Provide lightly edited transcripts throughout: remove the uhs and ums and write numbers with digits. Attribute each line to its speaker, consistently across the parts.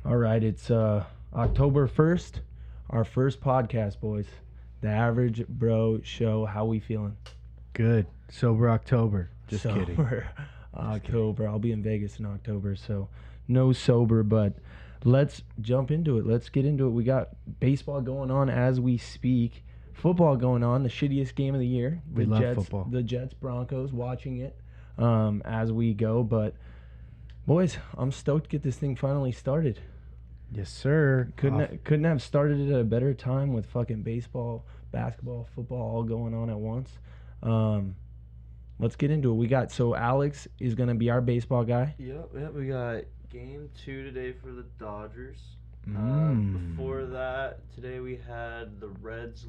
Speaker 1: All right, it's October 1st, our first podcast, boys. The Average Bro Show. How we feeling?
Speaker 2: Good. Sober October. Just kidding.
Speaker 1: October. I'll be in Vegas in October, so no sober, but let's jump into it. Let's get into it. We got baseball going on as we speak. Football going on, the shittiest game of the year.
Speaker 2: We love football.
Speaker 1: The Jets, Broncos, watching it as we go. But, boys, I'm stoked to get this thing finally started.
Speaker 2: Yes, sir.
Speaker 1: Couldn't have started it at a better time with fucking baseball, basketball, football all going on at once. Let's get into it. So Alex is going to be our baseball guy.
Speaker 3: Yep. We got game 2 today for the Dodgers.
Speaker 2: Before
Speaker 3: Before that, today we had the Reds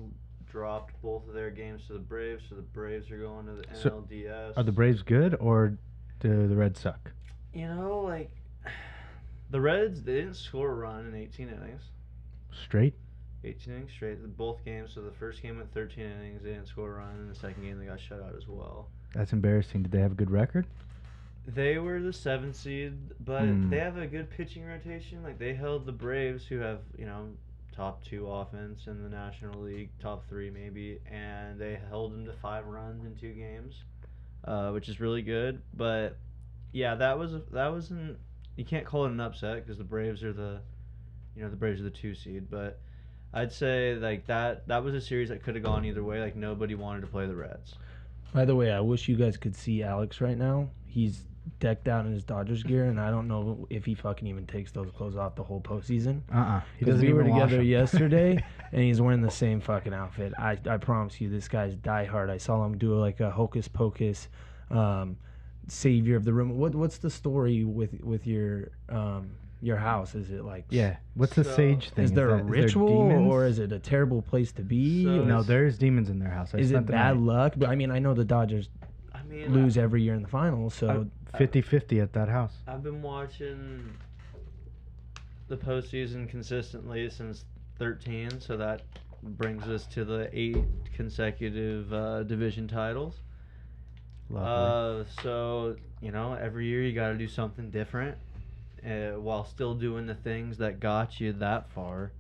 Speaker 3: dropped both of their games to the Braves, so the Braves are going to the NLDS.
Speaker 2: Are the Braves good or do the Reds suck?
Speaker 3: You know, like, the Reds, they didn't score a run in 18 innings.
Speaker 2: Straight?
Speaker 3: 18 innings straight. Both games, so the first game went 13 innings, they didn't score a run, and the second game they got shut out as well.
Speaker 2: That's embarrassing. Did they have a good record?
Speaker 3: They were the 7th seed, but they have a good pitching rotation. Like, they held the Braves, who have, top 2 offense in the National League, top 3 maybe, and they held them to 5 runs in 2 games, which is really good. But yeah, that wasn't. You can't call it an upset because the Braves are the 2 seed. But I'd say like that was a series that could have gone either way. Like, nobody wanted to play the Reds.
Speaker 1: By the way, I wish you guys could see Alex right now. He's decked out in his Dodgers gear, and I don't know if he fucking even takes those clothes off the whole postseason.
Speaker 2: He doesn't
Speaker 1: we were
Speaker 2: even wash
Speaker 1: together
Speaker 2: them.
Speaker 1: yesterday, and he's wearing the same fucking outfit. I promise you, this guy's diehard. I saw him do like a hocus pocus, savior of the room. What's the story with your house? Is it like
Speaker 2: What's the sage thing?
Speaker 1: Is there a ritual,
Speaker 2: demons?
Speaker 1: or is it a terrible place to be?
Speaker 2: No, there's demons in their house.
Speaker 1: Is it bad luck? But I mean, I know the Dodgers lose every year in the finals, so
Speaker 2: 50-50 at that house.
Speaker 3: I've been watching the postseason consistently since 13, so that brings us to the 8 consecutive division titles.
Speaker 2: Lovely.
Speaker 3: So, every year you got to do something different while still doing the things that got you that far.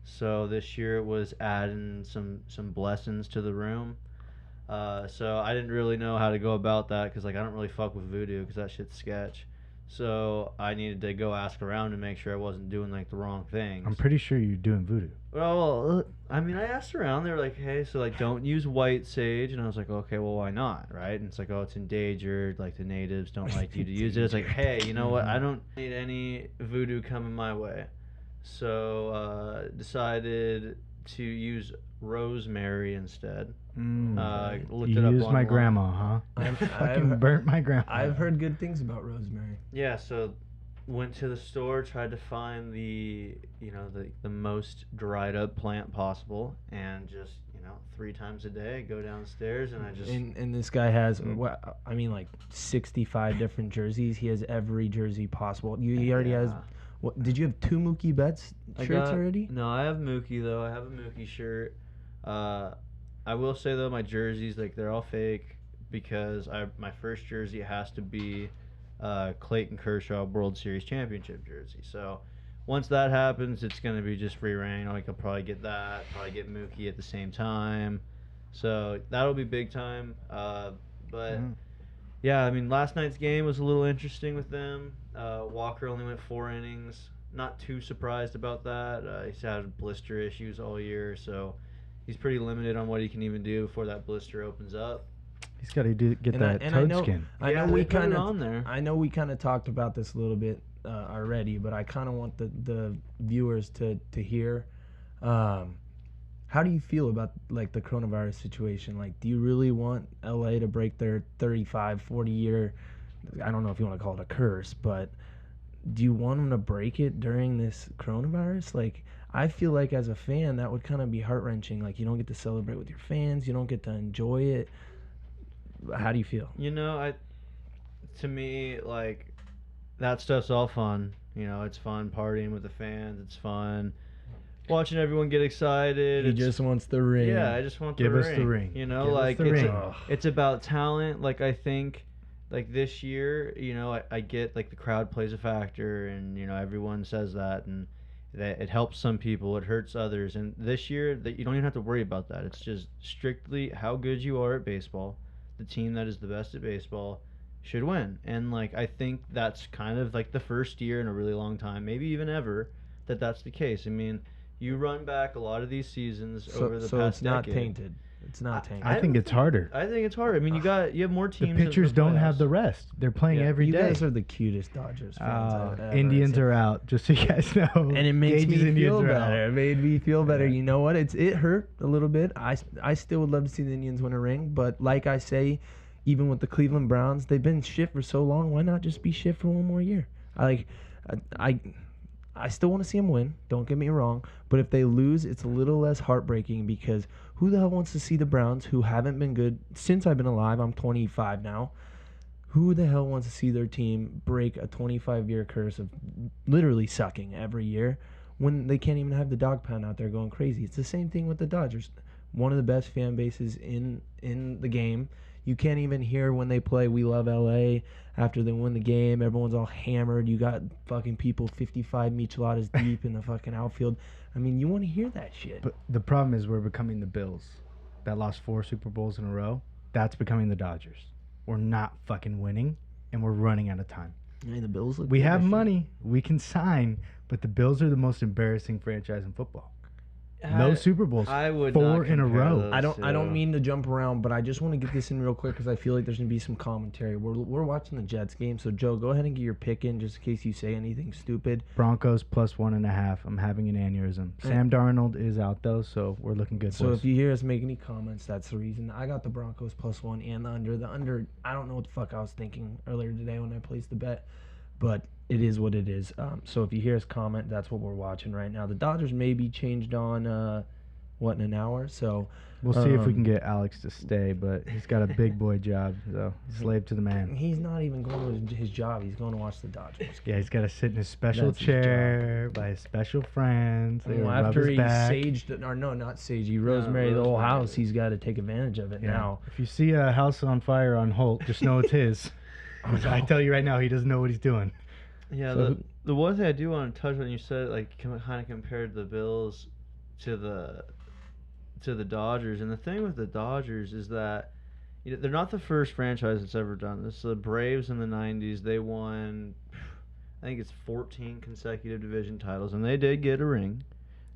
Speaker 3: So this year it was adding some blessings to the room. So I didn't really know how to go about that because, like, I don't really fuck with voodoo because that shit's sketch. So I needed to go ask around to make sure I wasn't doing, like, the wrong things.
Speaker 2: I'm pretty sure you're doing voodoo.
Speaker 3: Well, I mean, I asked around. They were like, hey, so, like, don't use white sage. And I was like, okay, well, why not, right? And it's like, oh, it's endangered. Like, the natives don't like you to use it. It's like, hey, you know what? I don't need any voodoo coming my way. So decided to use rosemary instead. Looked
Speaker 2: You
Speaker 3: it up
Speaker 2: used my
Speaker 3: online.
Speaker 2: grandma, huh?
Speaker 1: I've
Speaker 2: Fucking burnt my grandma.
Speaker 1: I've heard good things about rosemary.
Speaker 3: Yeah, so went to the store, tried to find the most dried up plant possible, and just 3 times a day go downstairs and I just
Speaker 1: And this guy has like 65 different jerseys. He has every jersey possible. He already has. What did you have 2 Mookie Betts shirts already?
Speaker 3: No, I have Mookie though. I have a Mookie shirt. I will say though, my jerseys, like, they're all fake because my first jersey has to be Clayton Kershaw World Series Championship jersey. So once that happens, it's gonna be just free reign. I could probably get that. Probably get Mookie at the same time. So that'll be big time. But yeah, I mean, last night's game was a little interesting with them. Walker only went 4 innings. Not too surprised about that. He's had blister issues all year, so he's pretty limited on what he can even do before that blister opens up.
Speaker 2: He's got to get that toad skin.
Speaker 1: I know we kind
Speaker 3: of
Speaker 1: of talked about this a little bit already, but I kind of want the viewers to hear. How do you feel about, like, the coronavirus situation? Like, do you really want LA to break their 35, 40 year, I don't know if you want to call it a curse, but do you want them to break it during this coronavirus? Like, I feel like as a fan, that would kind of be heart-wrenching. Like, you don't get to celebrate with your fans. You don't get to enjoy it. How do you feel?
Speaker 3: To me, like, that stuff's all fun. It's fun partying with the fans. It's fun watching everyone get excited.
Speaker 1: He just wants the ring.
Speaker 3: Yeah, I just want
Speaker 2: Give
Speaker 3: the
Speaker 2: us
Speaker 3: ring.
Speaker 2: the ring.
Speaker 3: Give
Speaker 2: like,
Speaker 3: us the ring. It's about talent. Like, I think like this year, I get like the crowd plays a factor, and everyone says that, and that it helps some people, it hurts others, and this year that you don't even have to worry about that. It's just strictly how good you are at baseball. The team that is the best at baseball should win, and like I think that's kind of like the first year in a really long time, maybe even ever, that's the case. I mean, you run back a lot of these seasons over the past decade.
Speaker 1: So it's not tainted. It's not tainted.
Speaker 2: I think it's harder.
Speaker 3: I think it's hard. I mean, you have more teams.
Speaker 2: The pitchers don't have the rest. They're playing every day.
Speaker 1: You guys are the cutest Dodgers fans ever.
Speaker 2: Indians are out, just so you guys know.
Speaker 1: And it makes me feel better. It made me feel better. You know what? It hurt a little bit. I still would love to see the Indians win a ring, but like I say, even with the Cleveland Browns, they've been shit for so long. Why not just be shit for one more year? I still want to see them win. Don't get me wrong. But if they lose, it's a little less heartbreaking because who the hell wants to see the Browns, who haven't been good since I've been alive? I'm 25 now. Who the hell wants to see their team break a 25-year curse of literally sucking every year when they can't even have the dog pound out there going crazy? It's the same thing with the Dodgers. One of the best fan bases in the game. You can't even hear when they play We Love L.A. after they win the game. Everyone's all hammered. You got fucking people 55 micheladas deep in the fucking outfield. I mean, you want to hear that shit.
Speaker 2: But the problem is we're becoming the Bills that lost 4 Super Bowls in a row. That's becoming the Dodgers. We're not fucking winning, and we're running out of time.
Speaker 1: I mean, the Bills look
Speaker 2: we have money. We can sign, but the Bills are the most embarrassing franchise in football. No Super Bowls.
Speaker 3: I would
Speaker 2: 4 in a row.
Speaker 1: I don't mean to jump around, but I just want to get this in real quick because I feel like there's gonna be some commentary. We're watching the Jets game, so Joe, go ahead and get your pick in just in case you say anything stupid.
Speaker 2: Broncos plus 1.5. I'm having an aneurysm. Sam Darnold is out though, so we're looking good.
Speaker 1: So if you hear us make any comments, that's the reason. I got the Broncos plus 1 and the under. The under, I don't know what the fuck I was thinking earlier today when I placed the bet, but it is what it is. So if you hear us comment, that's what we're watching right now. The Dodgers may be changed on, in an hour? So
Speaker 2: we'll see if we can get Alex to stay, but he's got a big boy job, so slave to the man.
Speaker 1: He's not even going to his job. He's going to watch the Dodgers.
Speaker 2: Yeah, he's got to sit in his special chair by his special friends.
Speaker 1: Well, after he he rosemary the whole house, he's got to take advantage of it now.
Speaker 2: If you see a house on fire on Holt, just know it's his. I tell you right now, he doesn't know what he's doing.
Speaker 3: Yeah, so the one thing I do want to touch on, you said like kind of compared the Bills to the Dodgers, and the thing with the Dodgers is that they're not the first franchise that's ever done this. The Braves in the 90s, they won, I think it's 14 consecutive division titles, and they did get a ring,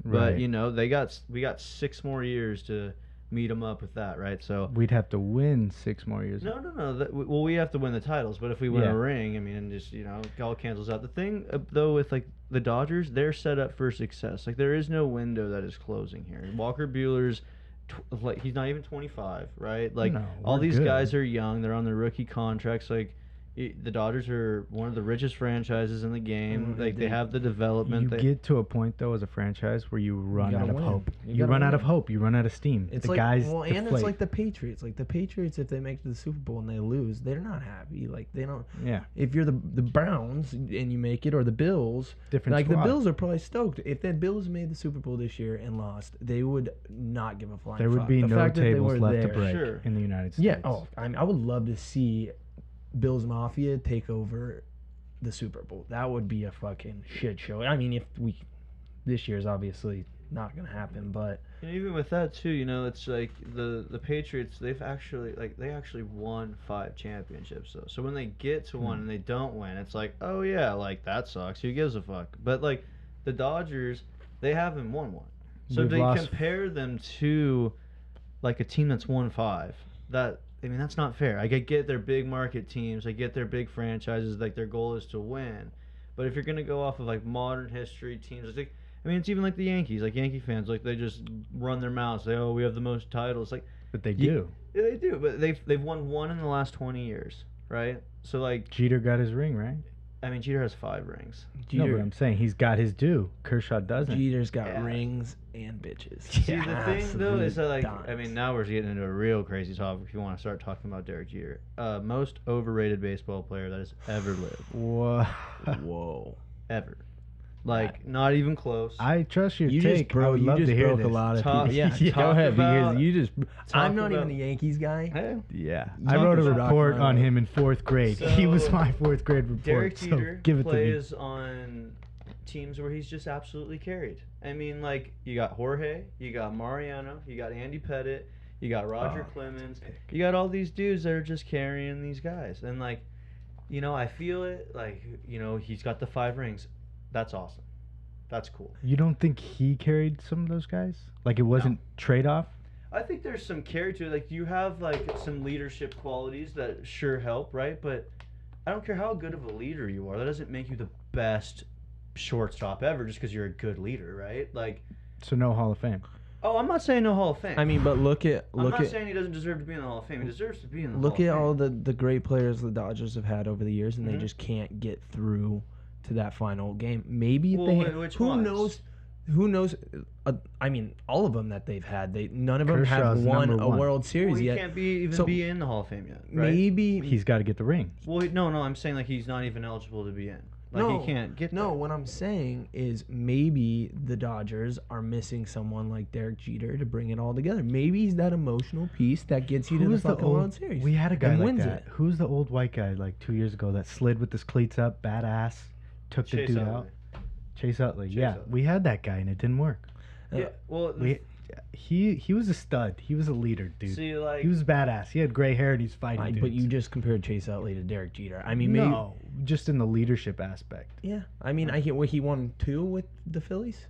Speaker 3: but we got 6 more years to meet them up with that, right? So
Speaker 2: we'd have to win 6 more years.
Speaker 3: No. We have to win the titles, but if we win a ring, I mean, and just it all cancels out. The thing though with like the Dodgers, they're set up for success. Like there is no window that is closing here. Walker Buehler's he's not even 25, right? Like all these guys are young. They're on their rookie contracts. Like the Dodgers are one of the richest franchises in the game. They have the development.
Speaker 2: You get to a point though as a franchise where you run out of hope. You run out of hope. You run out of steam.
Speaker 1: It's and it's like the Patriots. Like the Patriots, if they make it to the Super Bowl and they lose, they're not happy. Like they don't.
Speaker 2: Yeah.
Speaker 1: If you're the Browns and you make it, or the Bills,
Speaker 2: different.
Speaker 1: Like squad. The Bills are probably stoked. If the Bills made the Super Bowl this year and lost, they would not give a flying.
Speaker 2: There would be no tables left to break in the United States.
Speaker 1: Yeah. Oh, I would love to see Bills Mafia take over the Super Bowl. That would be a fucking shit show. I mean, this year's obviously not gonna happen, but
Speaker 3: and even with that too, it's like the Patriots. They actually won 5 championships though. So when they get to one and they don't win, it's like, oh yeah, like that sucks. Who gives a fuck? But like the Dodgers, they haven't won one. So they compare them to like a team that's won 5. That's not fair. I get their big market teams. I get their big franchises. Like their goal is to win. But if you're gonna go off of like modern history teams, it's even like the Yankees. Like Yankee fans, like they just run their mouths. Say, "Oh, we have the most titles." Like,
Speaker 2: but they do.
Speaker 3: Yeah, they do. But they've won 1 in the last 20 years, right? So like
Speaker 2: Jeter got his ring, right?
Speaker 3: Jeter has 5 rings.
Speaker 2: No, but I'm saying he's got his due. Kershaw doesn't.
Speaker 1: Jeter's got rings and bitches.
Speaker 3: See, the thing though is that now we're getting into a real crazy topic. If you want to start talking about Derek Jeter, most overrated baseball player that has ever lived.
Speaker 2: Whoa.
Speaker 3: Ever. Like, not even close.
Speaker 2: I trust your
Speaker 1: You
Speaker 2: take.
Speaker 1: just broke.
Speaker 2: I would
Speaker 1: You
Speaker 2: love
Speaker 1: just
Speaker 2: to hear
Speaker 1: broke
Speaker 2: this.
Speaker 1: a lot of
Speaker 3: Talk-
Speaker 1: people. Yeah,
Speaker 2: Yeah,
Speaker 1: go
Speaker 3: talk
Speaker 1: ahead
Speaker 3: about-
Speaker 1: because you just. I'm not
Speaker 3: about-
Speaker 1: even a Yankees guy.
Speaker 3: Hey,
Speaker 2: Yeah,
Speaker 1: You
Speaker 2: I
Speaker 1: talk
Speaker 2: wrote a
Speaker 1: about
Speaker 2: report
Speaker 1: Rock
Speaker 2: on
Speaker 1: Mile.
Speaker 2: him in 4th grade. He was
Speaker 3: So,
Speaker 2: my 4th grade report.
Speaker 3: Derek
Speaker 2: So
Speaker 3: Jeter
Speaker 2: give it to me.
Speaker 3: plays on teams where he's just absolutely carried. I mean, like, you got Jorge, you got Mariano, you got Andy Pettit, you got Roger Clemens. You got all these dudes that are just carrying these guys. And, like, you know, I feel it. Like, you know, he's got the 5 rings. That's awesome. That's cool.
Speaker 2: You don't think he carried some of those guys? Like it wasn't trade-off?
Speaker 3: I think there's some character. Like, you have, like, some leadership qualities that sure help, right? But I don't care how good of a leader you are. That doesn't make you the best shortstop ever just because you're a good leader, right? Like,
Speaker 2: So no Hall of Fame.
Speaker 3: oh, I'm not saying no Hall of Fame.
Speaker 1: I mean, but look
Speaker 3: I'm not
Speaker 1: at
Speaker 3: saying he doesn't deserve to be in the Hall of Fame. He deserves to be in the
Speaker 1: look
Speaker 3: Hall
Speaker 1: at
Speaker 3: of Fame.
Speaker 1: all the great players the Dodgers have had over the years, and they
Speaker 3: Mhm.
Speaker 1: just can't get through to that final game. Maybe if
Speaker 3: Well,
Speaker 1: they
Speaker 3: which
Speaker 1: who
Speaker 3: ones?
Speaker 1: knows. Who knows? I mean, all of them that they've had, none of them have
Speaker 2: Kershaw's
Speaker 1: won
Speaker 2: number
Speaker 1: a
Speaker 2: one.
Speaker 1: World Series
Speaker 3: Well, he
Speaker 1: yet.
Speaker 3: can't be
Speaker 1: So,
Speaker 3: in the Hall of Fame yet, right?
Speaker 1: Maybe
Speaker 2: He's got to get the ring.
Speaker 3: Well, no, I'm saying like he's not even eligible to be in. Like
Speaker 1: No,
Speaker 3: he can't get
Speaker 1: No,
Speaker 3: there.
Speaker 1: what I'm saying is maybe the Dodgers are missing someone like Derek Jeter to bring it all together. Maybe he's that emotional piece that gets you to the
Speaker 2: Who's
Speaker 1: fucking World Series.
Speaker 2: We had a guy
Speaker 1: and
Speaker 2: like
Speaker 1: wins
Speaker 2: that.
Speaker 1: it.
Speaker 2: Who's the old white guy like 2 years ago that slid with his cleats up, badass, took the
Speaker 3: Chase
Speaker 2: dude
Speaker 3: Utley.
Speaker 2: out? Chase Utley.
Speaker 3: Chase
Speaker 2: Yeah,
Speaker 3: Utley.
Speaker 2: we had that guy and it didn't work.
Speaker 3: Yeah, well,
Speaker 2: He was a stud. He was a leader, dude.
Speaker 3: see, like,
Speaker 2: He was badass. He had gray hair and he's fighting dudes.
Speaker 1: But you just compared Chase Utley to Derek Jeter. I mean, maybe.
Speaker 2: no, just in the leadership aspect.
Speaker 1: Yeah, I mean, I hear he won 2 with the Phillies.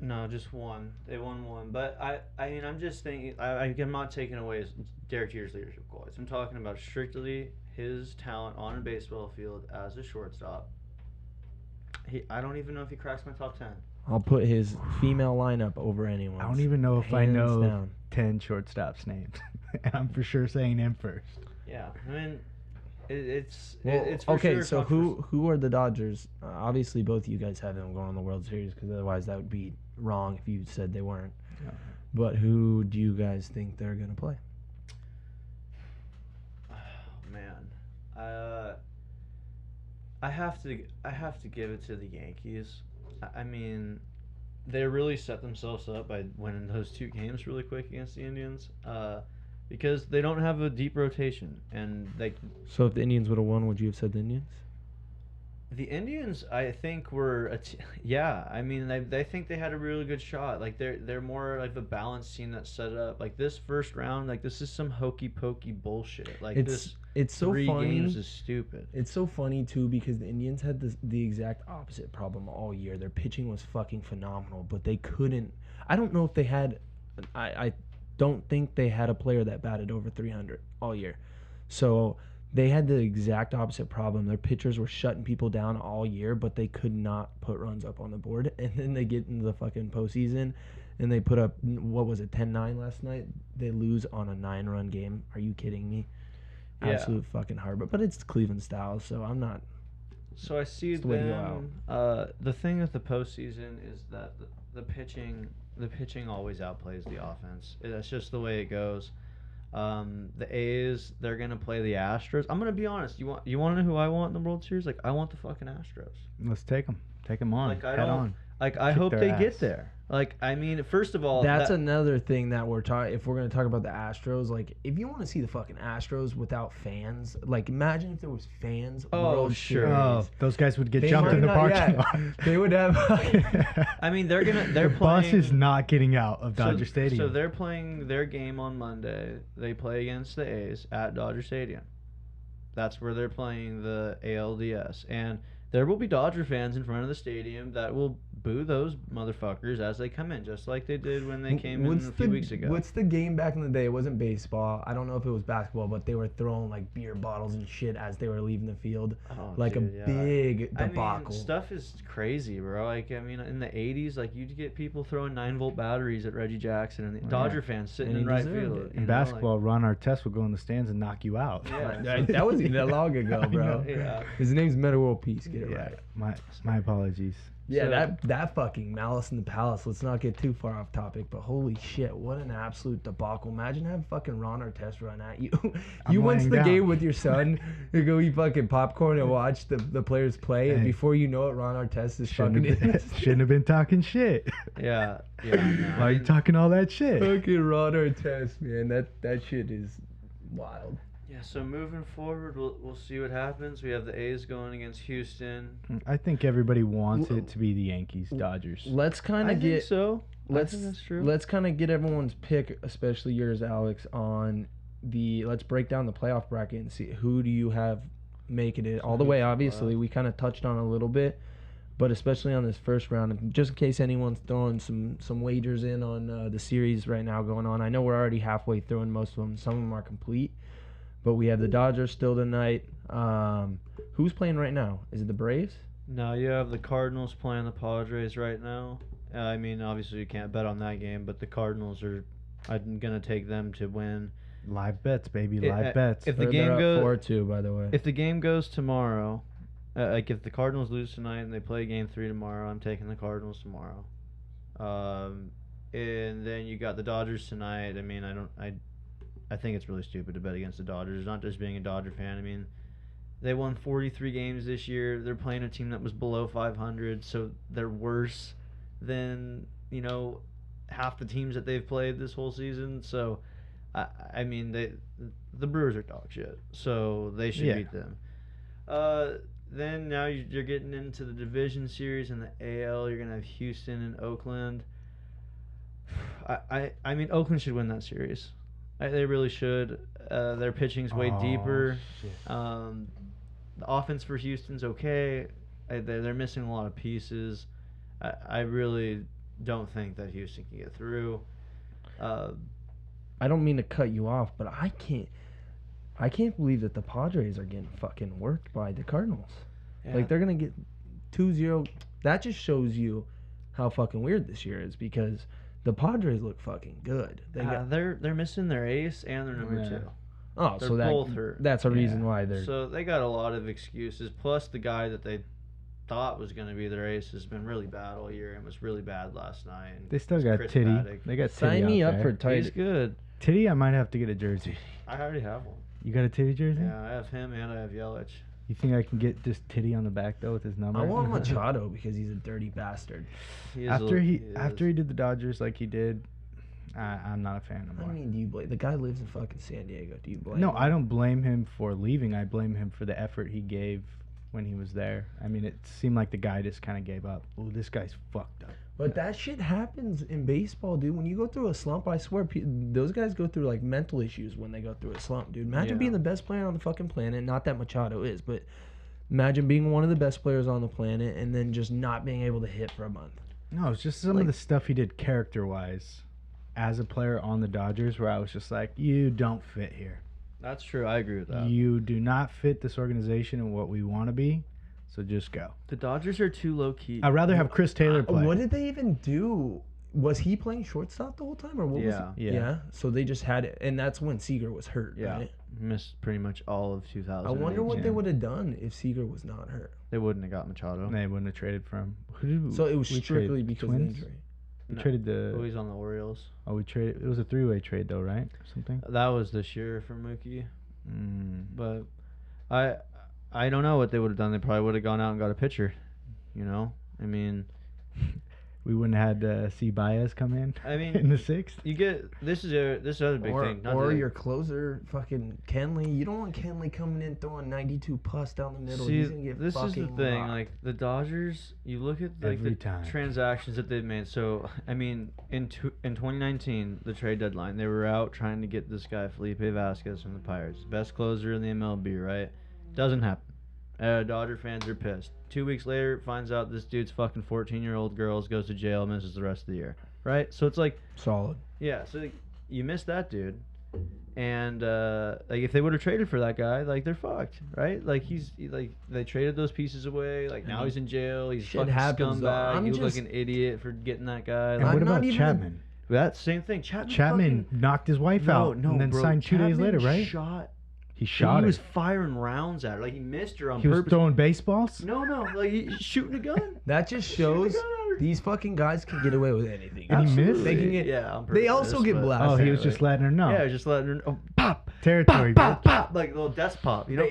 Speaker 3: no, just one. They won one, but I mean, I'm just thinking. I'm not taking away Derek Jeter's leadership qualities. I'm talking about strictly his talent on a baseball field as a shortstop. I don't even know if he cracks my top 10.
Speaker 1: I'll put his female lineup over anyone.
Speaker 2: I don't even know if I
Speaker 1: Hands
Speaker 2: know
Speaker 1: down.
Speaker 2: 10 shortstops names. And I'm for sure saying him first.
Speaker 3: Yeah, I mean, it's
Speaker 1: Well,
Speaker 3: it's for
Speaker 1: okay,
Speaker 3: sure
Speaker 1: so
Speaker 3: controversial.
Speaker 1: who are the Dodgers? Obviously, both of you guys have them going on the World Series because otherwise that would be wrong if you said they weren't.
Speaker 2: Yeah.
Speaker 1: But who do you guys think they're gonna play?
Speaker 3: Oh, man, I have to give it to the Yankees. I mean, they really set themselves up by winning those 2 games really quick against the Indians, because they don't have a deep rotation, and
Speaker 1: So if the Indians would have won, would you have said the Indians?
Speaker 3: the Indians, I think, were yeah. I mean, they think they had a really good shot. Like they're more like a balanced team that's set up. Like this first round, like this is some hokey pokey bullshit. Like
Speaker 1: It's so
Speaker 3: 3
Speaker 1: funny.
Speaker 3: games is stupid.
Speaker 1: It's so funny too because the Indians had the exact opposite problem all year. Their pitching was fucking phenomenal, but they couldn't. I don't know if they had. I don't think they had a player that batted over 300 all year. So they had the exact opposite problem. Their pitchers were shutting people down all year, but they could not put runs up on the board. And then they get into the fucking postseason, and they put up, what was it, 10-9 last night? They lose on a 9-run game. Are you kidding me?
Speaker 3: Yeah.
Speaker 1: Absolute fucking hard. But it's Cleveland style, so I'm not.
Speaker 3: So I see
Speaker 1: It's the way to go
Speaker 3: them. The thing with the postseason is that the pitching always outplays the offense. That's just the way it goes. The A's, they're gonna play the Astros. I'm gonna be honest. You want to know who I want in the World Series? Like, I want the fucking Astros.
Speaker 2: Let's take them on.
Speaker 3: Like, I
Speaker 2: Head
Speaker 3: don't-
Speaker 2: on.
Speaker 3: Like, I
Speaker 2: Kick
Speaker 3: hope
Speaker 2: their
Speaker 3: they
Speaker 2: ass.
Speaker 3: get there. Like, I mean, first of all,
Speaker 1: That's another thing that we're talking. If we're gonna talk about the Astros, like if you want to see the fucking Astros without fans, like imagine if there was fans.
Speaker 3: Oh,
Speaker 1: World
Speaker 3: sure.
Speaker 1: Series.
Speaker 2: Oh, those guys would get
Speaker 1: They
Speaker 2: jumped
Speaker 1: might
Speaker 2: in the
Speaker 1: not-
Speaker 2: parking
Speaker 1: yeah.
Speaker 2: lot.
Speaker 1: They would have.
Speaker 3: I mean, they're
Speaker 2: The
Speaker 3: playing.
Speaker 2: bus is not getting out of Dodger Stadium.
Speaker 3: So they're playing their game on Monday. They play against the A's at Dodger Stadium. That's where they're playing the ALDS. And there will be Dodger fans in front of the stadium that will boo those motherfuckers as they come in, just like they did when they came in a few weeks ago.
Speaker 1: What's the game back in the day? It wasn't baseball. I don't know if it was basketball, but they were throwing like beer bottles and shit as they were leaving the field.
Speaker 3: Oh,
Speaker 1: Like
Speaker 3: dude,
Speaker 1: a
Speaker 3: yeah.
Speaker 1: big
Speaker 3: I mean,
Speaker 1: debacle.
Speaker 3: stuff is crazy, bro. Like, I mean, in the 80s, like, you'd get people throwing 9-volt batteries at Reggie Jackson and the Dodger fans sitting
Speaker 1: And
Speaker 3: in
Speaker 1: he
Speaker 3: right
Speaker 1: deserved
Speaker 3: field.
Speaker 1: it.
Speaker 3: you
Speaker 2: In
Speaker 3: know,
Speaker 2: basketball, Ron Artest would go in the stands and knock you out.
Speaker 3: Yeah.
Speaker 1: that wasn't that long ago, bro.
Speaker 3: Yeah.
Speaker 1: His name's Meta World Peace. Get it
Speaker 2: Yeah,
Speaker 1: right.
Speaker 2: my apologies.
Speaker 1: Yeah,
Speaker 3: So-
Speaker 1: that fucking Malice in the Palace. Let's not get too far off topic, but holy shit, what an absolute debacle! Imagine having fucking Ron Artest run at you. You
Speaker 2: I'm
Speaker 1: went to
Speaker 2: laying
Speaker 1: the
Speaker 2: down.
Speaker 1: game with your son. You go eat fucking popcorn and watch the players play, and
Speaker 2: Hey.
Speaker 1: before you know it, Ron Artest is fucking
Speaker 2: Shouldn't have been talking shit.
Speaker 3: Yeah. No,
Speaker 2: Why are you talking all that shit?
Speaker 1: fucking Ron Artest, man. That shit is wild.
Speaker 3: Yeah. So moving forward, we'll see what happens. We have the A's going against Houston.
Speaker 2: I think everybody wants it to be the Yankees, Dodgers.
Speaker 1: Let's kind
Speaker 3: I
Speaker 1: of
Speaker 3: think
Speaker 1: get
Speaker 3: so.
Speaker 1: let's
Speaker 3: I think that's true.
Speaker 1: let's kind of get everyone's pick, especially yours, Alex, on the. Let's break down the playoff bracket and see who do you have making it all the way. Obviously, we kind of touched on a little bit, but especially on this first round, just in case anyone's throwing some wagers in on the series right now going on. I know we're already halfway through, and most of them, some of them are complete. But we have the Dodgers still tonight. Who's playing right now? Is it the Braves?
Speaker 3: No, you have the Cardinals playing the Padres right now. I mean, obviously you can't bet on that game, but the Cardinals are. I'm gonna take them to win.
Speaker 2: Live bets, baby.
Speaker 3: It-
Speaker 2: Live bets.
Speaker 3: if the
Speaker 1: They're
Speaker 3: game
Speaker 1: up
Speaker 3: goes-
Speaker 1: 4-2, by the way.
Speaker 3: If the game goes tomorrow, like if the Cardinals lose tonight and they play Game 3 tomorrow, I'm taking the Cardinals tomorrow. And then you got the Dodgers tonight. I mean, I think it's really stupid to bet against the Dodgers. Not just being a Dodger fan. I mean, they won 43 games this year. They're playing a team that was below 500, so they're worse than half the teams that they've played this whole season. So, I mean, the Brewers are dog shit, so they should beat them. Then now you're getting into the division series in the AL. You're gonna have Houston and Oakland. I mean, Oakland should win that series. They really should. Their pitching's way deeper.
Speaker 2: Shit.
Speaker 3: The offense for Houston's okay. They're missing a lot of pieces. I really don't think that Houston can get through.
Speaker 1: I don't mean to cut you off, but I can't believe that the Padres are getting fucking worked by the Cardinals.
Speaker 3: Yeah.
Speaker 1: Like, they're going to get 2-0. That just shows you how fucking weird this year is, because the Padres look fucking good.
Speaker 3: They're missing their ace and their number
Speaker 2: Yeah.
Speaker 3: 2.
Speaker 1: Oh,
Speaker 3: they're
Speaker 1: so
Speaker 3: both hurt.
Speaker 1: that's a reason
Speaker 2: Yeah.
Speaker 1: why they're...
Speaker 3: So they got a lot of excuses. Plus, the guy that they thought was going to be their ace has been really bad all year and was really bad last night. And
Speaker 2: They still
Speaker 3: it's
Speaker 2: got
Speaker 3: Chris
Speaker 2: Titty.
Speaker 3: Paddock.
Speaker 2: They got Titty
Speaker 1: Sign me
Speaker 2: out
Speaker 1: up
Speaker 2: there.
Speaker 1: for tight.
Speaker 3: He's good.
Speaker 2: Titty. I might have to get a jersey.
Speaker 3: I already have one.
Speaker 2: You got a Titty jersey?
Speaker 3: Yeah, I have him and I have Yelich.
Speaker 2: You think I can get just Titty on the back though with his number?
Speaker 1: I want Machado because he's a dirty bastard.
Speaker 2: After he
Speaker 3: is.
Speaker 2: did the Dodgers like he did, I'm not a fan no
Speaker 1: I
Speaker 2: more.
Speaker 1: mean, do you blame... The guy lives in fucking San Diego. Do you blame
Speaker 2: No,
Speaker 1: him?
Speaker 2: I don't blame him for leaving. I blame him for the effort he gave when he was there. I mean, it seemed like the guy just kind of gave up. Oh, this guy's fucked up.
Speaker 1: But that shit happens in baseball, dude. When you go through a slump, I swear, those guys go through, like, mental issues when they go through a slump, dude. Imagine
Speaker 3: Yeah.
Speaker 1: being the best player on the fucking planet. Not that Machado is, but imagine being one of the best players on the planet and then just not being able to hit for a month.
Speaker 2: No, it's just some of the stuff he did character-wise as a player on the Dodgers where I was just like, you don't fit here.
Speaker 3: That's true. I agree with that.
Speaker 2: You do not fit this organization and what we want to be, so just go.
Speaker 3: The Dodgers are too low key.
Speaker 2: I'd rather have Chris Taylor play.
Speaker 1: What did they even do? Was he playing shortstop the whole time, or what was he?
Speaker 2: Yeah.
Speaker 1: So they just had it, and that's when Seager was hurt,
Speaker 3: Yeah.
Speaker 1: right?
Speaker 3: Missed pretty much all of 2000.
Speaker 1: I wonder what they would have done if Seager was not hurt.
Speaker 3: They wouldn't have got Machado.
Speaker 2: They wouldn't have traded for him. Who did
Speaker 1: So it was
Speaker 2: we
Speaker 1: strictly
Speaker 2: trade?
Speaker 1: because
Speaker 2: Twins?
Speaker 1: of injury.
Speaker 2: We
Speaker 3: No.
Speaker 2: traded the.
Speaker 3: Oh, he's on the Orioles.
Speaker 2: Oh, we traded. It was a three-way trade though, right? Or something.
Speaker 3: That was this year for Mookie.
Speaker 2: Mm.
Speaker 3: But I don't know what they would have done. They probably would have gone out and got a pitcher. I mean,
Speaker 2: We wouldn't have had C. Baez come in.
Speaker 3: I mean,
Speaker 2: in the sixth.
Speaker 3: you get this is another big thing. Not
Speaker 1: Or
Speaker 3: to-
Speaker 1: your closer, fucking Kenley. You don't want Kenley coming in throwing 92 plus down the middle.
Speaker 3: See,
Speaker 1: He's gonna get
Speaker 3: this is the
Speaker 1: fucking
Speaker 3: thing.
Speaker 1: rocked.
Speaker 3: Like the Dodgers, you look at like
Speaker 2: Every
Speaker 3: the
Speaker 2: time.
Speaker 3: transactions that they've made. So I mean, in 2019, the trade deadline, they were out trying to get this guy Felipe Vasquez from the Pirates, best closer in the MLB. Right? Doesn't happen. Dodger fans are pissed. 2 weeks later, finds out this dude's fucking 14-year-old girls, goes to jail, misses the rest of the year. Right? So it's like,
Speaker 1: solid.
Speaker 3: yeah. So like, you missed that dude. And like if they would have traded for that guy, like they're fucked, right? Like like they traded those pieces away. Like now he's in jail. He's
Speaker 1: Shit
Speaker 3: fucking
Speaker 1: happens, though.
Speaker 3: scumbag.
Speaker 1: I'm
Speaker 3: You look like
Speaker 1: just-
Speaker 3: an idiot for getting that guy.
Speaker 2: And
Speaker 3: Like,
Speaker 2: what
Speaker 1: I'm not
Speaker 2: about
Speaker 1: even-
Speaker 2: Chapman?
Speaker 3: that same thing. Chapman
Speaker 2: Chapman knocked his wife out and then
Speaker 3: bro,
Speaker 2: signed 2 days
Speaker 3: Chapman
Speaker 2: later, right?
Speaker 3: Shot
Speaker 2: He shot
Speaker 3: He
Speaker 2: it.
Speaker 3: was firing rounds at her. Like, he missed her on
Speaker 2: He was
Speaker 3: purpose.
Speaker 2: throwing baseballs?
Speaker 3: No, like, he's shooting a gun.
Speaker 1: That just shows these fucking guys can get away with anything.
Speaker 2: And he missed?
Speaker 1: They can get.
Speaker 3: Yeah, on
Speaker 1: They
Speaker 3: purpose,
Speaker 1: also get
Speaker 3: but-
Speaker 1: blasted.
Speaker 2: Oh, he was just letting her know.
Speaker 3: Yeah, just letting her know. Pop!
Speaker 2: Territory,
Speaker 3: Pop,
Speaker 2: bitch.
Speaker 3: pop! Like a little desk pop, you know?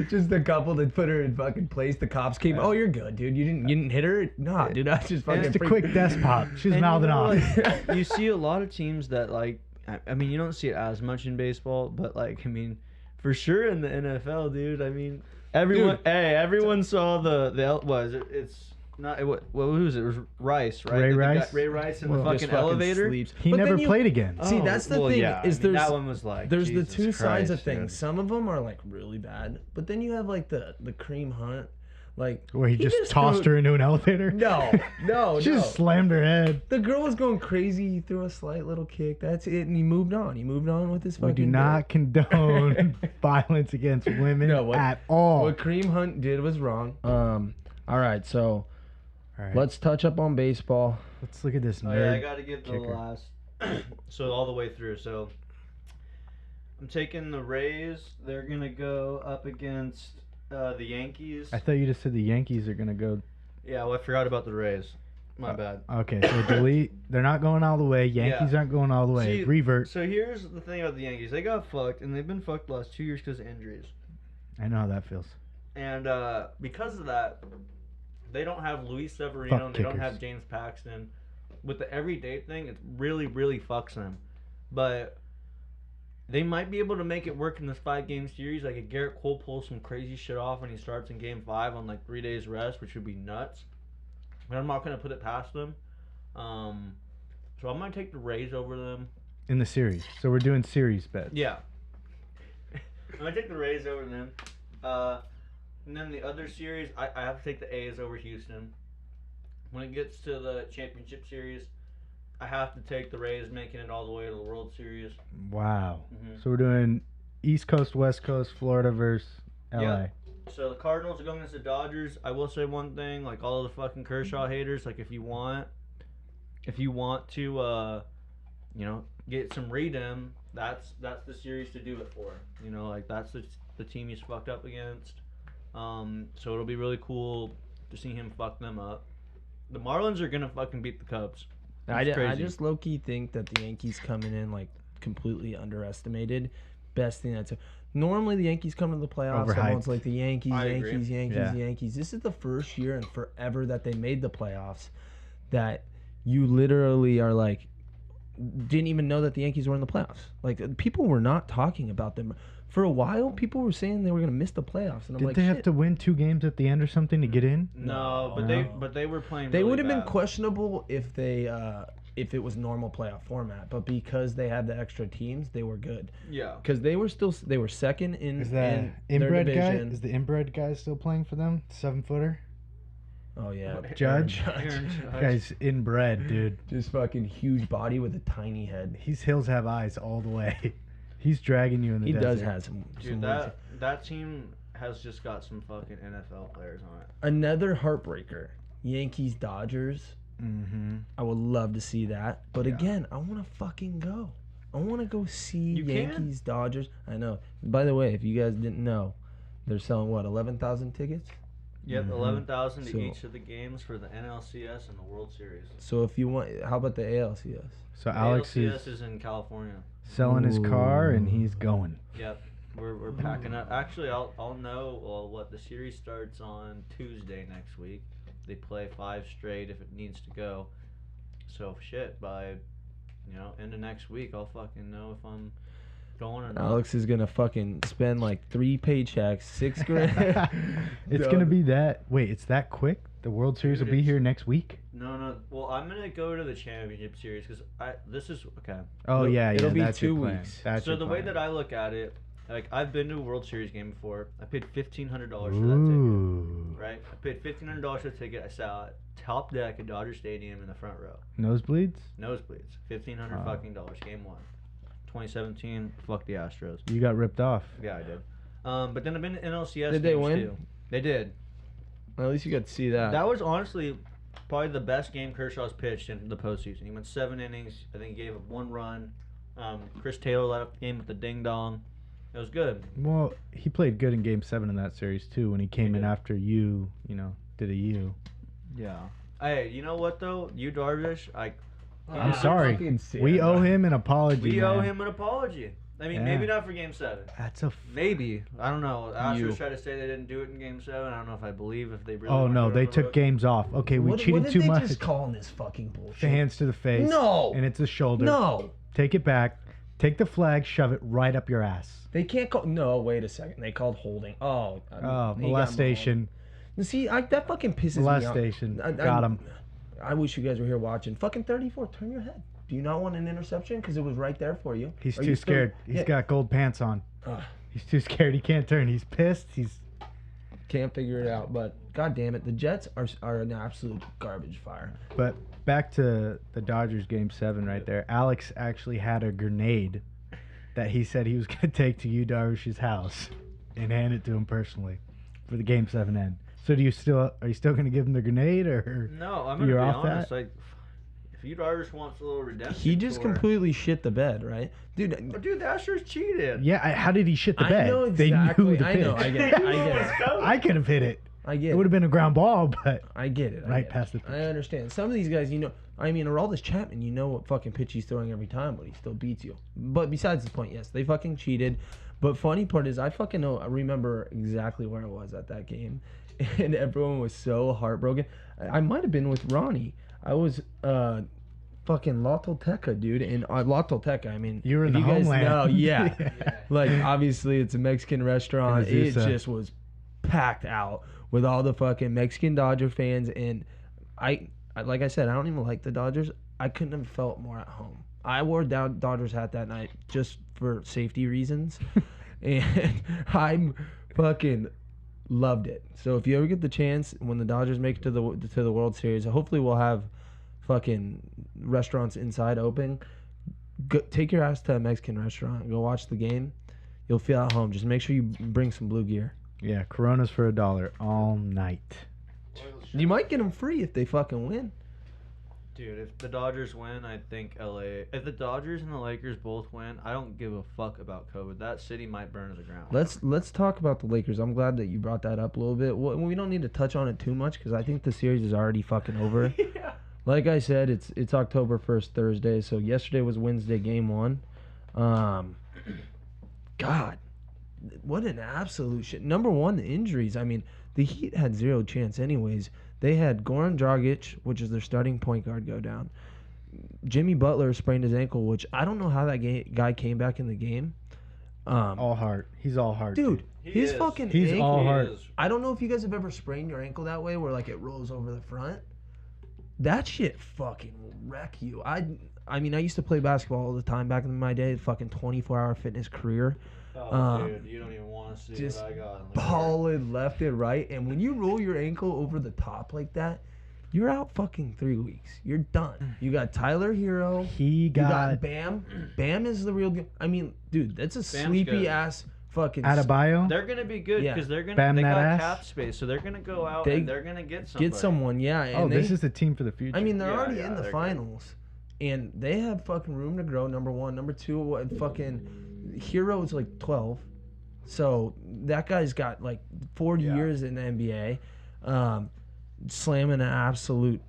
Speaker 1: Just a couple that put her in fucking place. The cops came. Oh, you're good, dude. You didn't hit her. Nah, dude. I just fucking.
Speaker 2: Just a quick desk pop. She was
Speaker 3: And
Speaker 2: mouthing
Speaker 3: you know,
Speaker 2: off.
Speaker 3: like, you see a lot of teams that, like, I mean, you don't see it as much in baseball, but, like, I mean, for sure in the NFL, dude. I mean, everyone saw the what is it? It's not who was it? It was Rice, right?
Speaker 2: Ray
Speaker 3: The guy-
Speaker 2: Rice?
Speaker 3: Ray Rice in
Speaker 2: Well,
Speaker 3: the
Speaker 1: Just
Speaker 3: fucking elevator.
Speaker 1: sleeps.
Speaker 2: He
Speaker 1: But
Speaker 2: never
Speaker 1: then you-
Speaker 2: played again.
Speaker 1: See, that's the thing,
Speaker 3: Yeah,
Speaker 1: is
Speaker 3: I mean,
Speaker 1: there's-
Speaker 3: that one was like
Speaker 1: There's the
Speaker 3: Jesus
Speaker 1: two sides of
Speaker 3: Christ,
Speaker 1: things.
Speaker 3: dude.
Speaker 1: Some of them are like really bad, but then you have like the Cream Hunt, like
Speaker 2: Where he just
Speaker 1: just
Speaker 2: tossed
Speaker 1: threw-
Speaker 2: her into an elevator?
Speaker 1: No,
Speaker 2: She
Speaker 1: no.
Speaker 2: just slammed her head.
Speaker 1: The girl was going crazy. He threw a slight little kick. That's it, and he moved on. He moved on with his
Speaker 2: We
Speaker 1: fucking.
Speaker 2: do not condone violence against women
Speaker 1: No, what-
Speaker 2: at all.
Speaker 1: What Cream Hunt did was wrong. All right, so
Speaker 2: All right,
Speaker 1: let's touch up on baseball.
Speaker 2: let's look at this
Speaker 3: Oh
Speaker 2: nerd.
Speaker 3: yeah, I gotta give the
Speaker 2: kicker.
Speaker 3: last. So all the way through. So I'm taking the Rays. They're gonna go up against the Yankees.
Speaker 2: I thought you just said the Yankees are gonna go.
Speaker 3: Yeah, well, I forgot about the Rays. My bad.
Speaker 2: Okay, so delete. They're not going all the way. Yankees aren't going all the way.
Speaker 3: See,
Speaker 2: Revert.
Speaker 3: So here's the thing about the Yankees. They got fucked, and they've been fucked the last 2 years because of injuries.
Speaker 2: I know how that feels.
Speaker 3: And because of that, they don't have Luis Severino.
Speaker 2: Fuck
Speaker 3: They don't
Speaker 2: kickers.
Speaker 3: have James Paxton. With the everyday thing, it really, really fucks them. But they might be able to make it work in this 5-game series. Like, if Garrett Cole pulls some crazy shit off and he starts in Game 5 on like 3 days rest, which would be nuts. But I'm not gonna put it past them. So I'm gonna take the Rays over them.
Speaker 2: In the series. So we're doing series bets.
Speaker 3: Yeah. I'm gonna take the Rays over them. And then the other series, I have to take the A's over Houston. When it gets to the championship series, I have to take the Rays making it all the way to the World Series.
Speaker 2: Wow.
Speaker 3: Mhm.
Speaker 2: So we're doing East Coast, West Coast, Florida versus LA.
Speaker 3: Yeah. So the Cardinals are going against the Dodgers. I will say one thing, like all of the fucking Kershaw haters, like if you want to get some redeem, that's the series to do it for. You know, like that's the team he's fucked up against. So it'll be really cool to see him fuck them up. The Marlins are gonna fucking beat the Cubs.
Speaker 1: I
Speaker 3: It's crazy.
Speaker 1: just low key think that the Yankees coming in like completely underestimated. Best thing that's normally the Yankees come to the playoffs.
Speaker 2: Overhyped.
Speaker 1: Everyone's like the Yankees,
Speaker 3: I agree.
Speaker 2: Yeah.
Speaker 1: Yankees. This is the first year in forever that they made the playoffs that you literally are like didn't even know that the Yankees were in the playoffs. Like people were not talking about them. For a while, people were saying they were going to miss the playoffs, and I'm
Speaker 2: Did
Speaker 1: like,
Speaker 2: they have
Speaker 1: shit.
Speaker 2: to win 2 games at the end or something to get in?
Speaker 3: No, but
Speaker 2: No.
Speaker 3: they were playing.
Speaker 1: They
Speaker 3: really
Speaker 1: would have been
Speaker 3: bad.
Speaker 1: questionable if it was normal playoff format, but because they had the extra teams, they were good.
Speaker 3: Yeah.
Speaker 1: Because they were second in,
Speaker 2: Is that
Speaker 1: in their
Speaker 2: inbred guy?
Speaker 1: division.
Speaker 2: Is the inbred guy still playing for them? 7-footer?
Speaker 1: Oh yeah,
Speaker 2: Judge?
Speaker 3: Aaron Judge.
Speaker 2: Guy's inbred, dude.
Speaker 1: just fucking huge body with a tiny head.
Speaker 2: He's hills have eyes all the way. He's dragging you in the
Speaker 1: He
Speaker 2: desert.
Speaker 1: does have some.
Speaker 3: Dude, that team has just got some fucking NFL players on it.
Speaker 1: Another heartbreaker. Yankees Dodgers.
Speaker 2: Mm-hmm.
Speaker 1: I would love to see that, but
Speaker 2: Yeah.
Speaker 1: again, I want to fucking go. I want to go see
Speaker 3: You can.
Speaker 1: Yankees Dodgers. I know. By the way, if you guys didn't know, they're selling what 11,000 tickets.
Speaker 3: Yep,
Speaker 2: Mhm.
Speaker 3: 11,000 to
Speaker 1: So-
Speaker 3: each of the games for the NLCS and the World Series.
Speaker 1: So if you want, how about the ALCS?
Speaker 2: So Alex
Speaker 3: ALCS
Speaker 2: is
Speaker 3: is in California.
Speaker 2: selling his car and
Speaker 1: Ooh.
Speaker 2: he's going.
Speaker 3: Yep, we're packing up. Actually, I'll know what the series starts on Tuesday next week. They play 5 straight if it needs to go. So shit, by end of next week, I'll fucking know if I'm going or not.
Speaker 1: Alex is gonna fucking spend like 3 paychecks, $6,000.
Speaker 2: It's gonna be that. Wait, it's that quick? The World Series
Speaker 3: Dude,
Speaker 2: will be
Speaker 3: it's-
Speaker 2: here next week.
Speaker 3: No. Well, I'm gonna go to the championship series because this is okay.
Speaker 2: Oh yeah, yeah.
Speaker 1: it'll be
Speaker 2: that's your
Speaker 1: 2
Speaker 2: plan.
Speaker 1: weeks.
Speaker 2: That's
Speaker 3: So
Speaker 2: your
Speaker 3: the way
Speaker 2: plan.
Speaker 3: that I look at it, like I've been to a World Series game before. I paid $1,500 for that ticket.
Speaker 2: Ooh.
Speaker 3: Right, I paid $1,500 for the ticket. I sat top deck at Dodger Stadium in the front row,
Speaker 2: Nosebleeds?
Speaker 3: nosebleeds. $1,500
Speaker 2: Wow.
Speaker 3: fucking dollars. Game 1, 2017. Fuck the Astros.
Speaker 2: You got ripped off.
Speaker 3: Yeah, I did. But then I've been to NLCS.
Speaker 1: Did they
Speaker 3: games
Speaker 1: win?
Speaker 3: Too. They did.
Speaker 1: Well, at least you got to see that.
Speaker 3: That was honestly probably the best game Kershaw's pitched in the postseason. He went 7 innings. I think he gave up 1 run, Chris Taylor left the game with the ding dong. It was good.
Speaker 2: Well, he played good in Game 7 in that series, too, when he came
Speaker 3: He
Speaker 2: in
Speaker 3: did.
Speaker 2: after you did a U.
Speaker 3: Yeah. Hey, you know what though? You Darvish,
Speaker 2: I'm sorry. We owe him an apology,
Speaker 3: we owe
Speaker 2: man.
Speaker 3: him an apology. I mean,
Speaker 2: Yeah.
Speaker 3: maybe not for Game 7.
Speaker 2: That's a...
Speaker 3: Maybe. I don't know. Astros
Speaker 1: You.
Speaker 3: tried to say they didn't do it in Game 7. I don't know if I believe if they really
Speaker 2: Oh,
Speaker 3: wanted
Speaker 2: no,
Speaker 3: to
Speaker 2: they
Speaker 3: overlook.
Speaker 2: took games off. Okay, we
Speaker 1: What
Speaker 2: cheated
Speaker 1: did
Speaker 2: too
Speaker 1: they
Speaker 2: much.
Speaker 1: just call in this fucking bullshit?
Speaker 2: The hands to the face.
Speaker 1: No.
Speaker 2: And it's a shoulder.
Speaker 1: No.
Speaker 2: Take it back. Take the flag, shove it right up your ass.
Speaker 1: They can't call. No, wait a second. They called holding. Oh.
Speaker 2: Oh,
Speaker 1: he got
Speaker 2: molestation.
Speaker 1: mauled. See, that fucking pisses me off.
Speaker 2: Molestation. Got him.
Speaker 1: I wish you guys were here watching. Fucking 34. Turn your head. Do you not want an interception? Because it was right there for you.
Speaker 2: He's
Speaker 1: Are
Speaker 2: too
Speaker 1: you still-
Speaker 2: scared. He's
Speaker 1: Yeah.
Speaker 2: got gold pants on.
Speaker 1: Ugh.
Speaker 2: He's too scared. He can't turn. He's pissed. He's...
Speaker 1: Can't figure it out. But god damn it, the Jets are an absolute garbage fire.
Speaker 2: But back to the Dodgers Game 7 right there. Alex actually had a grenade that he said he was going to take to Yu Darvish's house and hand it to him personally for the Game 7 end. So are you still going to give him the grenade, or
Speaker 3: No, I'm gonna
Speaker 2: You're
Speaker 3: be
Speaker 2: off
Speaker 3: honest.
Speaker 2: that?
Speaker 3: Like, if you Darvish wants a little redemption,
Speaker 1: He just
Speaker 3: tour-
Speaker 1: completely shit the bed, right? Dude,
Speaker 3: Oh, dude, the Astros cheated.
Speaker 2: yeah? How did he shit the
Speaker 1: I
Speaker 2: bed?
Speaker 1: know
Speaker 2: They
Speaker 1: exactly.
Speaker 2: knew the
Speaker 1: I know.
Speaker 2: pitch.
Speaker 1: I get it. I get it.
Speaker 2: I could have hit it.
Speaker 1: I get
Speaker 2: It would
Speaker 1: it.
Speaker 2: have been a ground ball, but
Speaker 1: I get it. I
Speaker 2: right
Speaker 1: get
Speaker 2: past
Speaker 1: it.
Speaker 2: the pitch.
Speaker 1: I understand. Some of these guys, I mean, Aroldis Chapman, you know what fucking pitch he's throwing every time, but he still beats you. But besides the point, yes, they fucking cheated. But funny part is, I remember exactly where I was at that game, and everyone was so heartbroken. I might have been with Ronnie. I was fucking La Tolteca, dude, and La Tolteca. I mean,
Speaker 2: You were in
Speaker 1: if
Speaker 2: the
Speaker 1: you guys
Speaker 2: homeland.
Speaker 1: know, yeah. Like obviously it's a Mexican restaurant.
Speaker 2: In
Speaker 1: It
Speaker 2: Azusa.
Speaker 1: just was packed out with all the fucking Mexican Dodger fans, and I like I said, I don't even like the Dodgers. I couldn't have felt more at home. I wore down Dodgers hat that night just for safety reasons, and I'm fucking loved it. So if you ever get the chance when the Dodgers make it to the World Series, hopefully we'll have fucking restaurants inside open. Take your ass to a Mexican restaurant. Go watch the game. You'll feel at home. Just make sure you bring some blue gear.
Speaker 2: Yeah, Coronas for $1 all night.
Speaker 1: You might get them free if they fucking win.
Speaker 3: Dude, if the Dodgers win, I think LA. If the Dodgers and the Lakers both win, I don't give a fuck about COVID. That city might burn to the ground.
Speaker 1: Let's talk about the Lakers. I'm glad that you brought that up a little bit. We don't need to touch on it too much because I think the series is already fucking over.
Speaker 3: Yeah.
Speaker 1: Like I said, it's October 1st, Thursday. So yesterday was Wednesday, game 1. God, what an absolute shit. Number one, the injuries. I mean, the Heat had zero chance anyways. They had Goran Dragic, which is their starting point guard, go down. Jimmy Butler sprained his ankle, which I don't know how that guy came back in the game.
Speaker 2: All heart. He's all heart.
Speaker 1: Dude,
Speaker 3: He
Speaker 1: his
Speaker 3: is.
Speaker 1: fucking
Speaker 2: He's
Speaker 1: ankle.
Speaker 2: all heart.
Speaker 1: I don't know if you guys have ever sprained your ankle that way, where like it rolls over the front. That shit fucking will wreck you. I mean, I used to play basketball all the time back in my day. Fucking 24-hour fitness career.
Speaker 3: Oh, dude, you don't even want to see
Speaker 1: just
Speaker 3: what I got. in the
Speaker 1: Balling left and right, and when you roll your ankle over the top like that, you're out fucking 3 weeks. You're done. You got Tyler Hero.
Speaker 2: He
Speaker 1: You got
Speaker 2: got
Speaker 1: Bam. Bam is the real deal. I mean, dude, that's a
Speaker 3: Bam's
Speaker 1: sleepy
Speaker 3: good.
Speaker 1: ass fucking.
Speaker 2: Adebayo.
Speaker 3: They're gonna be good
Speaker 1: Yeah.
Speaker 3: because they're gonna
Speaker 2: Bam
Speaker 3: they
Speaker 2: that
Speaker 3: got
Speaker 2: ass.
Speaker 3: cap space, so they're gonna go out
Speaker 1: They
Speaker 3: and they're gonna get somebody.
Speaker 1: Get someone, yeah. And
Speaker 2: Oh,
Speaker 1: they,
Speaker 2: this is the team for the future.
Speaker 1: I mean, they're
Speaker 3: Yeah,
Speaker 1: already
Speaker 3: yeah,
Speaker 1: in the
Speaker 3: they're good.
Speaker 1: finals, and they have fucking room to grow. Number one, number two, what fucking Hero's like 12, so that guy's got like 40
Speaker 3: Yeah.
Speaker 1: years in the NBA, slamming an absolute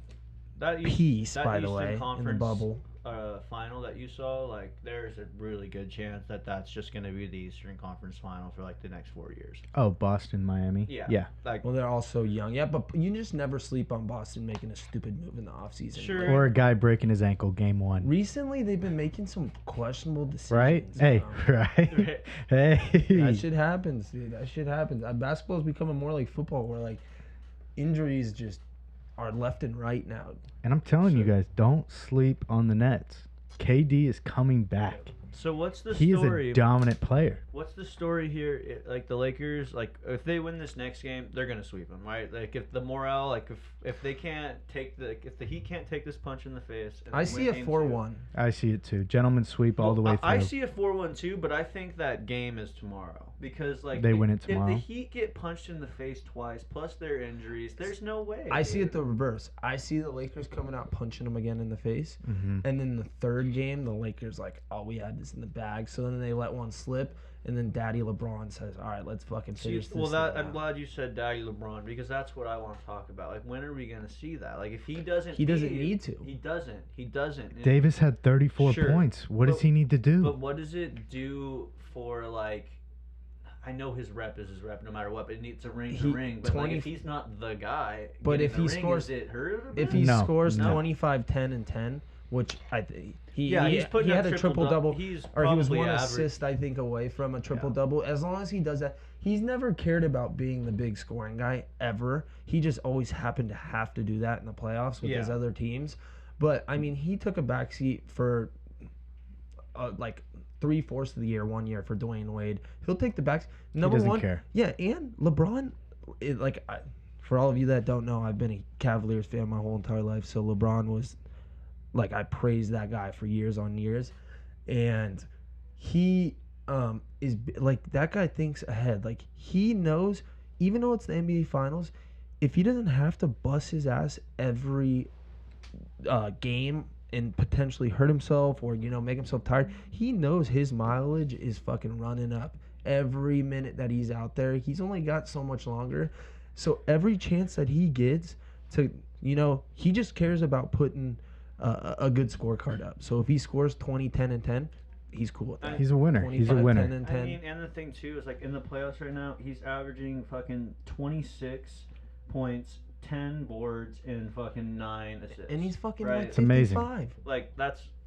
Speaker 3: that
Speaker 1: piece,
Speaker 3: that
Speaker 1: by the
Speaker 3: Eastern
Speaker 1: way, in the
Speaker 3: Conference,
Speaker 1: bubble.
Speaker 3: Final that you saw, like there's a really good chance that that's just gonna be the Eastern Conference final for like the next 4 years.
Speaker 2: Oh, Boston, Miami.
Speaker 3: Yeah.
Speaker 2: Yeah.
Speaker 3: Like
Speaker 1: Well, they're all so young, yeah. But you just never sleep on Boston making a stupid move in the offseason.
Speaker 3: Sure.
Speaker 2: Or a guy breaking his ankle game 1.
Speaker 1: Recently, they've been making some questionable decisions.
Speaker 2: Right? Hey,
Speaker 1: bro.
Speaker 2: right? Hey.
Speaker 1: That shit happens, dude. That shit happens. Basketball is becoming more like football, where like injuries just are left and right now.
Speaker 2: And I'm telling you guys, don't sleep on the Nets. KD is coming back.
Speaker 3: so what's the
Speaker 2: He
Speaker 3: story?
Speaker 2: is a dominant player.
Speaker 3: What's the story here? Like the Lakers, like if they win this next game, they're gonna sweep them, right? Like if the morale, like if they can't take if the Heat can't take this punch in the face. And
Speaker 1: I
Speaker 3: win
Speaker 1: see a
Speaker 3: game
Speaker 1: 4-1.
Speaker 3: two.
Speaker 2: I see it too. Gentlemen sweep all the way through.
Speaker 3: I see a 4-1 too, but I think that game is tomorrow. because like
Speaker 2: They win it tomorrow.
Speaker 3: If the Heat get punched in the face twice plus their injuries, there's no way.
Speaker 1: I see it the reverse. I see the Lakers coming out punching them again in the face,
Speaker 2: Mm-hmm.
Speaker 1: and then the third game, the Lakers like, oh, we had this in the bag. So then they let one slip, and then Daddy LeBron says, all right, let's fucking finish this.
Speaker 3: I'm glad you said Daddy LeBron, because that's what I want to talk about. Like, when are we gonna see that? Like, if he doesn't
Speaker 1: need to.
Speaker 3: He doesn't. And
Speaker 2: Davis had 34
Speaker 3: Sure,
Speaker 2: points. What does he need to do?
Speaker 3: But what does it do for, like, I know his rep is his rep no matter what, but it needs a ring to ring. But like, if he's not the guy,
Speaker 1: but if he scores, scores 25, 10, and 10, which I think he had a triple double, or he was one assist I think away from a triple double. As long as he does that, he's never cared about being the big scoring guy ever. He just always happened to have to do that in the playoffs with his other teams. But I mean, he took a backseat for like 3/4 of the year, 1 year for Dwayne Wade. He'll take the back. Number
Speaker 2: he doesn't
Speaker 1: one,
Speaker 2: care.
Speaker 1: Yeah, and LeBron, for all of you that don't know, I've been a Cavaliers fan my whole entire life. So LeBron was, like, I praised that guy for years on years, and he is like, that guy thinks ahead. Like, he knows, even though it's the NBA Finals, if he doesn't have to bust his ass every game and potentially hurt himself or, make himself tired, he knows his mileage is fucking running up every minute that he's out there. He's only got so much longer. So every chance that he gets to, he just cares about putting a good scorecard up. So if he scores 20, 10, and 10, he's cool with that.
Speaker 2: He's a winner. He's a winner.
Speaker 1: 10 and 10.
Speaker 3: I mean, and the thing, too, is, like, in the playoffs right now, he's averaging fucking 26 points, 10 boards, and fucking 9 assists.
Speaker 1: And he's fucking
Speaker 3: right?
Speaker 1: like
Speaker 2: It's amazing.
Speaker 1: 55.
Speaker 3: Like,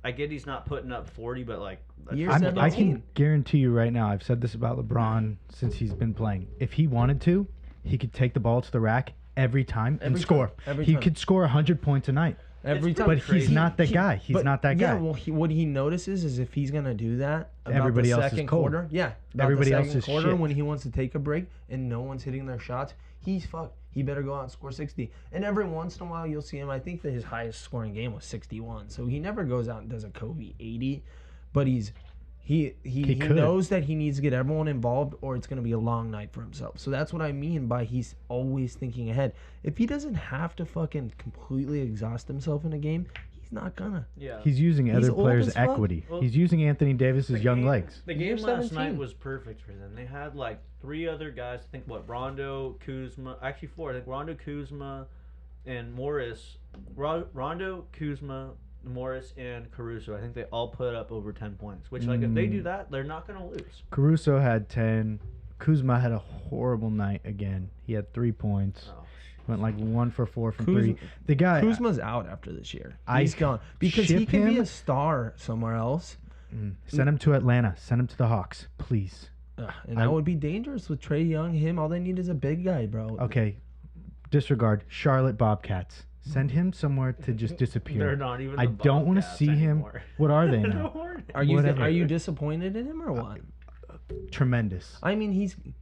Speaker 3: I get he's not putting up 40, but, like,
Speaker 2: I can guarantee you right now, I've said this about LeBron since he's been playing. If he wanted to, he could take the ball to the rack every time and score. He could score 100 points a night.
Speaker 1: Every time.
Speaker 2: But he's not that guy. He's not that guy.
Speaker 1: Yeah, well, what he notices is if he's going to do that about
Speaker 2: everybody
Speaker 1: the
Speaker 2: else
Speaker 1: second
Speaker 2: is cold.
Speaker 1: quarter. Yeah.
Speaker 2: Everybody
Speaker 1: the
Speaker 2: else
Speaker 1: second
Speaker 2: is
Speaker 1: quarter
Speaker 2: shit.
Speaker 1: when he wants to take a break and no one's hitting their shots, he's fucked. He better go out and score 60. And every once in a while you'll see him. I think that his highest scoring game was 61. So he never goes out and does a Kobe 80. But he knows that he needs to get everyone involved or it's going to be a long night for himself. So that's what I mean by he's always thinking ahead. If he doesn't have to fucking completely exhaust himself in a game, he's not gonna.
Speaker 3: Yeah.
Speaker 2: He's using other players' equity.
Speaker 3: Well,
Speaker 2: he's using Anthony Davis's young legs.
Speaker 3: The game last
Speaker 1: 17.
Speaker 3: night was perfect for them. They had like 3 other guys. I think Rondo, Kuzma, actually 4. I think Rondo, Kuzma, and Morris. Rondo, Kuzma, Morris, and Caruso. I think they all put up over 10 points. Which, like, if they do that, they're not gonna lose.
Speaker 2: Caruso had 10. Kuzma had a horrible night again. He had 3 points.
Speaker 3: Oh.
Speaker 2: Went like 1 for 4 from 3. The guy
Speaker 1: Kuzma's out after this year. He's gone because he can be a star somewhere else.
Speaker 2: Send him to Atlanta. Send him to the Hawks, please.
Speaker 1: And that would be dangerous with Trae Young. Him, all they need is a big guy, bro.
Speaker 2: Okay, disregard Charlotte Bobcats. Send him somewhere to just disappear.
Speaker 3: They're not even.
Speaker 2: I don't want to see
Speaker 3: anymore.
Speaker 2: him. What are they now?
Speaker 1: Are you disappointed in him or what?
Speaker 2: Tremendous.
Speaker 1: I mean,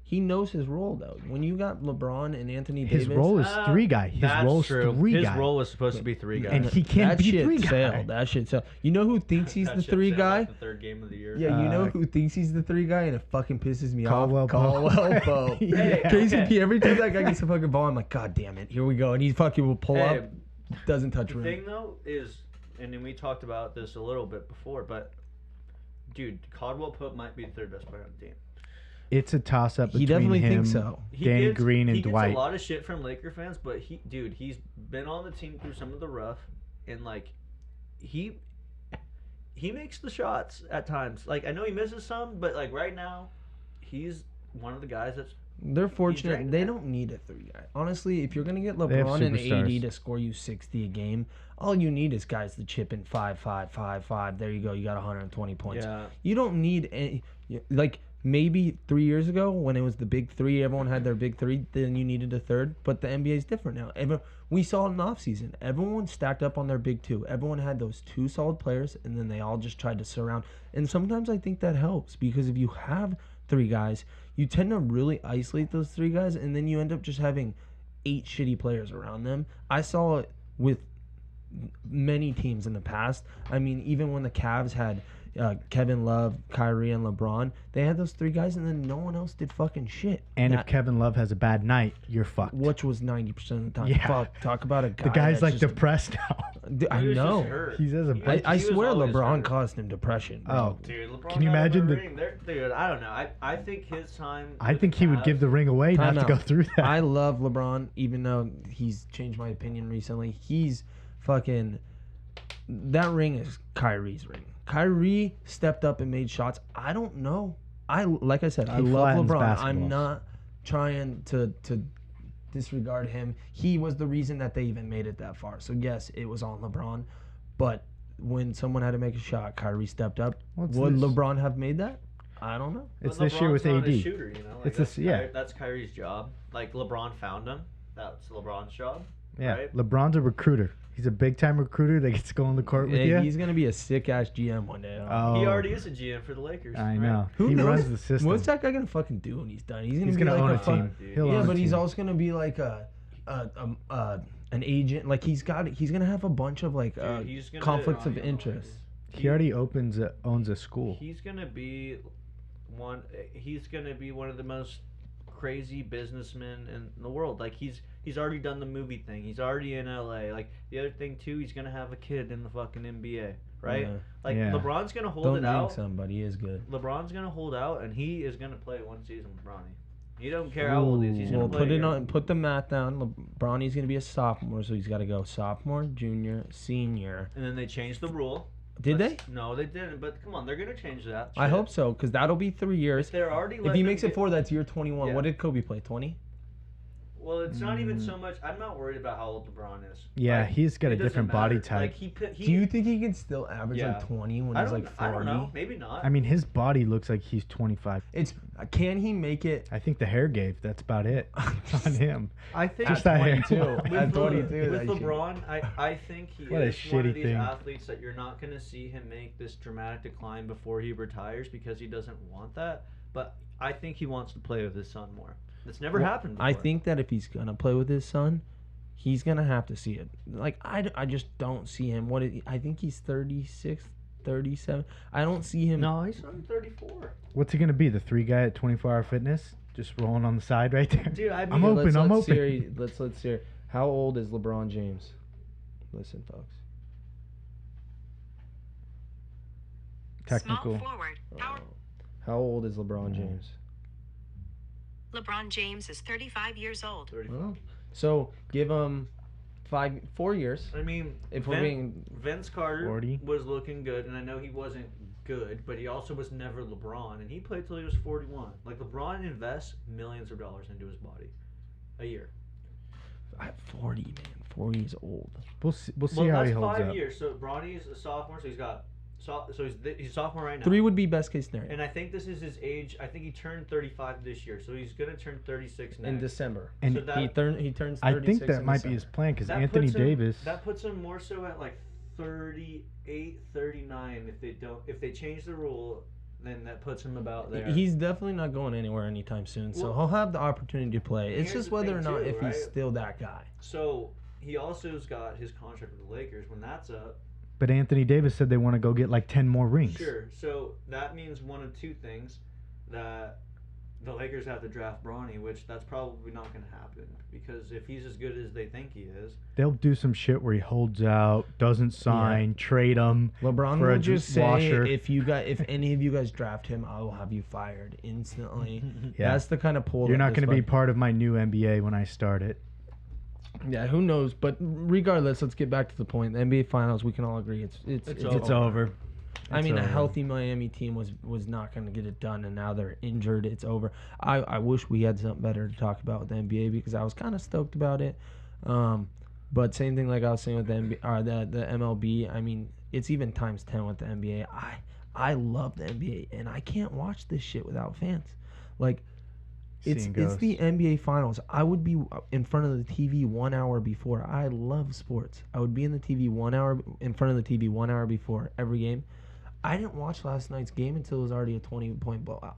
Speaker 1: he knows his role though. When you got LeBron and Anthony Davis,
Speaker 2: his role is 3 guy. His role is 3 guy.
Speaker 3: His role was supposed to be 3 guy,
Speaker 2: and he can't be 3 guy.
Speaker 1: That shit failed. You know who thinks he's the 3 guy?
Speaker 3: The 3rd game of the year.
Speaker 1: Yeah, you know who thinks he's the 3 guy, and it fucking pisses me
Speaker 2: Caldwell
Speaker 1: off. Caldwell Pope.
Speaker 2: Yeah.
Speaker 1: KCP. Every time that guy gets a fucking ball, I'm like, God damn it, here we go, and he fucking will pull up, doesn't touch rim.
Speaker 3: The thing though is, and then we talked about this a little bit before, but dude, Caldwell Pope might be the 3rd best player on the team.
Speaker 2: It's a toss-up between
Speaker 1: he definitely
Speaker 2: him,
Speaker 1: thinks so.
Speaker 2: Danny Green, and Dwight.
Speaker 3: He gets a lot of shit from Laker fans, but he's been on the team through some of the rough, and like, he makes the shots at times. Like, I know he misses some, but like right now, he's one of the guys that's.
Speaker 1: They're fortunate. They don't need a 3 guy. Honestly, if you're gonna get LeBron and AD to score you 60 a game, all you need is guys to chip in 5, 5, 5, 5. There you go. You got 120 points.
Speaker 3: Yeah.
Speaker 1: You don't need any, like. Maybe 3 years ago when it was the big 3, everyone had their big 3, then you needed a 3rd. But the NBA is different now. We saw it in the offseason. Everyone stacked up on their big 2. Everyone had those 2 solid players, and then they all just tried to surround. And sometimes I think that helps because if you have 3 guys, you tend to really isolate those 3 guys, and then you end up just having 8 shitty players around them. I saw it with many teams in the past. I mean, even when the Cavs had Kevin Love, Kyrie, and LeBron. They had those 3 guys, and then no one else did fucking shit.
Speaker 2: And
Speaker 1: That-
Speaker 2: if Kevin Love has a bad night, you're fucked.
Speaker 1: which was 90% of the time.
Speaker 2: Yeah.
Speaker 1: Fuck, talk about a guy.
Speaker 2: The guy's
Speaker 1: that's
Speaker 2: like
Speaker 1: just-
Speaker 2: depressed now.
Speaker 1: I
Speaker 3: He was just
Speaker 1: know.
Speaker 3: hurt.
Speaker 2: He says a
Speaker 3: He-
Speaker 2: bunch-
Speaker 1: I
Speaker 3: he was
Speaker 1: swear
Speaker 3: always
Speaker 1: LeBron
Speaker 3: hurt.
Speaker 1: caused him depression. Bro.
Speaker 2: Oh,
Speaker 3: Dude, LeBron
Speaker 2: Can you
Speaker 3: got
Speaker 2: imagine
Speaker 3: him a
Speaker 2: the-
Speaker 3: ring. Dude, I don't know. I think his time.
Speaker 2: I
Speaker 3: with
Speaker 2: think
Speaker 3: the
Speaker 2: he would
Speaker 3: Cavs-
Speaker 2: give the ring away not
Speaker 1: Time
Speaker 2: to
Speaker 1: out.
Speaker 2: go through that.
Speaker 1: I love LeBron, even though he's changed my opinion recently. He's fucking. That ring is Kyrie's ring. Kyrie stepped up and made shots. I don't know. Like I said, I
Speaker 2: He
Speaker 1: love
Speaker 2: flattens
Speaker 1: LeBron.
Speaker 2: basketballs.
Speaker 1: I'm not trying to disregard him. He was the reason that they even made it that far. So yes, it was on LeBron, but when someone had to make a shot, Kyrie stepped up.
Speaker 2: What's
Speaker 1: Would
Speaker 2: this?
Speaker 1: LeBron have made that? I don't know.
Speaker 2: It's
Speaker 3: But
Speaker 2: this year
Speaker 3: LeBron's
Speaker 2: with
Speaker 3: not a
Speaker 2: AD.
Speaker 3: shooter, you know? Like,
Speaker 2: It's this- yeah.
Speaker 3: That's Kyrie's job. Like LeBron found him. That's LeBron's job.
Speaker 2: Yeah,
Speaker 3: Right?
Speaker 2: LeBron's a recruiter. He's a big time recruiter that gets to go on the court with
Speaker 1: Hey,
Speaker 2: you.
Speaker 1: he's gonna be a sick ass GM one day.
Speaker 2: Oh,
Speaker 3: He already is a GM for the Lakers.
Speaker 2: I
Speaker 3: right?
Speaker 2: know.
Speaker 1: Who
Speaker 2: he
Speaker 1: knows?
Speaker 2: runs the system.
Speaker 1: What's that guy gonna fucking do when he's done? He's gonna
Speaker 2: He's
Speaker 1: be
Speaker 2: gonna
Speaker 1: like
Speaker 2: own
Speaker 1: a
Speaker 2: a team.
Speaker 3: dude.
Speaker 2: He'll
Speaker 1: Yeah,
Speaker 2: own
Speaker 1: but
Speaker 2: a
Speaker 1: he's
Speaker 2: team.
Speaker 1: also gonna be like an agent. Like he's gonna have a bunch of like
Speaker 3: Dude, he's gonna-
Speaker 1: conflicts of interest.
Speaker 2: He already owns a school.
Speaker 3: He's gonna be one. He's gonna be one of the most crazy businessmen in the world. Like he's already done the movie thing. He's already in LA. Like the other thing too, he's gonna have a kid in the fucking NBA, right?
Speaker 1: Yeah.
Speaker 3: Like
Speaker 2: Yeah.
Speaker 3: LeBron's gonna hold
Speaker 1: Don't
Speaker 3: it
Speaker 1: jinx
Speaker 3: out.
Speaker 1: him, but he is good.
Speaker 3: LeBron's gonna hold out, and he is gonna play one season with Bronny. He don't care how old he is. He's gonna
Speaker 1: Well,
Speaker 3: play.
Speaker 1: put
Speaker 3: a
Speaker 1: it
Speaker 3: year.
Speaker 1: on. Put the math down. Bronny's gonna be a sophomore, so he's got to go sophomore, junior, senior.
Speaker 3: And then they changed the rule.
Speaker 1: Did they?
Speaker 3: No, they didn't. But come on, they're gonna change that.
Speaker 1: I
Speaker 3: Shit.
Speaker 1: hope so, because that'll be 3 years.
Speaker 3: If they're already.
Speaker 1: If
Speaker 3: letting
Speaker 1: he
Speaker 3: them
Speaker 1: makes it
Speaker 3: get-
Speaker 1: 4, that's year 21.
Speaker 3: Yeah.
Speaker 1: What did Kobe play? 20?
Speaker 3: Well, it's not even so much. I'm not worried about how old LeBron is.
Speaker 2: Yeah,
Speaker 3: Like,
Speaker 2: he's got
Speaker 3: it
Speaker 2: a
Speaker 3: doesn't
Speaker 2: different body
Speaker 3: matter.
Speaker 2: type.
Speaker 3: Like he
Speaker 1: Do you think he can still average
Speaker 3: Yeah.
Speaker 1: like 20 when
Speaker 3: I
Speaker 1: he's
Speaker 3: don't,
Speaker 1: like
Speaker 3: I
Speaker 1: 40?
Speaker 3: don't know. Maybe not.
Speaker 2: I mean, his body looks like he's 25.
Speaker 1: It's can he make it?
Speaker 2: I think the hair gave. That's about it on him.
Speaker 3: I think
Speaker 2: Just that hair.
Speaker 1: 22.
Speaker 3: with,
Speaker 1: At
Speaker 3: Le-
Speaker 1: 22,
Speaker 3: with
Speaker 1: that shit.
Speaker 3: LeBron, I think he
Speaker 2: What a
Speaker 3: is one
Speaker 2: shitty
Speaker 3: of these
Speaker 2: thing.
Speaker 3: athletes that you're not going to see him make this dramatic decline before he retires because he doesn't want that. But I think he wants to play with his son more. It's never
Speaker 1: Well,
Speaker 3: happened before.
Speaker 1: I think that if he's gonna play with his son, he's gonna have to see it. Like I just don't see him. I think he's 36, 37. I don't see him.
Speaker 3: No, he's only 34.
Speaker 2: What's he gonna be? The 3 guy at 24-hour fitness, just rolling on the side right there.
Speaker 3: Dude, I mean,
Speaker 2: I'm open.
Speaker 1: Let's
Speaker 2: I'm
Speaker 1: let
Speaker 2: open.
Speaker 1: Siri, let's hear. How old is LeBron James? Listen, folks.
Speaker 2: Technical.
Speaker 4: Small forward. Power.
Speaker 1: How old is LeBron James?
Speaker 4: LeBron James is 35 years old.
Speaker 3: 34.
Speaker 1: Oh. So give him 4 years.
Speaker 3: I mean,
Speaker 1: If we're being
Speaker 3: Vince Carter
Speaker 2: 40.
Speaker 3: was looking good, and I know he wasn't good, but he also was never LeBron, and he played till he was 41. Like LeBron invests millions of dollars into his body a year.
Speaker 1: at 40, man, 40 is old.
Speaker 2: We'll see
Speaker 3: Well,
Speaker 2: how
Speaker 3: that's
Speaker 2: he holds
Speaker 3: 5
Speaker 2: up.
Speaker 3: years. So Bronny's a sophomore, so he's sophomore right now.
Speaker 1: 3 would be best case scenario.
Speaker 3: And I think this is his age. I think he turned 35 this year, so he's gonna turn 36 next.
Speaker 1: in December.
Speaker 2: And
Speaker 3: So that-
Speaker 1: he turns 36
Speaker 2: I think that
Speaker 1: in
Speaker 2: might be his
Speaker 1: December.
Speaker 2: plan because
Speaker 3: That
Speaker 2: Anthony
Speaker 3: puts him-
Speaker 2: Davis.
Speaker 3: That puts him more so at like 38, 39. If they change the rule, then that puts him about there.
Speaker 1: He's definitely not going anywhere anytime soon, so
Speaker 3: Well,
Speaker 1: he'll have the opportunity to play. It's
Speaker 3: here's
Speaker 1: just
Speaker 3: the
Speaker 1: whether or
Speaker 3: thing
Speaker 1: not
Speaker 3: too,
Speaker 1: if
Speaker 3: right?
Speaker 1: he's still that guy.
Speaker 3: So he also's got his contract with the Lakers. When that's up,
Speaker 2: But Anthony Davis said they want to go get like 10 more rings.
Speaker 3: sure. So that means one of two things: that the Lakers have to draft Bronny, which that's probably not going to happen because if he's as good as they think he is,
Speaker 2: They'll do some shit where he holds out, doesn't sign, trade him.
Speaker 1: LeBron
Speaker 2: For
Speaker 1: will
Speaker 2: a
Speaker 1: just say,
Speaker 2: washer.
Speaker 1: if any of you guys draft him, I will have you fired instantly.
Speaker 2: Yeah.
Speaker 1: That's the kind of pull.
Speaker 2: You're
Speaker 1: that
Speaker 2: not
Speaker 1: this
Speaker 2: going to be
Speaker 1: fuck-
Speaker 2: part of my new NBA when I start it.
Speaker 1: Yeah, who knows? But regardless, let's get back to the point. The NBA Finals, we can all agree it's
Speaker 2: It's over.
Speaker 1: I mean, a
Speaker 2: over.
Speaker 1: healthy Miami team was not going to get it done, and now they're injured. It's over. I wish we had something better to talk about with the NBA because I was kind of stoked about it. But same thing like I was saying with the NBA, the MLB. I mean, it's even times 10 with the NBA. I love the NBA, and I can't watch this shit without fans. Like, it's
Speaker 2: Seeing
Speaker 1: the
Speaker 2: ghosts.
Speaker 1: NBA Finals. I would be in front of the TV 1 hour before. I love sports. I would be in front of the TV 1 hour before every game. I didn't watch last night's game until it was already a 20-point blowout.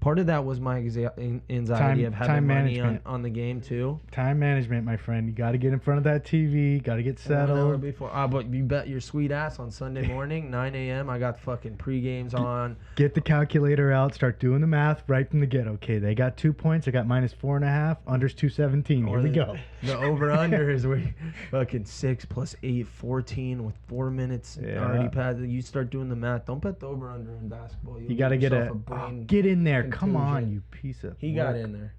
Speaker 1: Part of that was my anxiety of having
Speaker 2: time
Speaker 1: money
Speaker 2: management.
Speaker 1: on the game too.
Speaker 2: Time management, my friend. You got to get in front of that TV. Got to get
Speaker 1: 1 hour
Speaker 2: settled.
Speaker 1: before. But you bet your sweet ass on Sunday morning, 9 a.m. I got fucking pre-games on.
Speaker 2: Get the calculator out. Start doing the math right from the get. Okay, they got 2 points. I got -4.5. Under's 217. Here we go.
Speaker 1: The over-under is where fucking 6 + 8, 14 with 4 minutes already passed. You start doing the math. Don't bet the over-under in basketball.
Speaker 2: You got to get
Speaker 1: yourself
Speaker 2: a
Speaker 1: brain
Speaker 2: get in there. Come on,
Speaker 1: contusion.
Speaker 2: you piece of.
Speaker 1: He got in there.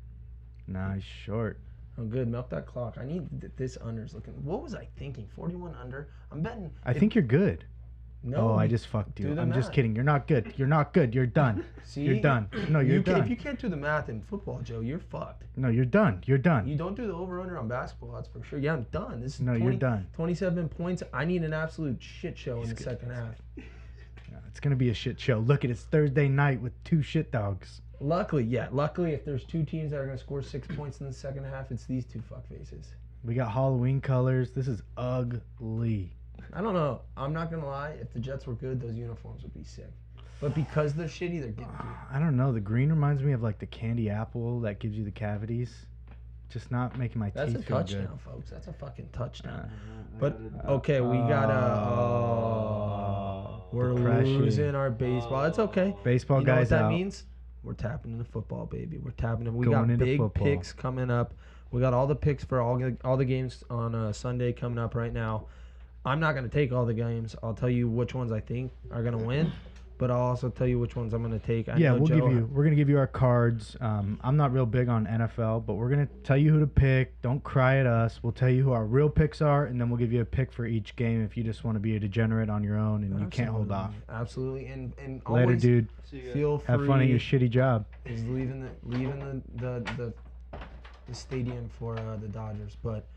Speaker 2: Nah, he's short.
Speaker 1: Oh, good. Milk that clock. I need this under's looking. What was I thinking? 41 under. I'm betting.
Speaker 2: I think you're good.
Speaker 1: No.
Speaker 2: Oh, I just fucked
Speaker 1: do
Speaker 2: you.
Speaker 1: the
Speaker 2: I'm just
Speaker 1: math.
Speaker 2: kidding. You're not good. You're not good. You're done.
Speaker 1: See?
Speaker 2: You're done. No, you're done.
Speaker 1: If you can't do the math in football, Joe, you're fucked.
Speaker 2: No, you're done. You're done.
Speaker 1: You don't do the over-under on basketball, that's for sure. Yeah, I'm done. This is
Speaker 2: No, you're done.
Speaker 1: 27 points. I need an absolute shit show in the second half.
Speaker 2: No, it's gonna be a shit show. Look, it's Thursday night with 2 shit dogs.
Speaker 1: Luckily, if there's 2 teams that are going to score 6 points in the second half, it's these 2 fuckfaces.
Speaker 2: We got Halloween colors. This is ugly.
Speaker 1: I don't know. I'm not going to lie. If the Jets were good, those uniforms would be sick. But because they're shitty, they're getting through.
Speaker 2: I don't know. The green reminds me of like the candy apple that gives you the cavities. Just not making my
Speaker 1: That's a
Speaker 2: teeth feel good.
Speaker 1: touchdown, folks. That's a fucking touchdown. But, okay, we got we're
Speaker 2: depression.
Speaker 1: losing our baseball. It's okay.
Speaker 2: Baseball
Speaker 1: You know what
Speaker 2: guys
Speaker 1: that
Speaker 2: out.
Speaker 1: means? We're tapping into football, baby. We're tapping in. We
Speaker 2: Going
Speaker 1: got
Speaker 2: into
Speaker 1: big
Speaker 2: football.
Speaker 1: picks coming up. We got all the picks for all the games on Sunday coming up right now. I'm not going to take all the games. I'll tell you which ones I think are going to win, but I'll also tell you which ones I'm going to take.
Speaker 2: Yeah, we're gonna give you our cards. I'm not real big on NFL, but we're gonna tell you who to pick. Don't cry at us. We'll tell you who our real picks are, and then we'll give you a pick for each game if you just want to be a degenerate on your own and you can't hold off.
Speaker 1: Absolutely, and
Speaker 2: Later,
Speaker 1: always
Speaker 2: dude.
Speaker 1: feel free.
Speaker 2: Have fun at your shitty job.
Speaker 1: Is leaving the stadium for the Dodgers, but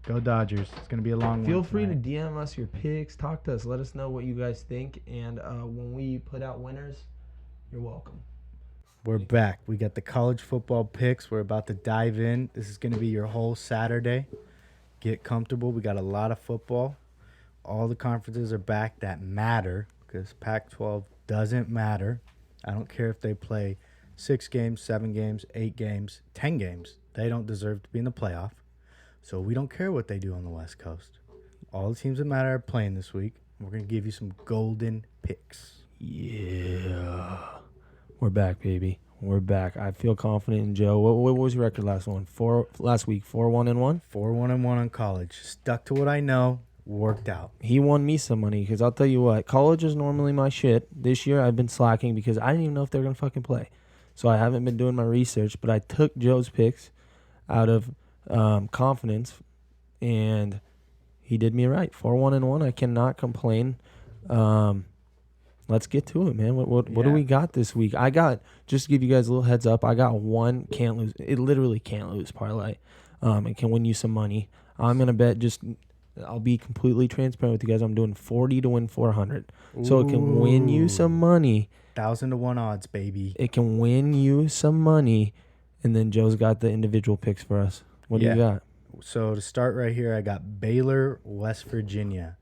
Speaker 2: Go Dodgers. It's gonna be a long one.
Speaker 1: feel free to
Speaker 2: tonight.
Speaker 1: DM us your picks, talk to us, let us know what you guys think, and when we put out winners, you're welcome.
Speaker 2: We're back. We got the college football picks. We're about to dive in. This is gonna be your whole Saturday. Get comfortable. We got a lot of football. All the conferences are back that matter because Pac-12 doesn't matter. I don't care if they play 6 games, 7 games, 8 games, 10 games. They don't deserve to be in the playoff. So we don't care what they do on the West Coast. All the teams that matter are playing this week. We're going to give you some golden picks.
Speaker 1: Yeah, we're back, baby. We're back. I feel confident in Joe. What was your record last week? 4-1-1.
Speaker 2: 4-1-1 on college. Stuck to what I know. Worked out.
Speaker 1: He won me some money because I'll tell you what, college is normally my shit. This year I've been slacking because I didn't even know if they're gonna fucking play, so I haven't been doing my research. But I took Joe's picks out of confidence, and he did me right. 4-1-1. I cannot complain. Let's get to it, man. What do we got this week? I got, just to give you guys a little heads up, I got one can't lose. It literally can't lose parlay. It can win you some money. I'm gonna bet I'll be completely transparent with you guys. I'm doing 40 to win 400. So it can win you some money.
Speaker 2: 1,000-to-1 odds, baby.
Speaker 1: It can win you some money. And then Joe's got the individual picks for us. What do you got?
Speaker 2: So to start right here, I got Baylor, West Virginia.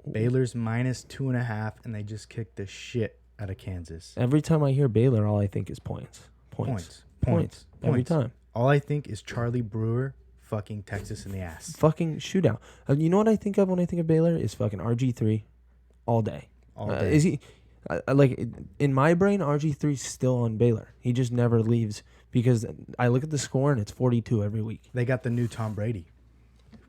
Speaker 2: Baylor's -2.5, and they just kicked the shit out of Kansas.
Speaker 1: Every time I hear Baylor, all I think is points. Every time.
Speaker 2: All I think is Charlie Brewer fucking Texas in the ass.
Speaker 1: Fucking shootout. You know what I think of when I think of Baylor? Is fucking RG3 all day.
Speaker 2: All day.
Speaker 1: Is he... like, in my brain, RG3's still on Baylor. He just never leaves because I look at the score and it's 42 every week.
Speaker 2: They got the new Tom Brady.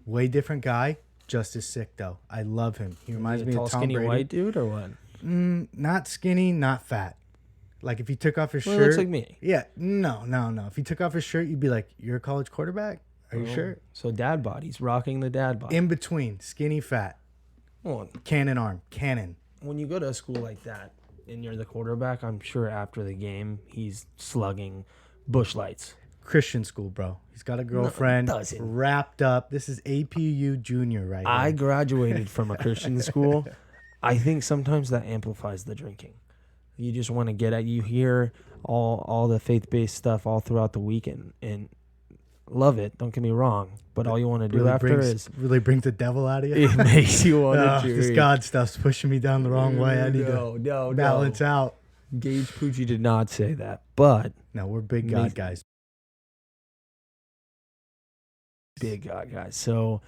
Speaker 2: Way different guy, just as sick, though. I love him. He reminds me
Speaker 1: tall,
Speaker 2: of Tom
Speaker 1: skinny
Speaker 2: Brady.
Speaker 1: white dude or what?
Speaker 2: Not skinny, not fat. Like, if he took off his
Speaker 1: Well,
Speaker 2: shirt...
Speaker 1: he looks like me.
Speaker 2: Yeah, no. If he took off his shirt, you'd be like, you're a college quarterback? Are you sure?
Speaker 1: So dad bod. He's rocking the dad bod.
Speaker 2: In between, skinny, fat.
Speaker 1: Well,
Speaker 2: Cannon arm. Cannon.
Speaker 1: when you go to a school like that and you're the quarterback, I'm sure after the game he's slugging bush lights.
Speaker 2: Christian school, bro. He's got a girlfriend wrapped up. This is APU junior right
Speaker 1: I
Speaker 2: here.
Speaker 1: graduated from a Christian school. I think sometimes that amplifies the drinking. You just want to get at, you hear all the faith-based stuff all throughout the weekend and love it. Don't get me wrong. But all you want to do
Speaker 2: really brings the devil out of you.
Speaker 1: it makes you want to
Speaker 2: This God stuff's pushing me down the wrong way. I need to balance out.
Speaker 1: Gage Poochie did not say that, but
Speaker 2: No, we're big God guys.
Speaker 1: big God guys. So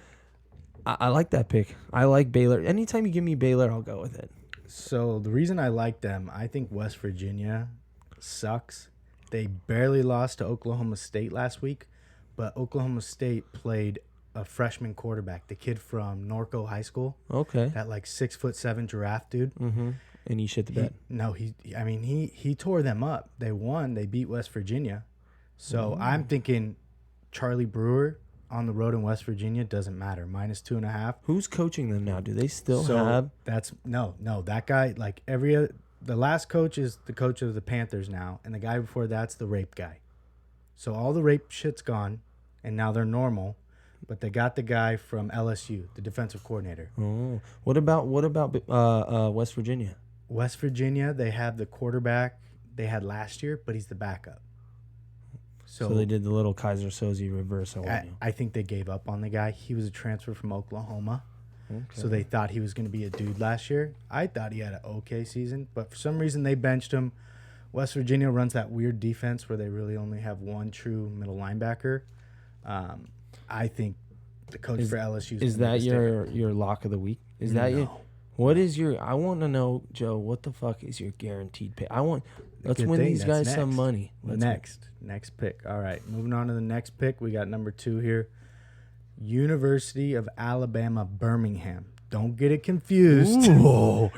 Speaker 1: I like that pick. I like Baylor. Anytime you give me Baylor, I'll go with it.
Speaker 2: So the reason I like them, I think West Virginia sucks. They barely lost to Oklahoma State last week, but Oklahoma State played a freshman quarterback, the kid from Norco High School.
Speaker 1: Okay.
Speaker 2: That like 6'7" giraffe dude.
Speaker 1: Mm-hmm. And he shit the bed.
Speaker 2: He tore them up. They won. They beat West Virginia. So I'm thinking Charlie Brewer on the road in West Virginia doesn't matter. -2.5.
Speaker 1: Who's coaching them now? Do they still have?
Speaker 2: That's no. That guy, like the last coach is the coach of the Panthers now, and the guy before that's the rape guy. So all the rape shit's gone, and now they're normal. But they got the guy from LSU, the defensive coordinator.
Speaker 1: Oh, what about West Virginia?
Speaker 2: West Virginia, they have the quarterback they had last year, but he's the backup.
Speaker 1: So they did the little Kaiser Soze reversal on you.
Speaker 2: I think they gave up on the guy. He was a transfer from Oklahoma.
Speaker 1: Okay.
Speaker 2: So they thought he was going to be a dude last year. I thought he had an okay season, but for some reason they benched him. West Virginia runs that weird defense where they really only have one true middle linebacker. I think the coach for LSU
Speaker 1: is that your lock of the week? Is that your? What is your? I want to know, Joe. What the fuck is your guaranteed pay? Let's win these guys some money.
Speaker 2: Next pick. All right, moving on to the next pick. We got number 2 here. University of Alabama, Birmingham. Don't get it confused.
Speaker 1: Ooh,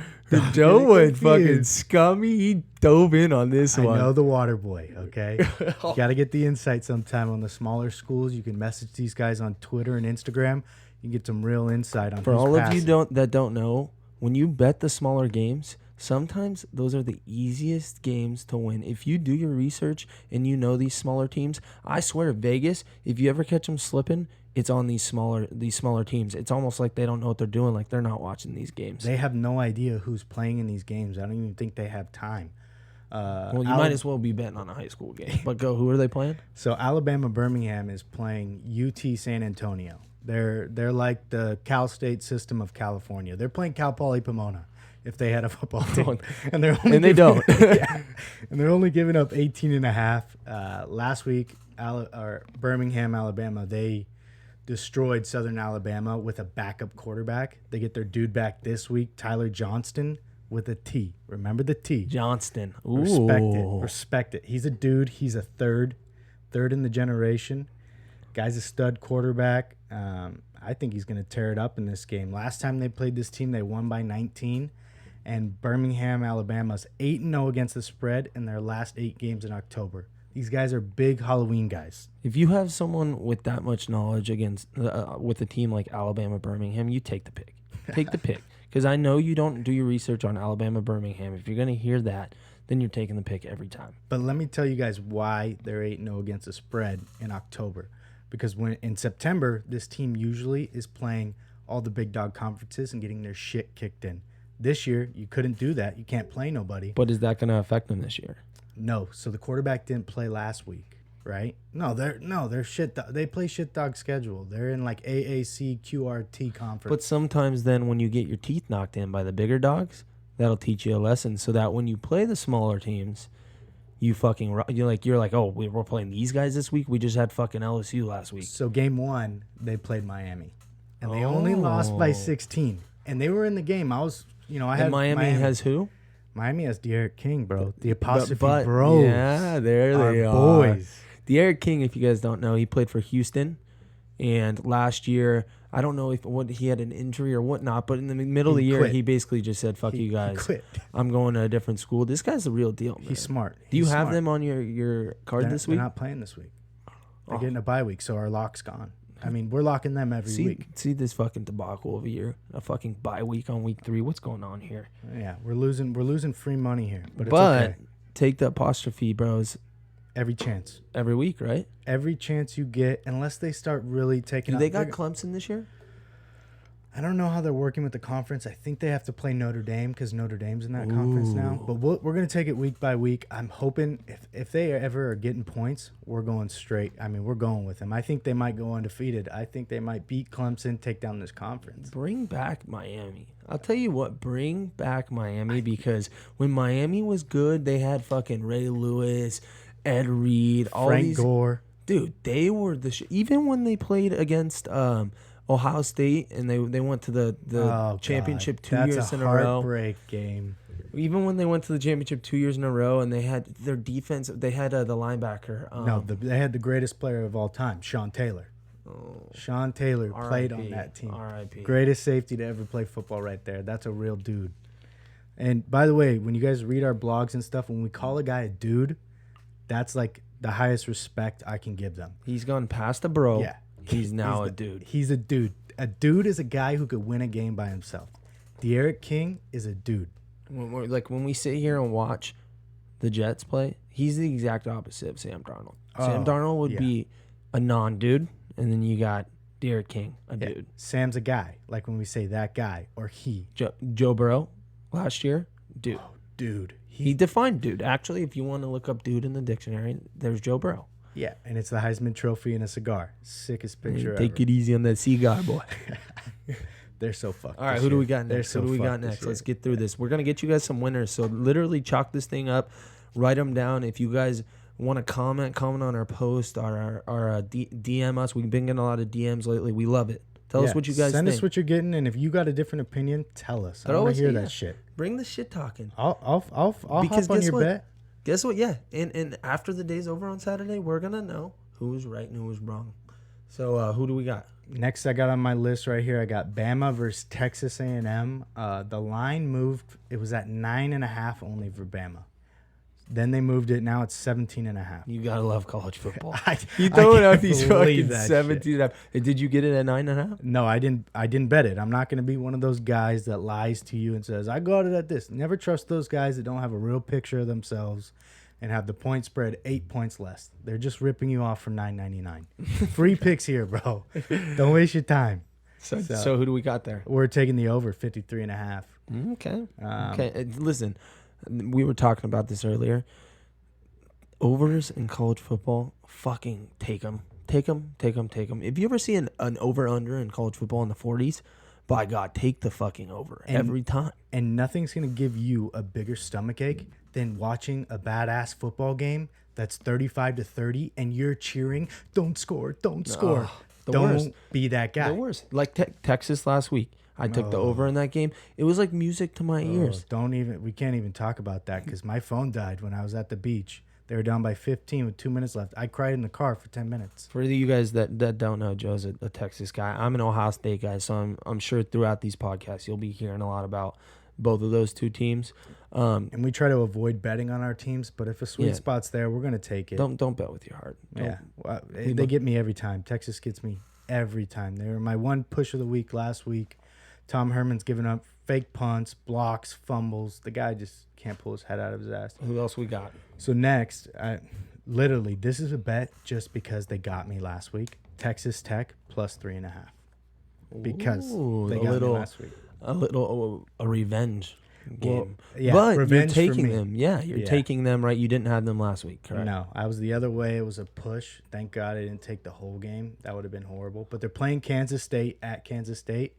Speaker 1: Joe went fucking scummy. He dove in on this one.
Speaker 2: I know the water boy, okay? You got to get the insight sometime on the smaller schools. You can message these guys on Twitter and Instagram. You can get some real insight on
Speaker 1: For all of you that don't know, when you bet the smaller games, sometimes those are the easiest games to win. If you do your research and you know these smaller teams, I swear Vegas, if you ever catch them slipping, it's on these smaller teams. It's almost like they don't know what they're doing, like they're not watching these games.
Speaker 2: They have no idea who's playing in these games. I don't even think they have time.
Speaker 1: Well, you might as well be betting on a high school game. But go, who are they playing?
Speaker 2: So Alabama Birmingham is playing UT San Antonio. They're like the Cal State system of California. They're playing Cal Poly Pomona if they had a football team. And they don't. Yeah. And they're only giving up 18.5. Last week, Birmingham, Alabama, they destroyed Southern Alabama with a backup quarterback. They get their dude back this week, Tyler Johnston, with a T. Remember the T.
Speaker 1: Johnston. Ooh.
Speaker 2: Respect it. He's a dude. He's a third in the generation. Guy's a stud quarterback. I think he's going to tear it up in this game. Last time they played this team, they won by 19. And Birmingham, Alabama's 8-0 against the spread in their last 8 games in October. These guys are big Halloween guys.
Speaker 1: If you have someone with that much knowledge against with a team like Alabama Birmingham, you take the pick. Take the pick. Because I know you don't do your research on Alabama Birmingham. If you're going to hear that, then you're taking the pick every time.
Speaker 2: But let me tell you guys why they're 8-0 against the spread in October. Because when in September, this team usually is playing all the big dog conferences and getting their shit kicked in. This year, you couldn't do that. You can't play nobody.
Speaker 1: But is that going to affect them this year?
Speaker 2: No. So the quarterback didn't play last week, right? They're shit. They play shit dog schedule. They're in like AAC QRT conference.
Speaker 1: But sometimes then when you get your teeth knocked in by the bigger dogs, that'll teach you a lesson so that when you play the smaller teams, you're like, oh, we're playing these guys this week. We just had fucking LSU last week.
Speaker 2: So game 1, they played Miami, and they only lost by 16. And they were in the game.
Speaker 1: Miami has who?
Speaker 2: Miami has De'Aaron King, bro. The apostrophe bros.
Speaker 1: Yeah, there they are.
Speaker 2: Boys.
Speaker 1: De'Aaron King, if you guys don't know, he played for Houston. And last year, I don't know if he had an injury or whatnot, but in the middle of the year, he basically just said, fuck you guys.
Speaker 2: Quit.
Speaker 1: I'm going to a different school. This guy's the real deal, man.
Speaker 2: He's smart.
Speaker 1: Do you have them on your card this week?
Speaker 2: They're not playing this week. They're getting a bye week, so our lock's gone. I mean, we're locking them every week.
Speaker 1: See this fucking debacle of a year, a fucking bye week on week 3. What's going on here?
Speaker 2: Yeah, we're losing free money here, but it's
Speaker 1: but
Speaker 2: okay.
Speaker 1: Take the apostrophe bros
Speaker 2: every chance,
Speaker 1: every week, right?
Speaker 2: Every chance you get, unless they start really taking.
Speaker 1: They got Clemson this year.
Speaker 2: I don't know how they're working with the conference. I think they have to play Notre Dame because Notre Dame's in that conference now. But we're going to take it week by week. I'm hoping if they ever are getting points, we're going straight. I mean, we're going with them. I think they might go undefeated. I think they might beat Clemson, take down this conference.
Speaker 1: Bring back Miami. I'll tell you what, bring back Miami because when Miami was good, they had fucking Ray Lewis, Ed Reed, all
Speaker 2: Frank
Speaker 1: these.
Speaker 2: Gore.
Speaker 1: Dude, they were even when they played against Ohio State and they went to the championship two years in a row.
Speaker 2: That's a heartbreak game.
Speaker 1: Even when they went to the championship 2 years in a row and they had their defense, they had the linebacker.
Speaker 2: They had the greatest player of all time, Sean Taylor. Sean Taylor played on that team.
Speaker 1: R.I.P.
Speaker 2: Greatest safety to ever play football right there. That's a real dude. And by the way, when you guys read our blogs and stuff, when we call a guy a dude, that's like the highest respect I can give them.
Speaker 1: He's gone past a bro.
Speaker 2: Yeah.
Speaker 1: He's now a dude.
Speaker 2: He's a dude. A dude is a guy who could win a game by himself. De'Aaron King is a dude.
Speaker 1: When we sit here and watch the Jets play, he's the exact opposite of Sam Darnold. Sam Darnold would be a non-dude, and then you got De'Aaron King, a dude.
Speaker 2: Sam's a guy. Like when we say that guy or he.
Speaker 1: Joe Burrow last year, dude.
Speaker 2: Oh, dude.
Speaker 1: He defined dude. Actually, if you want to look up dude in the dictionary, there's Joe Burrow.
Speaker 2: Yeah, and it's the Heisman Trophy and a cigar. Sickest picture
Speaker 1: Take
Speaker 2: ever.
Speaker 1: it easy on that cigar, boy.
Speaker 2: They're so fucked.
Speaker 1: All right, who do we got next? Who do we got next? Let's get through this. We're going to get you guys some winners. So literally chalk this thing up. Write them down. If you guys want to comment on our post or DM us. We've been getting a lot of DMs lately. We love it. Tell us what you guys think.
Speaker 2: Send us what you're getting, and if you got a different opinion, tell us. I want to hear that shit.
Speaker 1: Bring the shit talking.
Speaker 2: I'll hop on your bet.
Speaker 1: Guess what? Yeah, and after the day's over on Saturday, we're gonna know who was right and who was wrong. So who do we got?
Speaker 2: Next, I got on my list right here. I got Bama versus Texas A&M. The line moved. It was at 9.5 only for Bama. Then they moved it. Now it's 17.5.
Speaker 1: You gotta love college football.
Speaker 2: You
Speaker 1: throwing out these fucking 17.5. Did you get it at 9.5?
Speaker 2: No, I didn't bet it. I'm not gonna be one of those guys that lies to you and says I got it at this. Never trust those guys that don't have a real picture of themselves and have the point spread 8 points less. They're just ripping you off for $9.99. Free picks here, bro. Don't waste your time.
Speaker 1: So who do we got there?
Speaker 2: We're taking the over 53.5.
Speaker 1: Okay. Okay. Listen. We were talking about this earlier. Overs in college football, fucking take them. Take them. If you ever see an over-under in college football in the 40s, by God, take the fucking over every time.
Speaker 2: And nothing's going to give you a bigger stomachache than watching a badass football game that's 35-30 and you're cheering, don't score. Don't be that guy.
Speaker 1: The worst. Like Texas last week. I took the over in that game. It was like music to my ears.
Speaker 2: We can't even talk about that because my phone died when I was at the beach. They were down by 15 with 2 minutes left. I cried in the car for 10 minutes.
Speaker 1: For you guys that don't know, Joe's a Texas guy. I'm an Ohio State guy, so I'm sure throughout these podcasts you'll be hearing a lot about both of those two teams.
Speaker 2: And we try to avoid betting on our teams, but if a sweet spot's there, we're going to take it.
Speaker 1: Don't bet with your heart.
Speaker 2: They get me every time. Texas gets me every time. They were my one push of the week last week. Tom Herman's giving up fake punts, blocks, fumbles. The guy just can't pull his head out of his ass.
Speaker 1: Who else we got?
Speaker 2: So next, literally, this is a bet just because they got me last week. Texas Tech plus 3.5. Because they got me last week.
Speaker 1: A revenge game.
Speaker 2: Well, yeah,
Speaker 1: but you're taking them. Yeah, you're taking them, right? You didn't have them last week, correct?
Speaker 2: No, I was the other way. It was a push. Thank God I didn't take the whole game. That would have been horrible. But they're playing Kansas State at Kansas State.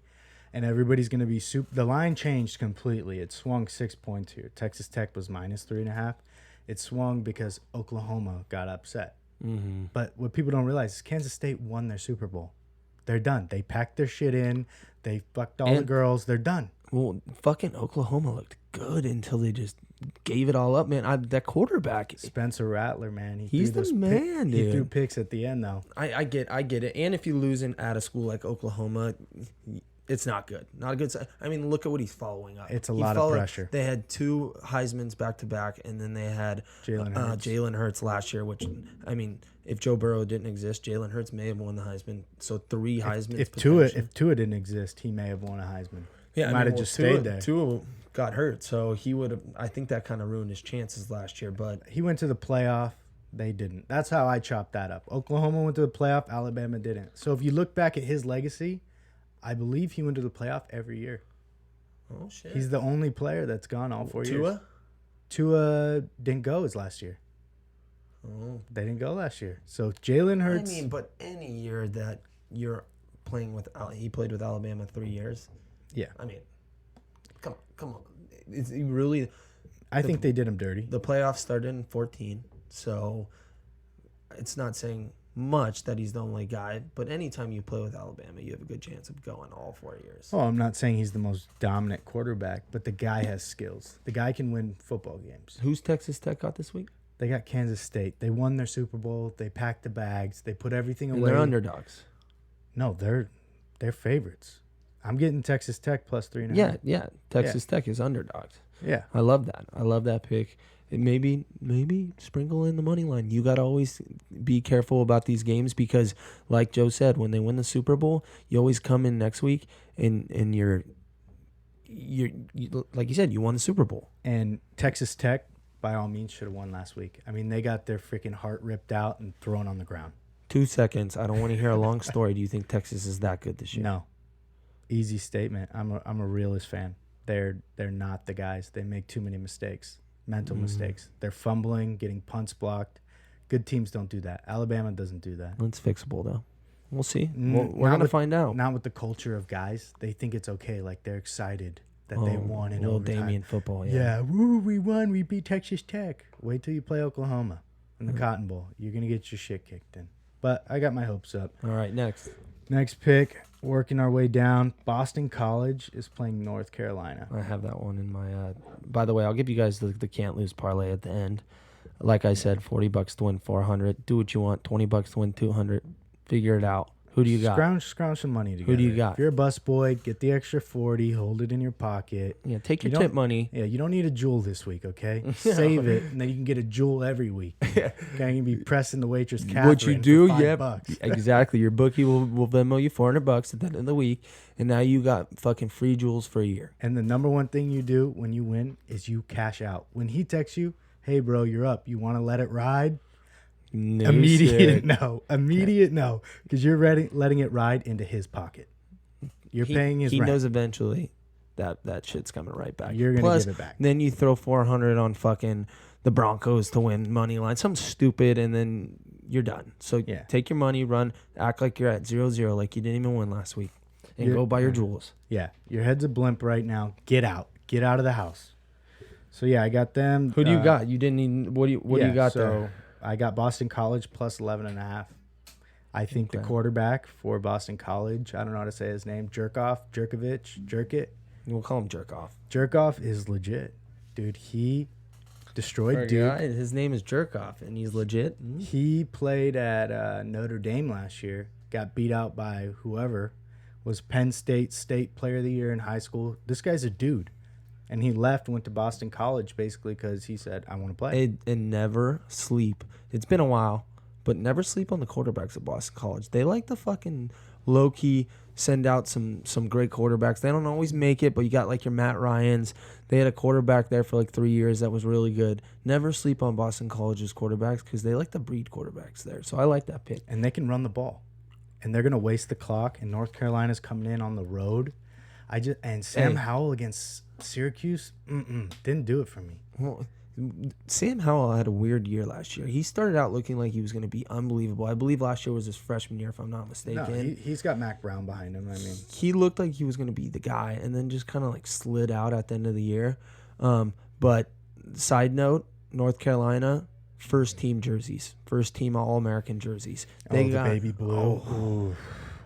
Speaker 2: And everybody's going to be the line changed completely. It swung 6 points here. Texas Tech was minus 3.5. It swung because Oklahoma got upset. Mm-hmm. But what people don't realize is Kansas State won their Super Bowl. They're done. They packed their shit in. They fucked all the girls. They're done.
Speaker 1: Well, fucking Oklahoma looked good until they just gave it all up, man. That quarterback,
Speaker 2: Spencer Rattler, man.
Speaker 1: He's the man, dude.
Speaker 2: He threw picks at the end, though.
Speaker 1: I get it. And if you lose at a school like Oklahoma, it's not good. Not a good sign. I mean, look at what he's following up.
Speaker 2: It's a lot of pressure.
Speaker 1: They had 2 Heismans back-to-back, and then they had Jalen Hurts last year, which, I mean, if Joe Burrow didn't exist, Jalen Hurts may have won the Heisman. So 3 Heismans.
Speaker 2: If Tua didn't exist, he may have won a Heisman.
Speaker 1: Yeah,
Speaker 2: he might have just stayed there.
Speaker 1: Tua got hurt, so he would have. I think that kind of ruined his chances last year. But
Speaker 2: he went to the playoff. They didn't. That's how I chopped that up. Oklahoma went to the playoff. Alabama didn't. So if you look back at his legacy, I believe he went to the playoff every year.
Speaker 1: Oh shit.
Speaker 2: He's the only player that's gone all 4 years.
Speaker 1: Tua?
Speaker 2: Tua didn't go his last year.
Speaker 1: Oh.
Speaker 2: They didn't go last year. So Jalen Hurts.
Speaker 1: I mean, but any year that you're playing with, he played with Alabama 3 years.
Speaker 2: Yeah.
Speaker 1: I mean, come on. It's really.
Speaker 2: I think they did him dirty.
Speaker 1: The playoffs started in 14, so it's not saying much that he's the only guy. But anytime you play with Alabama, you have a good chance of going all 4 years.
Speaker 2: Oh, I'm not saying he's the most dominant quarterback, but the guy has skills. The guy can win football games.
Speaker 1: Who's Texas Tech got this week?
Speaker 2: They got Kansas State. They won their Super Bowl. They packed the bags. They put everything
Speaker 1: And
Speaker 2: away.
Speaker 1: they're underdogs.
Speaker 2: No, they're favorites. I'm getting Texas Tech plus 3.5.
Speaker 1: Yeah. Texas Tech is underdogs.
Speaker 2: Yeah.
Speaker 1: I love that. I love that pick. And maybe sprinkle in the money line. You got to always be careful about these games because, like Joe said, when they win the Super Bowl, you always come in next week and you're like you said, you won the Super Bowl.
Speaker 2: And Texas Tech, by all means, should have won last week. I mean, they got their freaking heart ripped out and thrown on the ground.
Speaker 1: 2 seconds. I don't want to hear a long story. Do you think Texas is that good this year?
Speaker 2: No. Easy statement. I'm a realist fan. They're not the guys. They make too many mistakes, mental mistakes. They're fumbling, getting punts blocked. Good teams don't do that. Alabama doesn't do that.
Speaker 1: It's fixable, though. We'll see.
Speaker 2: We're
Speaker 1: We're going to find out.
Speaker 2: Not with the culture of guys. They think it's okay. Like, they're excited that they won in
Speaker 1: little
Speaker 2: overtime.
Speaker 1: Damien football,
Speaker 2: Yeah, woo, we won. We beat Texas Tech. Wait till you play Oklahoma in the Cotton Bowl. You're going to get your shit kicked in. But I got my hopes up.
Speaker 1: All right, next.
Speaker 2: Next pick, working our way down. Boston College is playing North Carolina.
Speaker 1: I have that one in my. By the way, I'll give you guys the can't lose parlay at the end. Like I said, $40 to win 400. Do what you want. $20 to win 200. Figure it out. Who do you got?
Speaker 2: Scrounge some money together.
Speaker 1: Who do you got?
Speaker 2: If you're a busboy, get the extra 40. Hold it in your pocket.
Speaker 1: Yeah, take your
Speaker 2: You
Speaker 1: tip
Speaker 2: don't-
Speaker 1: money.
Speaker 2: Yeah, you don't need a jewel this week, okay? Save it, and then you can get a jewel every week. Okay, you can be pressing the waitress Catherine
Speaker 1: What you do,
Speaker 2: for
Speaker 1: yeah,
Speaker 2: $5.
Speaker 1: exactly. Your bookie will Venmo you $400 at the end of the week, and now you got fucking free jewels for a year.
Speaker 2: And the number one thing you do when you win is you cash out. When he texts you, hey, bro, you're up. You want to let it ride?
Speaker 1: No,
Speaker 2: Immediate no. Immediate no. Because you're letting it ride into his pocket. You're paying his
Speaker 1: He
Speaker 2: rent.
Speaker 1: knows eventually that shit's coming right back.
Speaker 2: You're going to give it back.
Speaker 1: Then you throw 400 on fucking the Broncos to win money line, something stupid, and then you're done. So
Speaker 2: Yeah.
Speaker 1: take your money, run, act like you're at 0-0, like you didn't even win last week, and go buy your jewels.
Speaker 2: Yeah, your head's a blimp right now. Get out. Get out of the house. So, yeah, I got them.
Speaker 1: Who do you got? You didn't even, what do you got there?
Speaker 2: I got Boston College plus 11.5. I think the quarterback for Boston College, I don't know how to say his name, Jerkit.
Speaker 1: We'll call him Jerkoff.
Speaker 2: Jerkoff is legit. Dude, he destroyed Duke.
Speaker 1: His name is Jerkoff, and he's legit.
Speaker 2: He played at Notre Dame last year, got beat out by whoever, was Penn State Player of the Year in high school. This guy's a dude. And he left, went to Boston College basically because he said, I want to play.
Speaker 1: And never sleep. It's been a while, but never sleep on the quarterbacks at Boston College. They like to fucking low-key send out some great quarterbacks. They don't always make it, but you got like your Matt Ryans. They had a quarterback there for like 3 years that was really good. Never sleep on Boston College's quarterbacks because they like to breed quarterbacks there. So I like that pick.
Speaker 2: And they can run the ball. And they're going to waste the clock. And North Carolina's coming in on the road. Sam Howell against Syracuse, didn't do it for me.
Speaker 1: Well, Sam Howell had a weird year last year. He started out looking like he was going to be unbelievable. I believe last year was his freshman year, if I'm not mistaken.
Speaker 2: No, he's got Mac Brown behind him. I mean,
Speaker 1: he looked like he was going to be the guy, and then just kind of like slid out at the end of the year. But side note, North Carolina, first team jerseys, first team All-American jerseys.
Speaker 2: They got the baby blue. Ooh,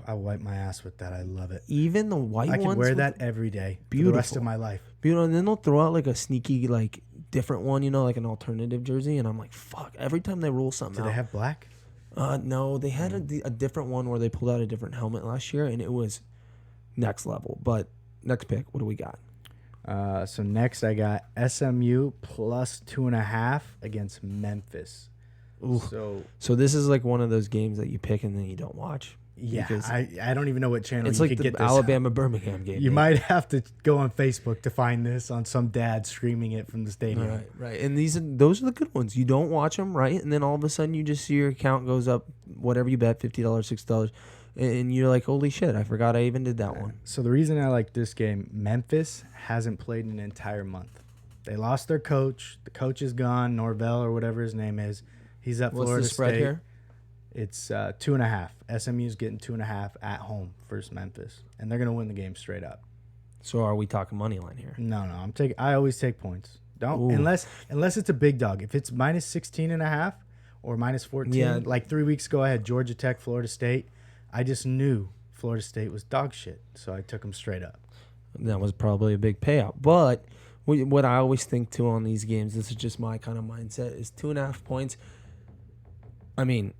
Speaker 2: I wipe my ass with that. I love it.
Speaker 1: Even the white ones.
Speaker 2: I can wear that every day for the rest of my life.
Speaker 1: Beautiful. And then they'll throw out like a sneaky, like different one, like an alternative jersey. And I'm like, fuck. Every time they roll something out.
Speaker 2: Do they have black?
Speaker 1: No, they had a different one where they pulled out a different helmet last year, and it was next level. But next pick, what do we got?
Speaker 2: So next I got SMU plus 2.5 against Memphis.
Speaker 1: Ooh. So this is like one of those games that you pick and then you don't watch.
Speaker 2: Yeah, I don't even know what channel
Speaker 1: it's
Speaker 2: you
Speaker 1: like
Speaker 2: could
Speaker 1: the
Speaker 2: get this
Speaker 1: Alabama Birmingham game.
Speaker 2: You might have to go on Facebook to find this on some dad streaming it from the stadium.
Speaker 1: Right. And those are the good ones. You don't watch them, right? And then all of a sudden you just see your account goes up, whatever you bet, $50, $60, and you're like, holy shit, I forgot I even did that one.
Speaker 2: So the reason I like this game, Memphis hasn't played an entire month. They lost their coach. The coach is gone. Norvell or whatever his name is. He's at
Speaker 1: What's
Speaker 2: Florida
Speaker 1: the spread
Speaker 2: State.
Speaker 1: here?
Speaker 2: It's 2.5. SMU's getting 2.5 at home versus Memphis, and they're gonna win the game straight up.
Speaker 1: So are we talking money line here?
Speaker 2: No, I always take points. Don't
Speaker 1: Ooh.
Speaker 2: unless it's a big dog. If it's minus 16.5 or minus 14,
Speaker 1: Yeah.
Speaker 2: like 3 weeks ago, I had Georgia Tech, Florida State. I just knew Florida State was dog shit, so I took them straight up.
Speaker 1: That was probably a big payout. But what I always think too on these games, this is just my kind of mindset, is 2.5 points. I mean,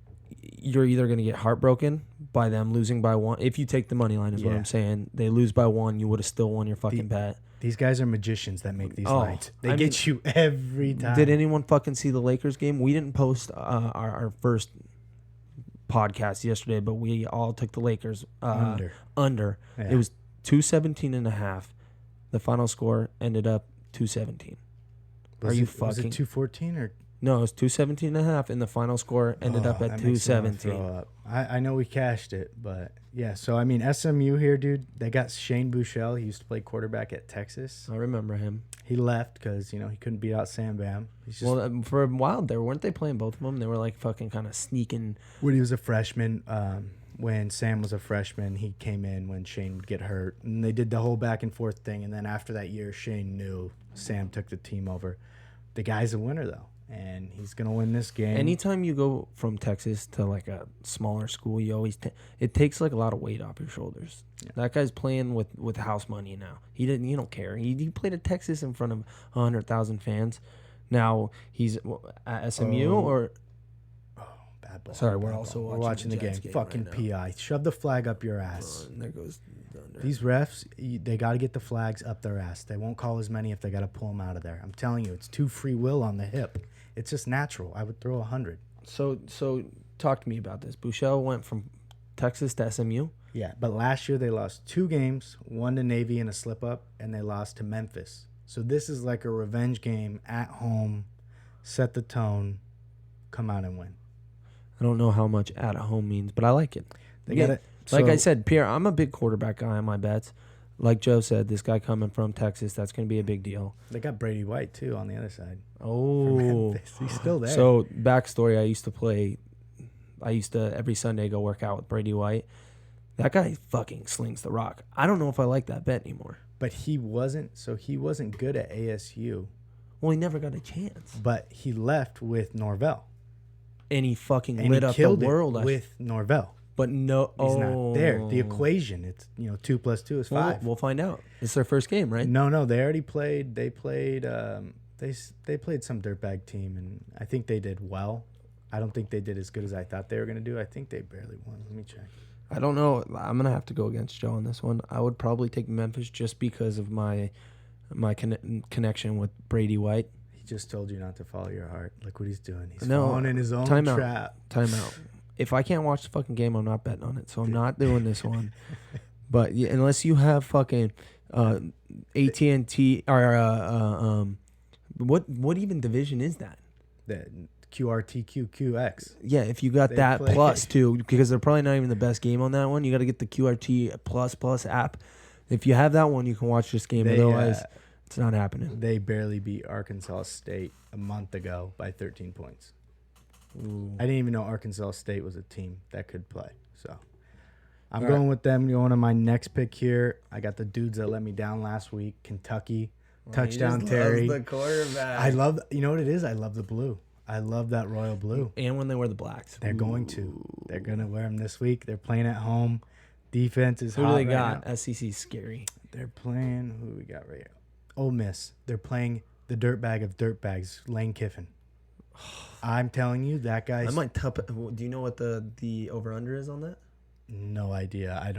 Speaker 1: you're either going to get heartbroken by them losing by 1. If you take the money line, is what
Speaker 2: Yeah.
Speaker 1: I'm saying. They lose by 1, you would have still won your fucking bet.
Speaker 2: These guys are magicians that make these
Speaker 1: Oh,
Speaker 2: lines. They
Speaker 1: I
Speaker 2: get you every time.
Speaker 1: Did anyone fucking see the Lakers game? We didn't post our first podcast yesterday, but we all took the Lakers under.
Speaker 2: Yeah.
Speaker 1: It was 217.5. The final score ended up 217. Was it
Speaker 2: 214 or?
Speaker 1: No, it was 217.5, and the final score ended up at
Speaker 2: that makes me wanna
Speaker 1: 217.
Speaker 2: throw up. I know we cashed it, but yeah. So I mean, SMU here, dude. They got Shane Buechele. He used to play quarterback at Texas.
Speaker 1: I remember him.
Speaker 2: He left because he couldn't beat out Sam Bam. He's just,
Speaker 1: Well, for a while there, weren't they playing both of them? They were like fucking kind of sneaking.
Speaker 2: when he was a freshman, when Sam was a freshman, he came in when Shane would get hurt, and they did the whole back and forth thing. And then after that year, Shane knew Sam took the team over. The guy's a winner though, and he's gonna win this game.
Speaker 1: Anytime you go from Texas to like a smaller school, you always it takes like a lot of weight off your shoulders.
Speaker 2: Yeah.
Speaker 1: That guy's playing with house money now. He don't care. He played at Texas in front of 100,000 fans. Now he's at SMU or.
Speaker 2: Bad ball.
Speaker 1: Sorry, we're
Speaker 2: Bad
Speaker 1: also
Speaker 2: ball.
Speaker 1: watching
Speaker 2: the
Speaker 1: the
Speaker 2: game.
Speaker 1: Jets game
Speaker 2: Fucking
Speaker 1: right now.
Speaker 2: PI. Shove the flag up your ass.
Speaker 1: And there goes the under.
Speaker 2: These refs, they got to get the flags up their ass. They won't call as many if they got to pull them out of there. I'm telling you, it's too free will on the hip. It's just natural. I would throw 100.
Speaker 1: So talk to me about this. Buechele went from Texas to SMU.
Speaker 2: Yeah, but last year they lost 2 games, one to Navy in a slip-up, and they lost to Memphis. So this is like a revenge game at home, set the tone, come out and win.
Speaker 1: I don't know how much at home means, but I like it.
Speaker 2: They
Speaker 1: Yeah,
Speaker 2: got it.
Speaker 1: Like I said, Pierre, I'm a big quarterback guy on my bets. Like Joe said, this guy coming from Texas, that's going to be a big deal.
Speaker 2: They got Brady White, too, on the other side.
Speaker 1: Oh.
Speaker 2: He's still there.
Speaker 1: So, backstory, I used to every Sunday go work out with Brady White. That guy fucking slings the rock. I don't know if I like that bet anymore.
Speaker 2: But he wasn't good at ASU.
Speaker 1: Well, he never got a chance.
Speaker 2: But he left with Norvell.
Speaker 1: And he fucking
Speaker 2: And
Speaker 1: lit
Speaker 2: he
Speaker 1: up the
Speaker 2: killed it
Speaker 1: world.
Speaker 2: with Norvell.
Speaker 1: But no,
Speaker 2: He's not there. The equation, it's 2 + 2 is 5.
Speaker 1: We'll find out. It's their first game, right?
Speaker 2: No, they already played. They played. They played some dirtbag team, and I think they did well. I don't think they did as good as I thought they were going to do. I think they barely won. Let me check.
Speaker 1: I don't know. I'm gonna have to go against Joe on this one. I would probably take Memphis just because of my connection with Brady White.
Speaker 2: He just told you not to follow your heart. Look what he's doing. He's
Speaker 1: No,
Speaker 2: falling in his own
Speaker 1: timeout.
Speaker 2: trap.
Speaker 1: Timeout. If I can't watch the fucking game, I'm not betting on it. So I'm not doing this one. But yeah, unless you have fucking AT&T or what even division is that?
Speaker 2: The QRTQQX.
Speaker 1: Yeah, if you got
Speaker 2: They
Speaker 1: that
Speaker 2: play-
Speaker 1: plus too, because they're probably not even the best game on that one. You got to get the QRT plus app. If you have that one, you can watch this game. Otherwise, it's not happening.
Speaker 2: They barely beat Arkansas State a month ago by 13 points.
Speaker 1: Ooh.
Speaker 2: I didn't even know Arkansas State was a team that could play. So I'm going with them. Going on my next pick here. I got the dudes that let me down last week. Kentucky. Touchdown Terry.
Speaker 1: The quarterback.
Speaker 2: I love, you know what it is? I love the blue. I love that royal blue.
Speaker 1: And when they wear the blacks.
Speaker 2: They're going to. They're going to wear them this week. They're playing at home. Defense is
Speaker 1: Who
Speaker 2: hot
Speaker 1: do they
Speaker 2: right
Speaker 1: got?
Speaker 2: now.
Speaker 1: SEC's scary.
Speaker 2: They're playing, who we got right here? Ole Miss. They're playing the dirtbag of dirtbags, Lane Kiffin. I'm telling you, that guy's
Speaker 1: I might do you know what the over-under is on that?
Speaker 2: no idea. I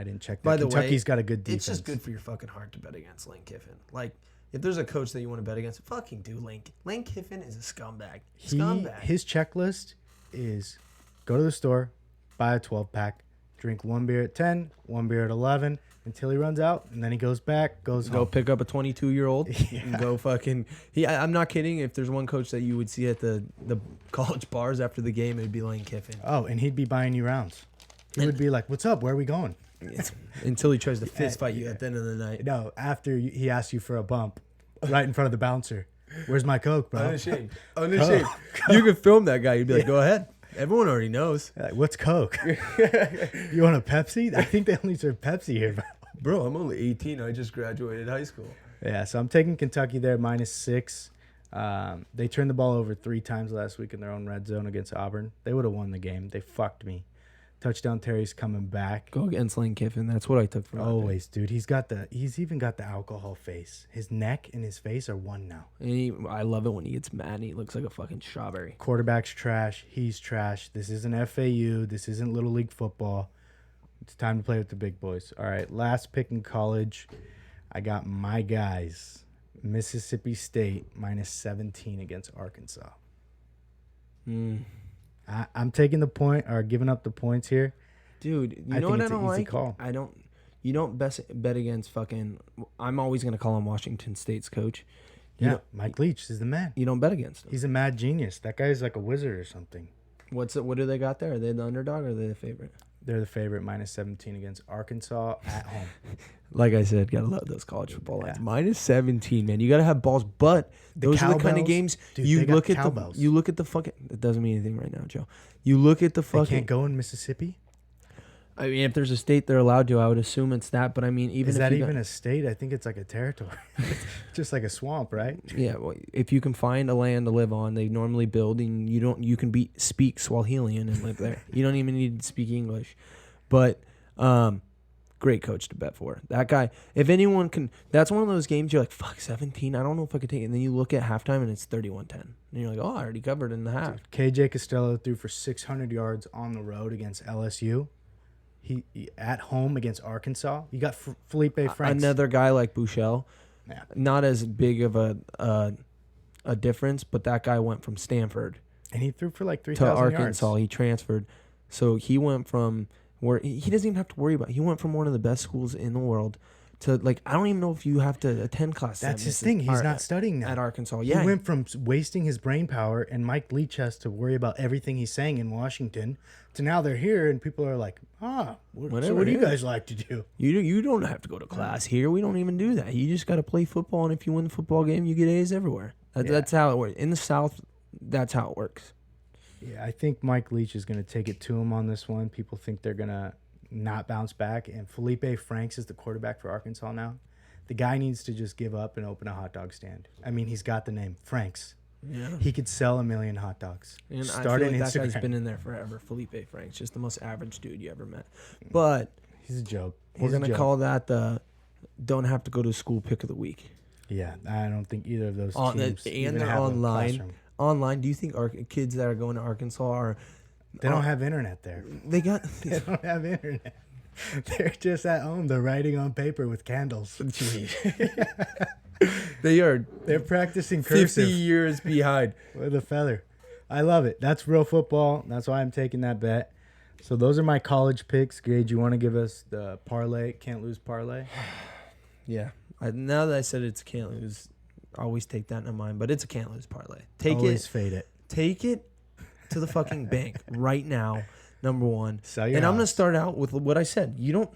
Speaker 2: didn't check that.
Speaker 1: By the way,
Speaker 2: Kentucky's got a good defense.
Speaker 1: It's just good for your fucking heart to bet against Lane Kiffin. Like, if there's a coach that you want to bet against, fucking do Lane Kiffin is a scumbag.
Speaker 2: His checklist is go to the store, buy a 12-pack, drink 1 beer at 10, 1 beer at 11 until he runs out, and then he goes back, goes
Speaker 1: Go
Speaker 2: home.
Speaker 1: pick up a 22-year-old
Speaker 2: Yeah.
Speaker 1: and go fucking. I'm not kidding. If there's one coach that you would see at the college bars after the game, it'd be Lane Kiffin.
Speaker 2: Oh, and he'd be buying you rounds. He would be like, "What's up? Where are we going?"
Speaker 1: Until he tries to fist fight you at the end of the night.
Speaker 2: No, after he asks you for a bump, right in front of the bouncer. Where's my Coke, bro?
Speaker 1: Unashamed. You could film that guy. You'd be like, go ahead. Everyone already knows.
Speaker 2: Like, what's Coke? You want a Pepsi? I think they only serve Pepsi here, bro.
Speaker 1: Bro, I'm only 18. I just graduated high school.
Speaker 2: Yeah, so I'm taking Kentucky there, -6. They turned the ball over 3 times last week in their own red zone against Auburn. They would have won the game. They fucked me. Touchdown Terry's coming back.
Speaker 1: Go against Lane Kiffin. That's what I took from that
Speaker 2: Always, dude. He's even got the alcohol face. His neck and his face are one now.
Speaker 1: And I love it when he gets mad and he looks like a fucking strawberry.
Speaker 2: Quarterback's trash. He's trash. This isn't FAU. This isn't Little League football. It's time to play with the big boys. All right, last pick in college. I got my guys. Mississippi State -17 against Arkansas. I'm taking the point or giving up the points here.
Speaker 1: Dude,
Speaker 2: I
Speaker 1: know
Speaker 2: think
Speaker 1: what I
Speaker 2: it's an
Speaker 1: don't
Speaker 2: easy
Speaker 1: like?
Speaker 2: call.
Speaker 1: You don't bet against fucking. I'm always gonna call him Washington State's coach.
Speaker 2: Mike Leach is the man.
Speaker 1: You don't bet against him.
Speaker 2: He's a mad genius. That guy's like a wizard or something.
Speaker 1: What do they got there? Are they the underdog or are they the favorite?
Speaker 2: They're the favorite, -17 against Arkansas at home.
Speaker 1: Like I said, gotta love those college football lines. -17, man. You gotta have balls, but those are the kind of games
Speaker 2: dude,
Speaker 1: you
Speaker 2: they got
Speaker 1: look at
Speaker 2: cowbells.
Speaker 1: you look at the fucking. It doesn't mean anything right now, Joe. You look at the
Speaker 2: They
Speaker 1: fucking.
Speaker 2: can't go in Mississippi?
Speaker 1: I mean, if there's a state they're allowed to, I would assume it's that. But I mean, even
Speaker 2: Is
Speaker 1: if
Speaker 2: that
Speaker 1: you
Speaker 2: even a state? I think it's like a territory. Just like a swamp, right?
Speaker 1: yeah, well, if you can find a land to live on, they normally build, and you can speak Swahilian and live there. You don't even need to speak English, but great coach to bet for. That guy, if anyone can, that's one of those games you're like, fuck, 17. I don't know if I could take it. And then you look at halftime and it's 31-10, and you're like, oh, I already covered in the half.
Speaker 2: KJ Costello threw for 600 yards on the road against LSU. He at home against Arkansas. You got Felipe Franks.
Speaker 1: Another guy like Bouchel.
Speaker 2: Yeah.
Speaker 1: Not as big of a difference, but that guy went from Stanford
Speaker 2: And he threw for like 3,000
Speaker 1: to
Speaker 2: yards.
Speaker 1: Arkansas. He transferred. So he went from where he doesn't even have to worry about. He went from one of the best schools in the world to, like, I don't even know if you have to attend class.
Speaker 2: That's his thing. He's not studying now.
Speaker 1: At Arkansas.
Speaker 2: He
Speaker 1: Yeah.
Speaker 2: went from wasting his brain power, and Mike Leach has to worry about everything he's saying in Washington, to now they're here and people are like, so what do you guys like to do?
Speaker 1: You don't have to go to class here. We don't even do that. You just got to play football, and if you win the football game, you get A's everywhere. That's how it works. In the South, that's how it works.
Speaker 2: Yeah, I think Mike Leach is going to take it to him on this one. People think they're going to not bounce back, and Felipe Franks is the quarterback for Arkansas now. The guy needs to just give up and open a hot dog stand. I mean, he's got the name, Franks.
Speaker 1: Yeah.
Speaker 2: He could sell 1 million hot dogs.
Speaker 1: And
Speaker 2: Start
Speaker 1: I feel
Speaker 2: an
Speaker 1: like that
Speaker 2: Instagram.
Speaker 1: guy's been in there forever. Felipe Franks, just the most average dude you ever met. But
Speaker 2: He's a joke.
Speaker 1: we're going to call that the don't have to go to school pick of the week.
Speaker 2: Yeah, I don't think either of those teams
Speaker 1: And
Speaker 2: even
Speaker 1: they're
Speaker 2: have a
Speaker 1: online.
Speaker 2: classroom.
Speaker 1: Online, do you think our kids that are going to Arkansas are...
Speaker 2: They don't have internet there.
Speaker 1: They got...
Speaker 2: They don't have internet. They're just at home. They're writing on paper with candles.
Speaker 1: They are
Speaker 2: They're practicing
Speaker 1: 50
Speaker 2: cursive
Speaker 1: years behind.
Speaker 2: with a feather. I love it. That's real football. That's why I'm taking that bet. So those are my college picks. Gage, you want to give us the parlay, can't lose parlay?
Speaker 1: Yeah. Now that I said it's can't lose, I always take that in mind. But it's a can't lose parlay.
Speaker 2: Always fade it.
Speaker 1: Take it to the fucking bank right now. Number one.
Speaker 2: Sell your
Speaker 1: and I'm going to
Speaker 2: house.
Speaker 1: start out with what I said. You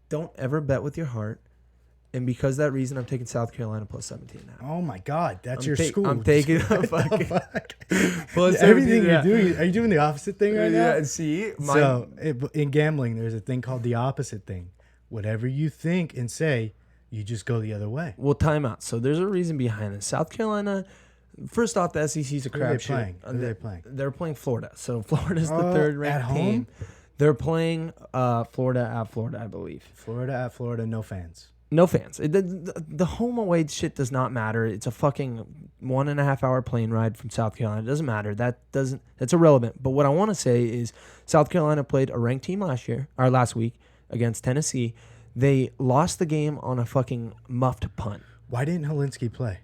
Speaker 1: don't ever bet with your heart. And because of that reason, I'm taking South Carolina plus 17 now.
Speaker 2: Oh my God, that's your school.
Speaker 1: I'm taking a
Speaker 2: What the
Speaker 1: fucking
Speaker 2: fuck?
Speaker 1: plus
Speaker 2: Everything
Speaker 1: 17,
Speaker 2: you're
Speaker 1: yeah.
Speaker 2: doing, are you doing the opposite thing right now?
Speaker 1: Yeah, see?
Speaker 2: So in gambling, there's a thing called the opposite thing. Whatever you think and say, you just go the other way.
Speaker 1: Well, time out. So there's a reason behind this. South Carolina, first off, the SEC's a
Speaker 2: Who are they
Speaker 1: crapshoot.
Speaker 2: playing? Who are they playing?
Speaker 1: They're playing Florida. So Florida's the
Speaker 2: Oh,
Speaker 1: third ranked
Speaker 2: at home?
Speaker 1: team. They're playing Florida at Florida, I believe.
Speaker 2: Florida at Florida, no fans.
Speaker 1: No fans. The home away shit does not matter. It's a fucking 1.5 hour plane ride from South Carolina. It doesn't matter. That's irrelevant. But what I want to say is South Carolina played a ranked team last week against Tennessee. They lost the game on a fucking muffed punt.
Speaker 2: Why didn't Helinski play?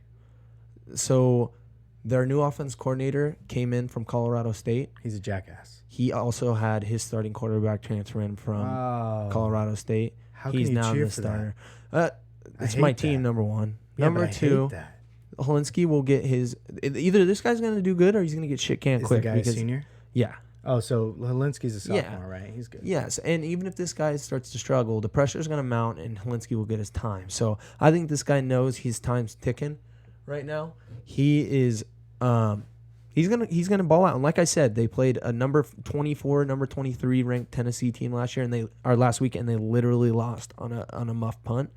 Speaker 1: So their new offense coordinator came in from Colorado State.
Speaker 2: He's a jackass.
Speaker 1: He also had his starting quarterback transfer in from Colorado State.
Speaker 2: How
Speaker 1: He's
Speaker 2: can you
Speaker 1: now
Speaker 2: cheer
Speaker 1: the
Speaker 2: for
Speaker 1: starter.
Speaker 2: I
Speaker 1: It's
Speaker 2: hate
Speaker 1: my team,
Speaker 2: that.
Speaker 1: number one.
Speaker 2: Yeah,
Speaker 1: Number
Speaker 2: but I
Speaker 1: two,
Speaker 2: hate that.
Speaker 1: Helinski will get his. Either this guy's going to do good or he's going to get shit canned
Speaker 2: Is
Speaker 1: quick.
Speaker 2: the guy a senior?
Speaker 1: Yeah.
Speaker 2: Oh, so Helinski's a
Speaker 1: Yeah.
Speaker 2: sophomore, right? He's good.
Speaker 1: Yes, and even if this guy starts to struggle, the pressure is going to mount, and Helinski will get his time. So I think this guy knows his time's ticking right now. He is, he's gonna ball out. And like I said, they played a number 24, number 23 ranked Tennessee team last week, and they literally lost on a muff punt.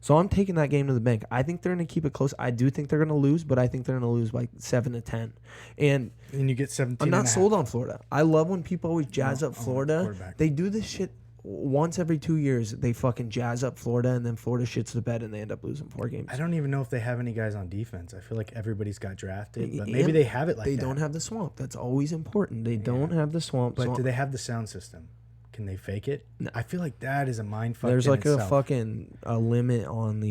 Speaker 1: So I'm taking that game to the bank. I think they're going to keep it close. I do think they're going to lose, but I think they're going to lose by 7-10. And
Speaker 2: you get 17.
Speaker 1: I'm not sold on Florida. I love when people always jazz up Florida. They do this shit once every 2 years. They fucking jazz up Florida, and then Florida shits the bed, and they end up losing 4 games.
Speaker 2: I don't even know if they have any guys on defense. I feel like everybody's got drafted, but maybe they have it like that.
Speaker 1: They don't have the swamp. That's always important. They don't have the swamp.
Speaker 2: But do they have the sound system? Can they fake it?
Speaker 1: No.
Speaker 2: I feel like that is a mind fuck.
Speaker 1: There's like
Speaker 2: itself.
Speaker 1: a fucking limit on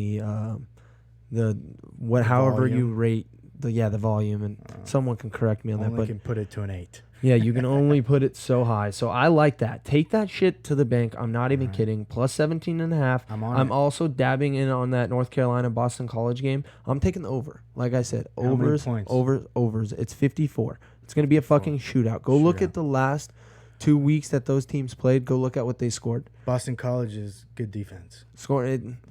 Speaker 1: however
Speaker 2: volume?
Speaker 1: you rate the volume, and someone can correct me on that.
Speaker 2: Only
Speaker 1: But
Speaker 2: can put it to an 8.
Speaker 1: yeah, you can only put it so high. So I like that. Take that shit to the bank. I'm not even kidding. Plus 17.5. I'm also dabbing in on that North Carolina Boston College game. I'm taking the over. Like I said,
Speaker 2: How many points?
Speaker 1: overs. It's 54. It's gonna be a fucking shootout. Go look at the last 2 weeks that those teams played. Go look at what they scored.
Speaker 2: Boston College is good defense.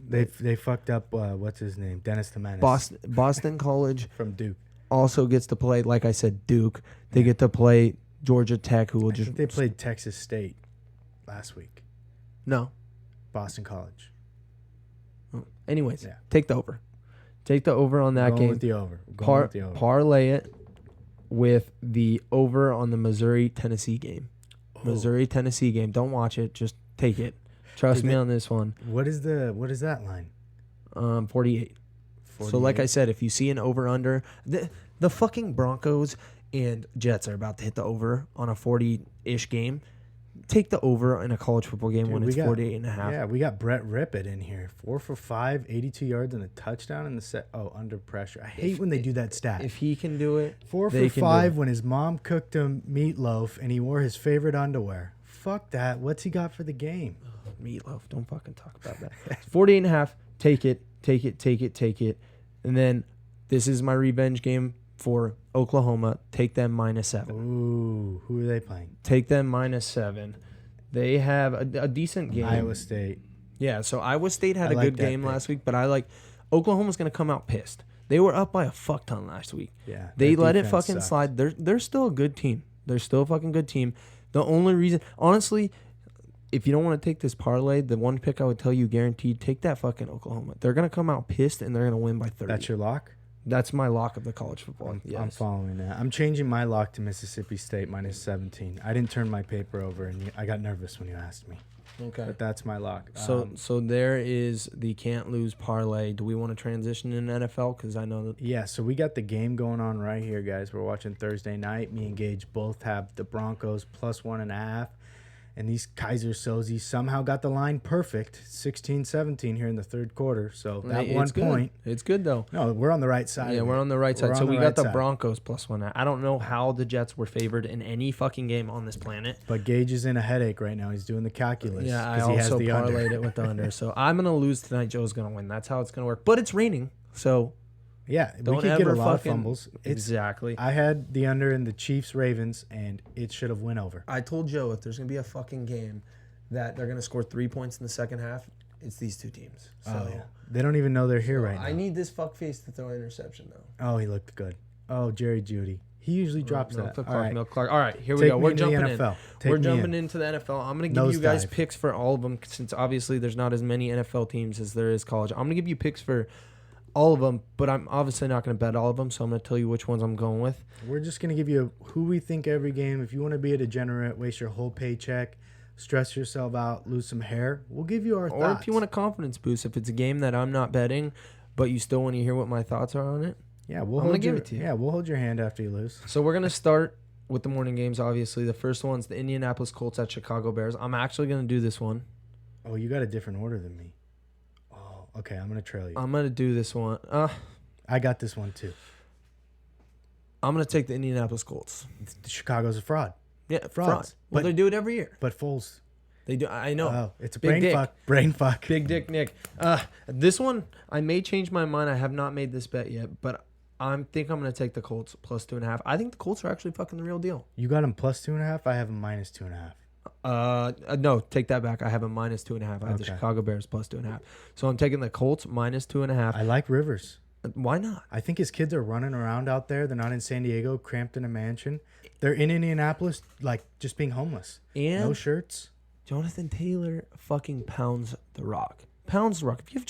Speaker 1: They
Speaker 2: fucked up. What's his name? Dennis the Menace.
Speaker 1: Boston College
Speaker 2: from Duke
Speaker 1: also gets to play. Like I said, Duke. They get to play Georgia Tech, who will
Speaker 2: I think they played Texas State last week.
Speaker 1: No.
Speaker 2: Boston College.
Speaker 1: Anyways, take the over. Take the over on that game.
Speaker 2: With the over. Going with the over.
Speaker 1: Parlay it with the over on the Missouri-Tennessee game. Missouri-Tennessee game. Don't watch it. Just take it. Trust me on this one.
Speaker 2: What is that line?
Speaker 1: 48. So like I said, if you see an over-under, the fucking Broncos and Jets are about to hit the over on a 40-ish game. Take the over in a college football game when it's 48.5.
Speaker 2: Yeah, we got Brett Rippett in here. 4 for 5, 82 yards and a touchdown in the set. Oh, under pressure. I hate when they do that stat.
Speaker 1: If he can do it,
Speaker 2: 4 for 5 when his mom cooked him meatloaf and he wore his favorite underwear. Fuck that. What's he got for the game?
Speaker 1: Meatloaf. Don't fucking talk about that. 48.5. Take it. And then this is my revenge game for Oklahoma. Take them -7.
Speaker 2: Ooh, who are they playing?
Speaker 1: Take them -7. They have a decent game.
Speaker 2: Iowa State.
Speaker 1: Yeah, so Iowa State had a good game last week, but Oklahoma's going to come out pissed. They were up by a fuck ton last week.
Speaker 2: Yeah.
Speaker 1: They let it fucking slide. They're still a good team. They're still a fucking good team. The only reason, honestly, if you don't want to take this parlay, the one pick I would tell you guaranteed, take that fucking Oklahoma. They're going to come out pissed, and they're going to win by 30.
Speaker 2: That's your lock?
Speaker 1: That's my lock of the college football.
Speaker 2: I'm following that. I'm changing my lock to Mississippi State -17. I didn't turn my paper over, and I got nervous when you asked me.
Speaker 1: Okay.
Speaker 2: But that's my lock.
Speaker 1: So there is the can't lose parlay. Do we want to transition in NFL? Because I know that.
Speaker 2: Yeah, so we got the game going on right here, guys. We're watching Thursday night. Me and Gage both have the Broncos +1.5. And these Kaiser Soze somehow got the line perfect, 16-17 here in the third quarter. So that point.
Speaker 1: It's good, though.
Speaker 2: No, we're on the right side.
Speaker 1: Yeah, we're on the right side. So we got the Broncos +1. I don't know how the Jets were favored in any fucking game on this planet.
Speaker 2: But Gage is in a headache right now. He's doing the calculus.
Speaker 1: Yeah, I also parlayed it with the under. So I'm going to lose tonight. Joe's going to win. That's how it's going to work. But it's raining, so...
Speaker 2: Yeah,
Speaker 1: don't
Speaker 2: we could get a lot of fumbles.
Speaker 1: Exactly.
Speaker 2: I had the under in the Chiefs-Ravens, and it should have went over.
Speaker 1: I told Joe if there's going to be a fucking game that they're going to score 3 points in the second half, it's these two teams. So
Speaker 2: yeah. They don't even know they're here right now.
Speaker 1: I need this fuckface to throw an interception, though.
Speaker 2: Oh, he looked good. Oh, Jerry Jeudy. He usually drops that.
Speaker 1: All right, here we go. We're jumping in. We're jumping into the NFL. I'm going to give you guys picks for all of them, since obviously there's not as many NFL teams as there is college. I'm going to give you picks for all of them, but I'm obviously not going to bet all of them, so I'm going to tell you which ones I'm going with.
Speaker 2: We're just going to give you who we think every game. If you want to be a degenerate, waste your whole paycheck, stress yourself out, lose some hair, we'll give you our thoughts.
Speaker 1: Or if you want a confidence boost, if it's a game that I'm not betting, but you still want to hear what my thoughts are on it,
Speaker 2: yeah, I'm going to give it to you. Yeah, we'll hold your hand after you lose.
Speaker 1: So we're going to start with the morning games, obviously. The first one's the Indianapolis Colts at Chicago Bears. I'm actually going to do this one.
Speaker 2: Oh, you got a different order than me. Okay, I'm going to trail you.
Speaker 1: I'm going to do this one.
Speaker 2: I got this one, too.
Speaker 1: I'm going to take the Indianapolis Colts.
Speaker 2: Chicago's a fraud.
Speaker 1: Yeah, frauds. Well, they do it every year.
Speaker 2: But Foles.
Speaker 1: They do. I know.
Speaker 2: Oh, it's a brain fuck. Brain fuck.
Speaker 1: Big Dick Nick. This one, I may change my mind. I have not made this bet yet, but I think I'm going to take the Colts plus 2.5. I think the Colts are actually fucking the real deal.
Speaker 2: You got them plus 2.5. I have them minus 2.5.
Speaker 1: No, take that back. I have a minus 2.5. I have the
Speaker 2: Okay.
Speaker 1: Chicago Bears plus 2.5. So I'm taking the Colts minus 2.5.
Speaker 2: I like Rivers.
Speaker 1: Why not?
Speaker 2: I think his kids are running around out there. They're not in San Diego, cramped in a mansion. They're in Indianapolis, like just being homeless.
Speaker 1: And
Speaker 2: No shirts.
Speaker 1: Jonathan Taylor fucking pounds the rock. Pounds the rock. If you have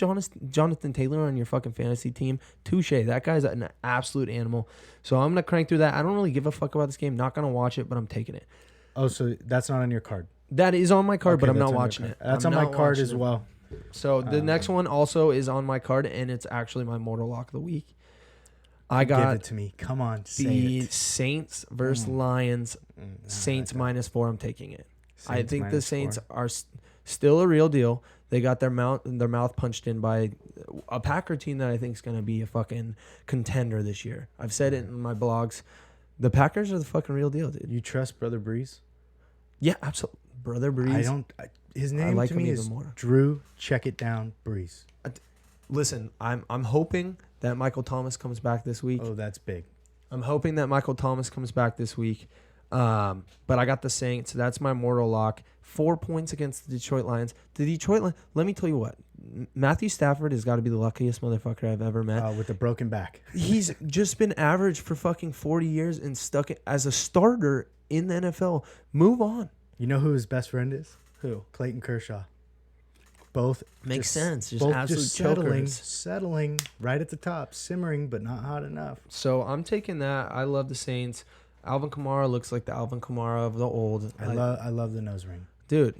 Speaker 1: Jonathan Taylor on your fucking fantasy team, touche. That guy's an absolute animal. So I'm going to crank through that. I don't really give a fuck about this game. Not going to watch it, but I'm taking it.
Speaker 2: Oh, so that's not on your card.
Speaker 1: That is on my card,
Speaker 2: Okay,
Speaker 1: but I'm
Speaker 2: that's
Speaker 1: not
Speaker 2: on your
Speaker 1: watching
Speaker 2: card.
Speaker 1: it.
Speaker 2: That's
Speaker 1: I'm
Speaker 2: on my
Speaker 1: not
Speaker 2: card
Speaker 1: watching
Speaker 2: as
Speaker 1: it.
Speaker 2: well.
Speaker 1: So the next one also is on my card, and it's actually my mortal lock of the week. I
Speaker 2: Give
Speaker 1: got
Speaker 2: it to me. Come on, say
Speaker 1: the
Speaker 2: it.
Speaker 1: Saints versus Lions. Saints minus 4. I'm taking it. I
Speaker 2: Saints
Speaker 1: think the
Speaker 2: minus
Speaker 1: Saints
Speaker 2: 4.
Speaker 1: are still a real deal. They got their mouth punched in by a Packer team that I think is going to be a fucking contender this year. I've said it in my blogs. The Packers are the fucking real deal, dude.
Speaker 2: You trust Brother Breeze?
Speaker 1: Yeah, absolutely. Brother Breeze.
Speaker 2: I don't. His name
Speaker 1: like
Speaker 2: to
Speaker 1: him
Speaker 2: me
Speaker 1: even
Speaker 2: is
Speaker 1: more.
Speaker 2: Drew. Check it down, Breeze.
Speaker 1: Listen, I'm hoping that Michael Thomas comes back this week.
Speaker 2: Oh, that's big.
Speaker 1: I'm hoping that Michael Thomas comes back this week. But I got the Saints. That's my mortal lock. 4 points against the Detroit Lions. The Detroit Lions, let me tell you what. Matthew Stafford has got to be the luckiest motherfucker I've ever met.
Speaker 2: With the broken back.
Speaker 1: He's just been average for fucking 40 years and stuck as a starter in the NFL. Move on.
Speaker 2: You know who his best friend is? Who? Clayton Kershaw. Both
Speaker 1: Makes sense. Just
Speaker 2: both
Speaker 1: absolute
Speaker 2: just
Speaker 1: chokers.
Speaker 2: settling right at the top, simmering but not hot enough.
Speaker 1: So I'm taking that. I love the Saints. Alvin Kamara looks like the Alvin Kamara of the old.
Speaker 2: I love the nose ring.
Speaker 1: Dude,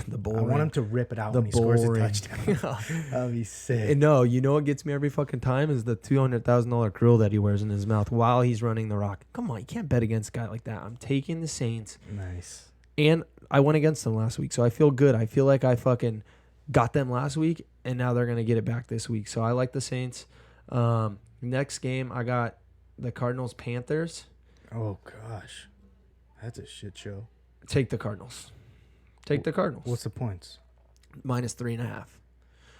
Speaker 1: the bull
Speaker 2: I
Speaker 1: ring.
Speaker 2: want him to rip it out
Speaker 1: The
Speaker 2: when he scores a
Speaker 1: bull ring.
Speaker 2: touchdown. That'd be sick.
Speaker 1: And no, you know what gets me every fucking time is the $200,000 grill that he wears in his mouth while he's running the rock. Come on, you can't bet against a guy like that. I'm taking the Saints.
Speaker 2: Nice.
Speaker 1: And I went against them last week, so I feel good. I feel like I fucking got them last week, and now they're going to get it back this week. So I like the Saints. Next game, I got the Cardinals-Panthers.
Speaker 2: Oh gosh, that's a shit show.
Speaker 1: Take the Cardinals. Take the Cardinals.
Speaker 2: What's the points?
Speaker 1: Minus 3.5.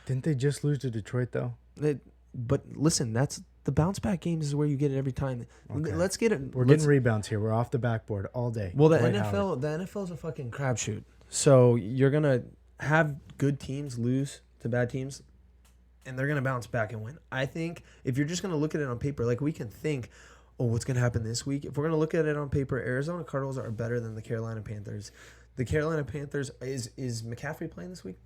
Speaker 2: Didn't they just lose to Detroit though?
Speaker 1: But listen, that's the bounce back games is where you get it every time.
Speaker 2: Okay.
Speaker 1: Let's get it.
Speaker 2: We're getting rebounds here. We're off the backboard all day.
Speaker 1: Well, the
Speaker 2: Dwight Howard.
Speaker 1: NFL is a fucking crapshoot. So you're gonna have good teams lose to bad teams, and they're gonna bounce back and win. I think if you're just gonna look at it on paper, like we can think, oh, what's gonna happen this week? If we're gonna look at it on paper, Arizona Cardinals are better than the Carolina Panthers. The Carolina Panthers is McCaffrey playing this week?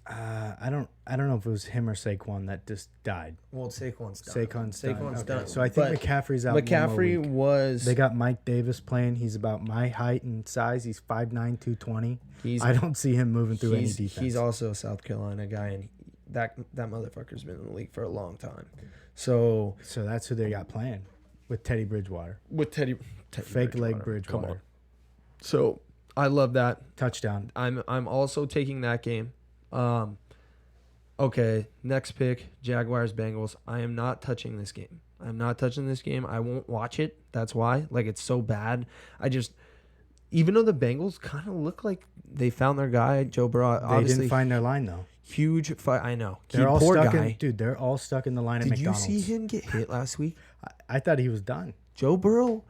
Speaker 2: I don't know if it was him or Saquon that just died.
Speaker 1: Well, Saquon's done.
Speaker 2: Saquon's
Speaker 1: Saquon's
Speaker 2: done.
Speaker 1: done.
Speaker 2: So I think
Speaker 1: But
Speaker 2: McCaffrey's out.
Speaker 1: McCaffrey
Speaker 2: one more week.
Speaker 1: was.
Speaker 2: They got Mike Davis playing. He's about my height and size. He's 5'9", 220. I don't see him moving through any defense.
Speaker 1: He's also a South Carolina guy, and that motherfucker's been in the league for a long time. So
Speaker 2: that's who they got playing with Teddy Bridgewater.
Speaker 1: with Teddy
Speaker 2: Fake leg Bridgewater.
Speaker 1: Come on. So I love that.
Speaker 2: Touchdown.
Speaker 1: I'm also taking that game. Okay, next pick, Jaguars Bengals. I am not touching this game. I'm not touching this game. I won't watch it. That's why. Like, it's so bad. Even though the Bengals kind of look like they found their guy, Joe Burrow.
Speaker 2: They
Speaker 1: Obviously,
Speaker 2: didn't find their line though.
Speaker 1: huge fight. I know.
Speaker 2: They're all
Speaker 1: Poor
Speaker 2: stuck
Speaker 1: guy.
Speaker 2: they're all stuck in the line at
Speaker 1: Did you
Speaker 2: McDonald's.
Speaker 1: see him get hit last week?
Speaker 2: I thought he was done.
Speaker 1: Joe Burrow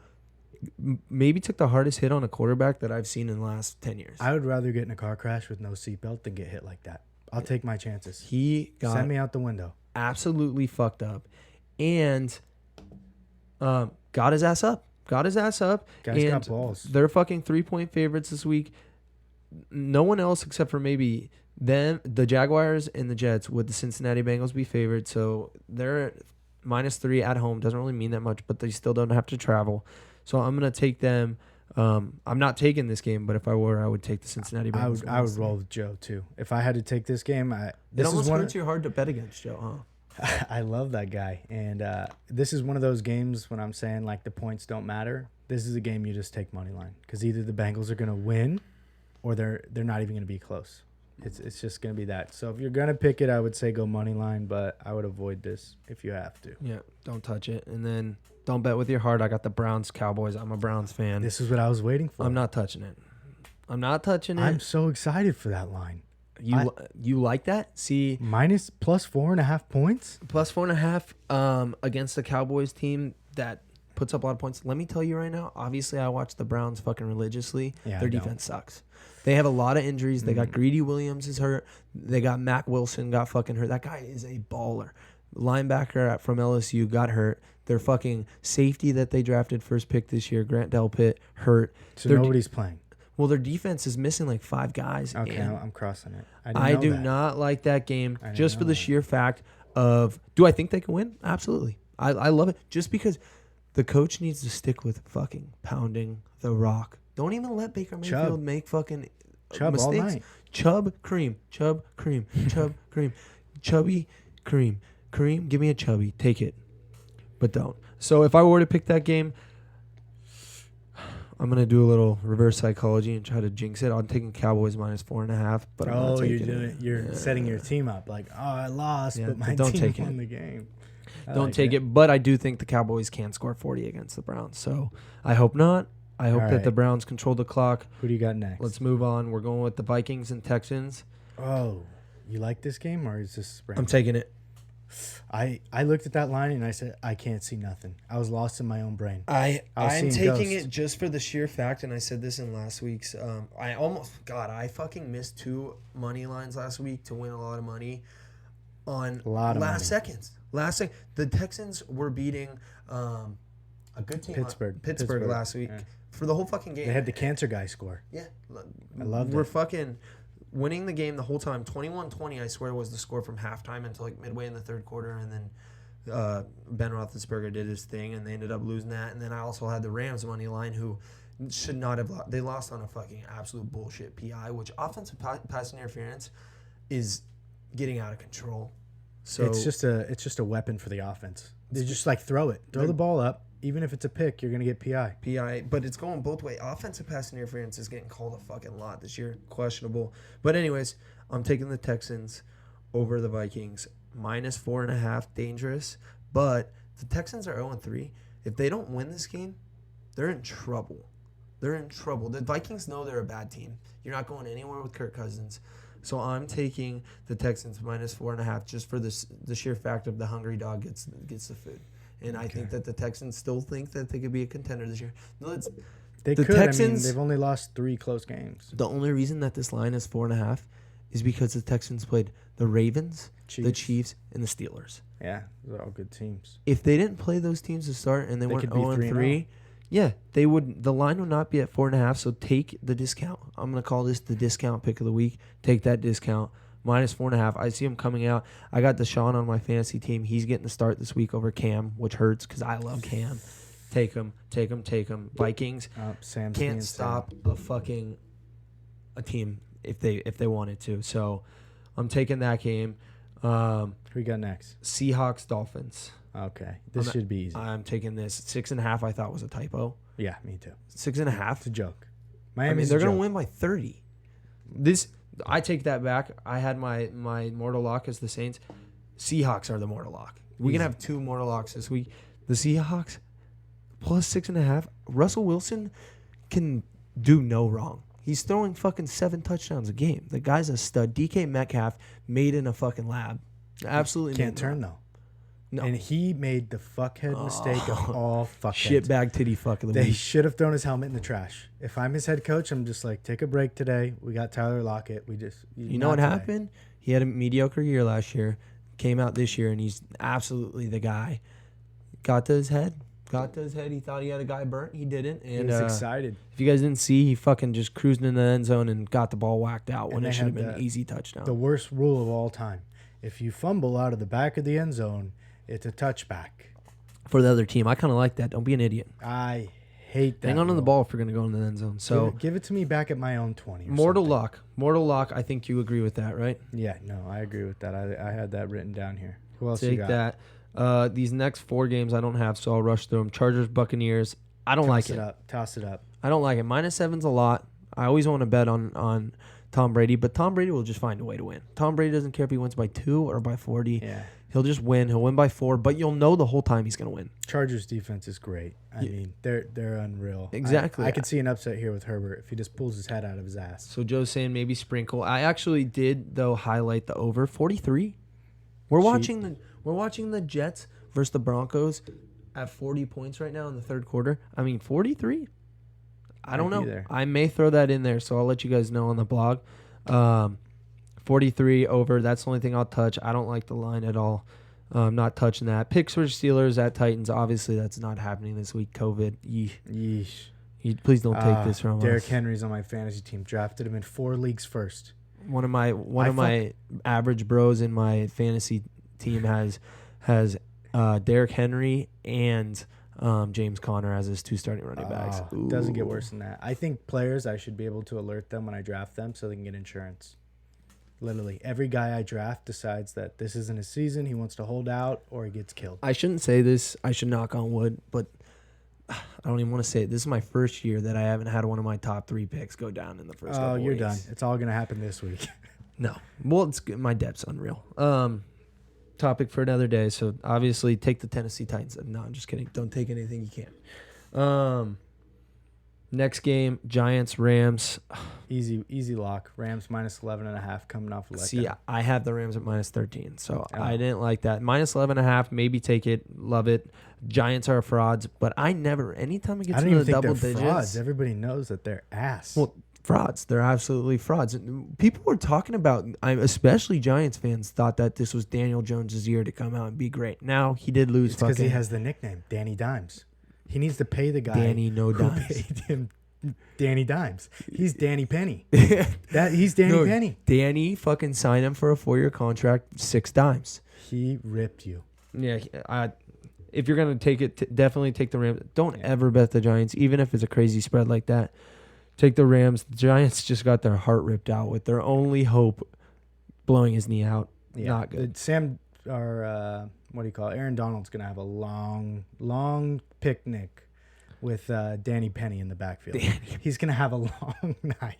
Speaker 1: maybe took the hardest hit on a quarterback that I've seen in the last 10 years.
Speaker 2: I would rather get in a car crash with no seatbelt than get hit like that. I'll take my chances.
Speaker 1: He got
Speaker 2: Send me out the window.
Speaker 1: absolutely fucked up and got his ass up. Guy's
Speaker 2: got balls.
Speaker 1: They're fucking 3-point favorites this week. No one else except for maybe them, the Jaguars and the Jets, would the Cincinnati Bengals be favored. So they're -3 at home. Doesn't really mean that much, but they still don't have to travel. So I'm going to take them. I'm not taking this game, but if I were, I would take the Cincinnati Bengals.
Speaker 2: I would roll with Joe too. If I had to take this game,
Speaker 1: It
Speaker 2: this
Speaker 1: almost
Speaker 2: is one.
Speaker 1: hurts you hard to bet against, Joe, huh?
Speaker 2: I love that guy, and this is one of those games when I'm saying like the points don't matter. This is a game you just take money line because either the Bengals are gonna win, or they're not even gonna be close. It's just gonna be that. So if you're gonna pick it, I would say go money line, but I would avoid this if you have to.
Speaker 1: Yeah, don't touch it. And then don't bet with your heart. I got the Browns Cowboys. I'm a Browns fan.
Speaker 2: This is what I was waiting for.
Speaker 1: I'm not touching it. I'm not touching it.
Speaker 2: I'm so excited for that line.
Speaker 1: You like that? See,
Speaker 2: Minus plus 4.5 points.
Speaker 1: plus 4.5 against the Cowboys team that puts up a lot of points. Let me tell you right now, obviously I watch the Browns fucking religiously.
Speaker 2: Yeah,
Speaker 1: Their
Speaker 2: I don't.
Speaker 1: defense sucks. They have a lot of injuries. They got Greedy Williams is hurt. They got Mac Wilson got fucking hurt. That guy is a baller. Linebacker from LSU got hurt. Their fucking safety that they drafted first pick this year, Grant Delpit, hurt.
Speaker 2: So
Speaker 1: Their
Speaker 2: nobody's playing.
Speaker 1: Well, their defense is missing like 5 guys.
Speaker 2: Okay,
Speaker 1: and
Speaker 2: I'm crossing it.
Speaker 1: I do not like that game
Speaker 2: I didn't
Speaker 1: just for
Speaker 2: know
Speaker 1: the
Speaker 2: that.
Speaker 1: sheer fact of, do I think they can win? Absolutely. I love it just because the coach needs to stick with fucking pounding the rock. Don't even let Baker Mayfield
Speaker 2: Chubb.
Speaker 1: make fucking
Speaker 2: Chubb all
Speaker 1: mistakes.
Speaker 2: night.
Speaker 1: Chubb, cream. Chubb, cream. Chubb, cream. Chubby, cream. Cream, give me a chubby. Take it. But don't. So if I were to pick that game, I'm going to do a little reverse psychology and try to jinx it. I'm taking Cowboys minus 4.5. But I'm not taking it.
Speaker 2: You're setting your team up like, oh, I lost,
Speaker 1: Yeah,
Speaker 2: but my
Speaker 1: don't
Speaker 2: team
Speaker 1: take
Speaker 2: won
Speaker 1: it.
Speaker 2: the game. I
Speaker 1: Don't
Speaker 2: like
Speaker 1: take it. But I do think the Cowboys can score 40 against the Browns. So I hope not. I hope
Speaker 2: All
Speaker 1: that
Speaker 2: right.
Speaker 1: the Browns control the clock.
Speaker 2: Who do you got next?
Speaker 1: Let's move on. We're going with the Vikings and Texans.
Speaker 2: Oh, you like this game or is this
Speaker 1: I'm taking it.
Speaker 2: I looked at that line and I said, I can't see nothing. I was lost in my own brain.
Speaker 1: I'm
Speaker 2: seeing
Speaker 1: taking
Speaker 2: ghosts.
Speaker 1: it just for the sheer fact, and I said this in last week's. I fucking missed 2 money lines last week to win a lot of money on
Speaker 2: A lot of
Speaker 1: last
Speaker 2: money.
Speaker 1: seconds. The Texans were beating a good team, Pittsburgh last week
Speaker 2: yeah.
Speaker 1: for the whole fucking game.
Speaker 2: They had the cancer guy score.
Speaker 1: Yeah,
Speaker 2: I loved
Speaker 1: We're
Speaker 2: it.
Speaker 1: fucking winning the game the whole time. 21-20, I swear, was the score from halftime until like midway in the third quarter, and then Ben Roethlisberger did his thing, and they ended up losing that. And then I also had the Rams money line, who should not have. They lost on a fucking absolute bullshit PI, which offensive pass interference is getting out of control. So
Speaker 2: It's just a weapon for the offense. They just like throw the ball up. Even if it's a pick, you're gonna get PI.
Speaker 1: but it's going both ways. Offensive pass interference is getting called a fucking lot this year. Questionable. But anyways, I'm taking the Texans over the Vikings. Minus 4.5, dangerous. But the Texans are 0-3. If they don't win this game, they're in trouble. The Vikings know they're a bad team. You're not going anywhere with Kirk Cousins. So I'm taking the Texans minus 4.5 just for the sheer fact of the hungry dog gets the food. And I think that the Texans still think that they could be a contender this year.
Speaker 2: They
Speaker 1: The
Speaker 2: could.
Speaker 1: Texans-
Speaker 2: They've only lost 3 close games.
Speaker 1: The only reason that this line is 4.5 is because the Texans played the Ravens, the Chiefs, and the Steelers.
Speaker 2: Yeah, those are all good teams.
Speaker 1: If they didn't play those teams to start and they weren't
Speaker 2: could be
Speaker 1: 0-3, yeah, they would. The line would not be at 4.5. So take the discount. I'm gonna call this the discount pick of the week. Take that discount. Minus 4.5. I see him coming out. I got Deshaun on my fantasy team. He's getting the start this week over Cam, which hurts because I love Cam. Take him. Vikings
Speaker 2: Sam's
Speaker 1: can't
Speaker 2: being
Speaker 1: stop
Speaker 2: Sam.
Speaker 1: a team if they wanted to. So I'm taking that game.
Speaker 2: Who we got next?
Speaker 1: Seahawks Dolphins.
Speaker 2: Okay, this should be easy.
Speaker 1: I'm taking this 6.5. I thought was a typo.
Speaker 2: Yeah, me too.
Speaker 1: 6.5.
Speaker 2: It's a joke.
Speaker 1: I mean, they're gonna win by 30. I take that back. I had my mortal lock as the Saints. Seahawks are the mortal lock. We can have 2 mortal locks this week. The Seahawks plus 6.5. Russell Wilson can do no wrong. He's throwing fucking 7 touchdowns a game. The guy's a stud. DK Metcalf made in a fucking lab. Absolutely
Speaker 2: Can't turn though.
Speaker 1: No.
Speaker 2: And he made the fuckhead mistake of all fuckheads.
Speaker 1: Shitbag titty fuck of the
Speaker 2: They
Speaker 1: week.
Speaker 2: should have thrown his helmet in the trash. If I'm his head coach, I'm just like, take a break today. We got Tyler Lockett.
Speaker 1: You know what happened? He had a mediocre year last year, came out this year, and he's absolutely the guy. Got to his head. He thought he had a guy burnt. He didn't.
Speaker 2: He
Speaker 1: And
Speaker 2: was excited.
Speaker 1: if you guys didn't see, he fucking just cruised in the end zone and got the ball whacked out when
Speaker 2: And
Speaker 1: it
Speaker 2: they
Speaker 1: should have
Speaker 2: had
Speaker 1: been an easy touchdown.
Speaker 2: The worst rule of all time. If you fumble out of the back of the end zone, it's a touchback.
Speaker 1: For the other team. I kind of like that. Don't be an idiot.
Speaker 2: I hate that.
Speaker 1: Hang on to the
Speaker 2: rule.
Speaker 1: ball if you're going to go in the end zone. So,
Speaker 2: give it to me back at my own 20. Or
Speaker 1: Mortal
Speaker 2: something.
Speaker 1: Lock. I think you agree with that, right?
Speaker 2: Yeah, no, I agree with that. I had that written down here. Who else you
Speaker 1: Take
Speaker 2: got?
Speaker 1: that. These next 4 games I don't have, so I'll rush through them. Chargers, Buccaneers. I don't like it.
Speaker 2: Toss it up.
Speaker 1: I don't like it. -7's a lot. I always want to bet on Tom Brady, but Tom Brady will just find a way to win. Tom Brady doesn't care if he wins by 2 or by 40.
Speaker 2: Yeah.
Speaker 1: He'll just win. He'll win by 4, but you'll know the whole time he's going to win.
Speaker 2: Chargers defense is great. I mean, they're unreal.
Speaker 1: Exactly.
Speaker 2: I could see an upset here with Herbert if he just pulls his head out of his ass.
Speaker 1: So Joe's saying maybe sprinkle. I actually did though highlight the over 43. We're watching the Jets versus the Broncos at 40 points right now in the third quarter. I mean 43. I don't know. I may throw that in there, so I'll let you guys know on the blog. 43 over. That's the only thing I'll touch. I don't like the line at all. I'm not touching that. Picks for Steelers at Titans. Obviously, that's not happening this week. COVID. Yeesh. Please don't take this from
Speaker 2: Derrick
Speaker 1: us.
Speaker 2: Henry's on my fantasy team. Drafted him in 4 leagues first.
Speaker 1: One of my average bros in my fantasy team has Derrick Henry and James Conner as his 2 starting running backs.
Speaker 2: Doesn't get worse than that. I think players, I should be able to alert them when I draft them so they can get insurance. Literally, every guy I draft decides that this isn't his season. He wants to hold out or he gets killed.
Speaker 1: I shouldn't say this. I should knock on wood, but I don't even want to say it. This is my first year that I haven't had one of my top 3 picks go down in the first couple
Speaker 2: you're
Speaker 1: weeks.
Speaker 2: done. It's all going to happen this week.
Speaker 1: No. Well, it's good. My depth's unreal. Topic for another day. So, obviously, take the Tennessee Titans. No, I'm just kidding. Don't take anything you can. Next game, Giants, Rams.
Speaker 2: Easy lock. Rams minus 11.5 coming off a letdown.
Speaker 1: See, I have the Rams at minus 13, so I didn't like that. Minus 11.5, maybe take it. Love it. Giants are frauds, but anytime it gets into the double digits.
Speaker 2: Frauds. Everybody knows that they're ass.
Speaker 1: Well, frauds. They're absolutely frauds. People were talking about, especially Giants fans, thought that this was Daniel Jones' year to come out and be great. Now, he did lose.
Speaker 2: It's because he has the nickname, Danny Dimes. He needs to pay the guy
Speaker 1: Danny No
Speaker 2: who
Speaker 1: Dimes.
Speaker 2: paid him Danny Dimes. He's Danny Penny. He's Danny Penny.
Speaker 1: Danny fucking signed him for a 4-year contract, 6 dimes.
Speaker 2: He ripped you.
Speaker 1: Yeah, if you're gonna take it, definitely take the Rams. Don't ever bet the Giants, even if it's a crazy spread like that. Take the Rams. The Giants just got their heart ripped out with their only hope blowing his knee out. Yeah. Not good.
Speaker 2: Aaron Donald's going to have a long picnic with Danny Penny in the backfield. He's going to have a long night.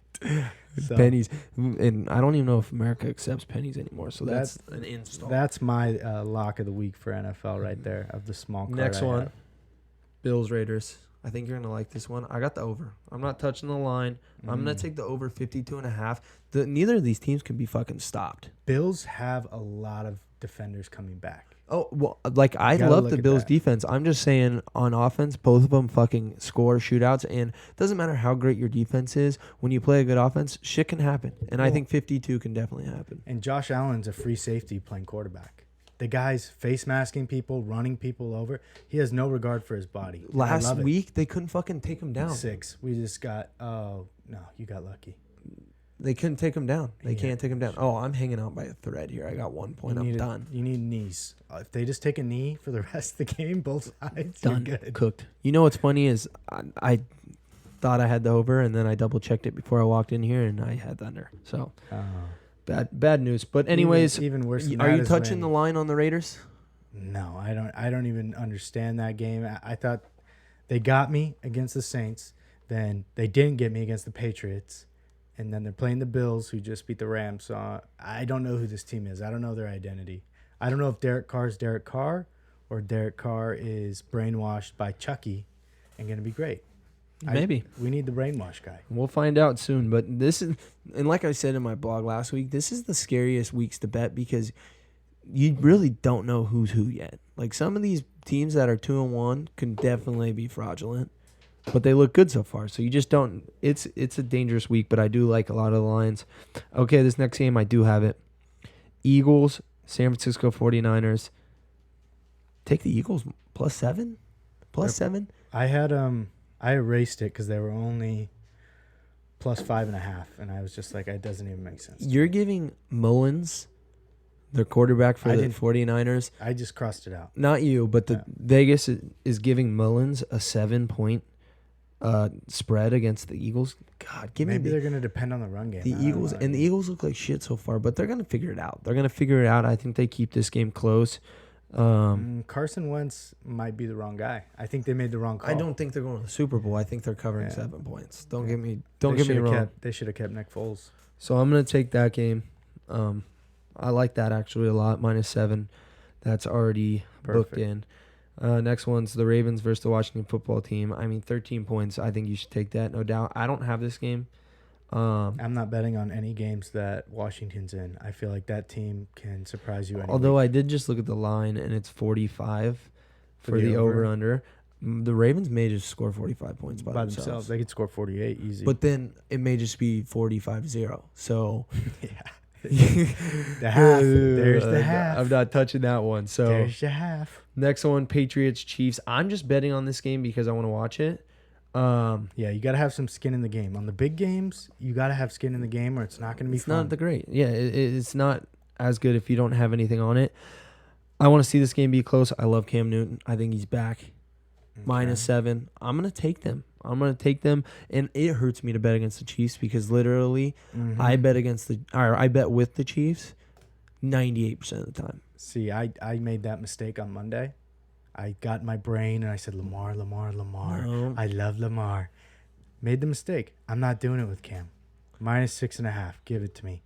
Speaker 2: So,
Speaker 1: pennies. And I don't even know if America accepts pennies anymore, so that's an install.
Speaker 2: That's my lock of the week for NFL right there of the small card.
Speaker 1: Next one, Bills, Raiders. I think you're going to like this one. I got the over. I'm not touching the line. I'm going to take the over 52.5. Neither of these teams can be fucking stopped.
Speaker 2: Bills have a lot of defenders coming back.
Speaker 1: Oh, well, I love the Bills' defense. I'm just saying on offense, both of them fucking score shootouts. And it doesn't matter how great your defense is. When you play a good offense, shit can happen. And I think 52 can definitely happen.
Speaker 2: And Josh Allen's a free safety playing quarterback. The guy's face masking people, running people over. He has no regard for his body.
Speaker 1: Last week, they couldn't fucking take him down.
Speaker 2: 6. We just got, you got lucky.
Speaker 1: They couldn't take him down. They can't take him down. Oh, I'm hanging out by a thread here. I got 1 point. I'm done.
Speaker 2: You need knees. If they just take a knee for the rest of the game, both sides,
Speaker 1: done.
Speaker 2: You're good.
Speaker 1: Cooked. You know what's funny is I thought I had the over, and then I double-checked it before I walked in here, and I had the under. So, bad news. But anyways,
Speaker 2: even worse than
Speaker 1: are you touching the line on the Raiders?
Speaker 2: No, I don't even understand that game. I thought they got me against the Saints. Then they didn't get me against the Patriots. And then they're playing the Bills, who just beat the Rams. So I don't know who this team is. I don't know their identity. I don't know if Derek Carr is Derek Carr or Derek Carr is brainwashed by Chucky and going to be great.
Speaker 1: Maybe.
Speaker 2: We need the brainwash guy.
Speaker 1: We'll find out soon. But this is, and like I said in my blog last week, this is the scariest weeks to bet because you really don't know who's who yet. Like some of these teams that are 2-1 can definitely be fraudulent. But they look good so far, so you just don't. It's a dangerous week, but I do like a lot of the lines. Okay, this next game, I do have it. Eagles, San Francisco 49ers. Take the Eagles +7? +7?
Speaker 2: I had I erased it because they were only +5.5, and I was just like, it doesn't even make sense.
Speaker 1: You're giving Mullins, their quarterback for the 49ers.
Speaker 2: I just crossed it out.
Speaker 1: Not you, but Vegas is giving Mullins a 7-point spread against the Eagles. God,
Speaker 2: maybe they're going to depend on the run game.
Speaker 1: The Eagles look like shit so far, but they're going to figure it out. I think they keep this game close.
Speaker 2: Carson Wentz might be the wrong guy. I think they made the wrong call.
Speaker 1: I don't think they're going to the Super Bowl. I think they're covering 7 points. Don't get me wrong.
Speaker 2: They should have kept Nick Foles.
Speaker 1: So I'm going to take that game. I like that actually a lot. -7. That's already booked
Speaker 2: Perfect.
Speaker 1: in. Next one's the Ravens versus the Washington football team. I mean, 13 points. I think you should take that, no doubt. I don't have this game.
Speaker 2: I'm not betting on any games that Washington's in. I feel like that team can surprise you.
Speaker 1: Although I did just look at the line, and it's 45 for the
Speaker 2: over?
Speaker 1: over-under. The Ravens may just score 45 points by themselves.
Speaker 2: They could score 48 easy.
Speaker 1: But then it may just be 45-0. So
Speaker 2: yeah. The half. There's the half.
Speaker 1: I'm not touching that one. So
Speaker 2: There's the half.
Speaker 1: next one, Patriots Chiefs. I'm just betting on this game because I want to watch it.
Speaker 2: Yeah, you got to have some skin in the game. On the big games, you got to have skin in the game or it's not going to be
Speaker 1: It's
Speaker 2: fun.
Speaker 1: not the great. Yeah, it's not as good if you don't have anything on it. I want to see this game be close. I love Cam Newton. I think he's back.
Speaker 2: Okay.
Speaker 1: -7. I'm going to take them. And it hurts me to bet against the Chiefs because literally I bet with the Chiefs 98% of the time.
Speaker 2: See, I made that mistake on Monday. I got in my brain and I said, Lamar.
Speaker 1: No.
Speaker 2: I love Lamar. Made the mistake. I'm not doing it with Cam. -6.5. Give it to me.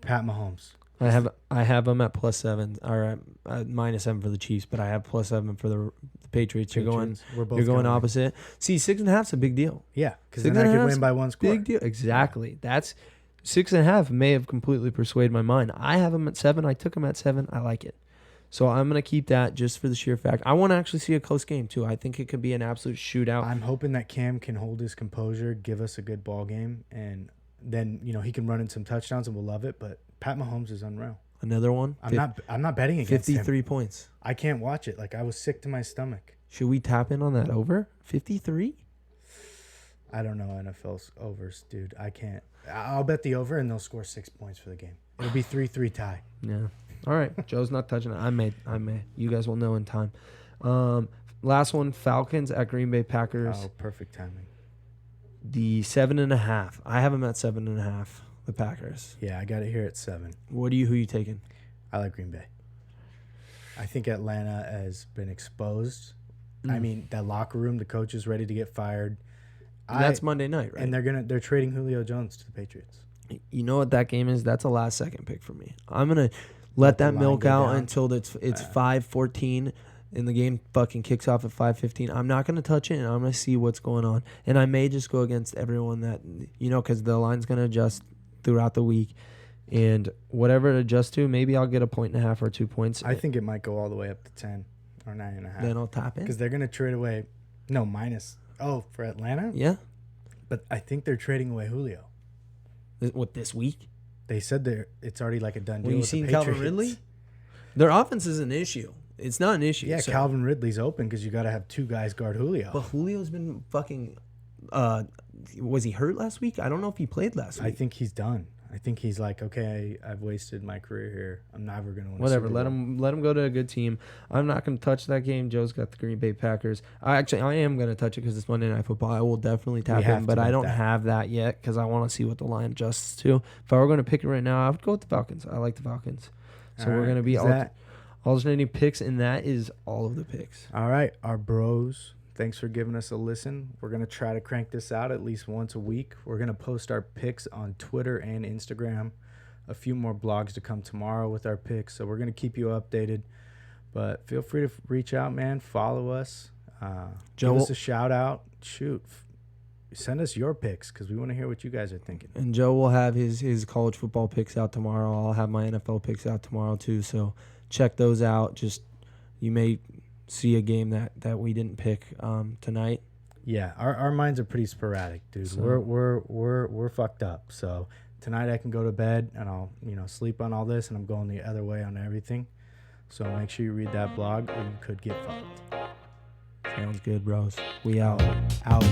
Speaker 2: Pat Mahomes.
Speaker 1: I have them at +7 or at -7 for the Chiefs, but I have +7 for the Patriots. You're going opposite. See, 6.5 is a big deal.
Speaker 2: Yeah, because then I could win by one score.
Speaker 1: Big deal. Exactly. That's 6.5 may have completely persuaded my mind. I have them at 7. I took them at 7. I like it. So I'm going to keep that just for the sheer fact. I want to actually see a close game, too. I think it could be an absolute shootout.
Speaker 2: I'm hoping that Cam can hold his composure, give us a good ball game, and then, he can run in some touchdowns and we'll love it. But Pat Mahomes is unreal.
Speaker 1: Another one?
Speaker 2: I'm not betting against
Speaker 1: 53
Speaker 2: him.
Speaker 1: points.
Speaker 2: I can't watch it. Like, I was sick to my stomach.
Speaker 1: Should we tap in on that over? 53?
Speaker 2: I don't know NFL's overs, dude. I can't. I'll bet the over and they'll score 6 points for the game. It'll be 3-3 tie.
Speaker 1: Yeah. All right. Joe's not touching it. I may. You guys will know in time. Last one, Falcons at Green Bay Packers.
Speaker 2: Oh, perfect timing.
Speaker 1: The 7.5. I have them at 7.5. The Packers.
Speaker 2: Yeah, I got it here at 7.
Speaker 1: Who you taking?
Speaker 2: I like Green Bay. I think Atlanta has been exposed. I mean, that locker room, the coach is ready to get fired.
Speaker 1: That's Monday night, right?
Speaker 2: And they're trading Julio Jones to the Patriots.
Speaker 1: You know what that game is? That's a last second pick for me. I'm gonna let that milk out until it's 5:14 and the game fucking kicks off at 5:15. I'm not gonna touch it, and I'm gonna see what's going on. And I may just go against everyone that because the line's gonna adjust throughout the week, and whatever it adjusts to, maybe I'll get 1.5 or 2 points.
Speaker 2: I think it might go all the way up to 10 or 9.5.
Speaker 1: Then I'll tap in
Speaker 2: because they're gonna trade away. No, minus. Oh, for Atlanta?
Speaker 1: Yeah.
Speaker 2: But I think they're trading away Julio.
Speaker 1: What, this week?
Speaker 2: They said it's already like a done deal.
Speaker 1: Well, you
Speaker 2: with
Speaker 1: seen
Speaker 2: the
Speaker 1: Calvin
Speaker 2: Patriots.
Speaker 1: Ridley? Their offense is an issue. It's not an issue.
Speaker 2: Yeah,
Speaker 1: so.
Speaker 2: Calvin Ridley's open because you got to have two guys guard Julio.
Speaker 1: But Julio's been fucking. Was he hurt last week? I don't know if he played last week.
Speaker 2: I think he's done. I think he's like, okay, I've wasted my career here. I'm never gonna win.
Speaker 1: Whatever. Let him go to a good team. I'm not gonna touch that game. Joe's got the Green Bay Packers. I am gonna touch it because it's Monday Night Football. I will definitely tap in, but I don't have that yet because I want to see what the line adjusts to. If I were gonna pick it right now, I would go with the Falcons. I like the Falcons. So we're gonna be alternating picks, and that is all of the picks.
Speaker 2: All right, our bros. Thanks for giving us a listen. We're going to try to crank this out at least once a week. We're going to post our picks on Twitter and Instagram. A few more blogs to come tomorrow with our picks. So we're going to keep you updated. But feel free to reach out, man. Follow us. Give us a shout out. Shoot. Send us your picks because we want to hear what you guys are thinking.
Speaker 1: And Joe will have his college football picks out tomorrow. I'll have my NFL picks out tomorrow too. So check those out. Just you may see a game that we didn't pick tonight.
Speaker 2: Yeah, our minds are pretty sporadic, dude. So we're fucked up. So tonight I can go to bed and I'll sleep on all this, and I'm going the other way on everything. So make sure you read that blog, or you could get fucked.
Speaker 1: Sounds good, bros. We out.
Speaker 2: Out.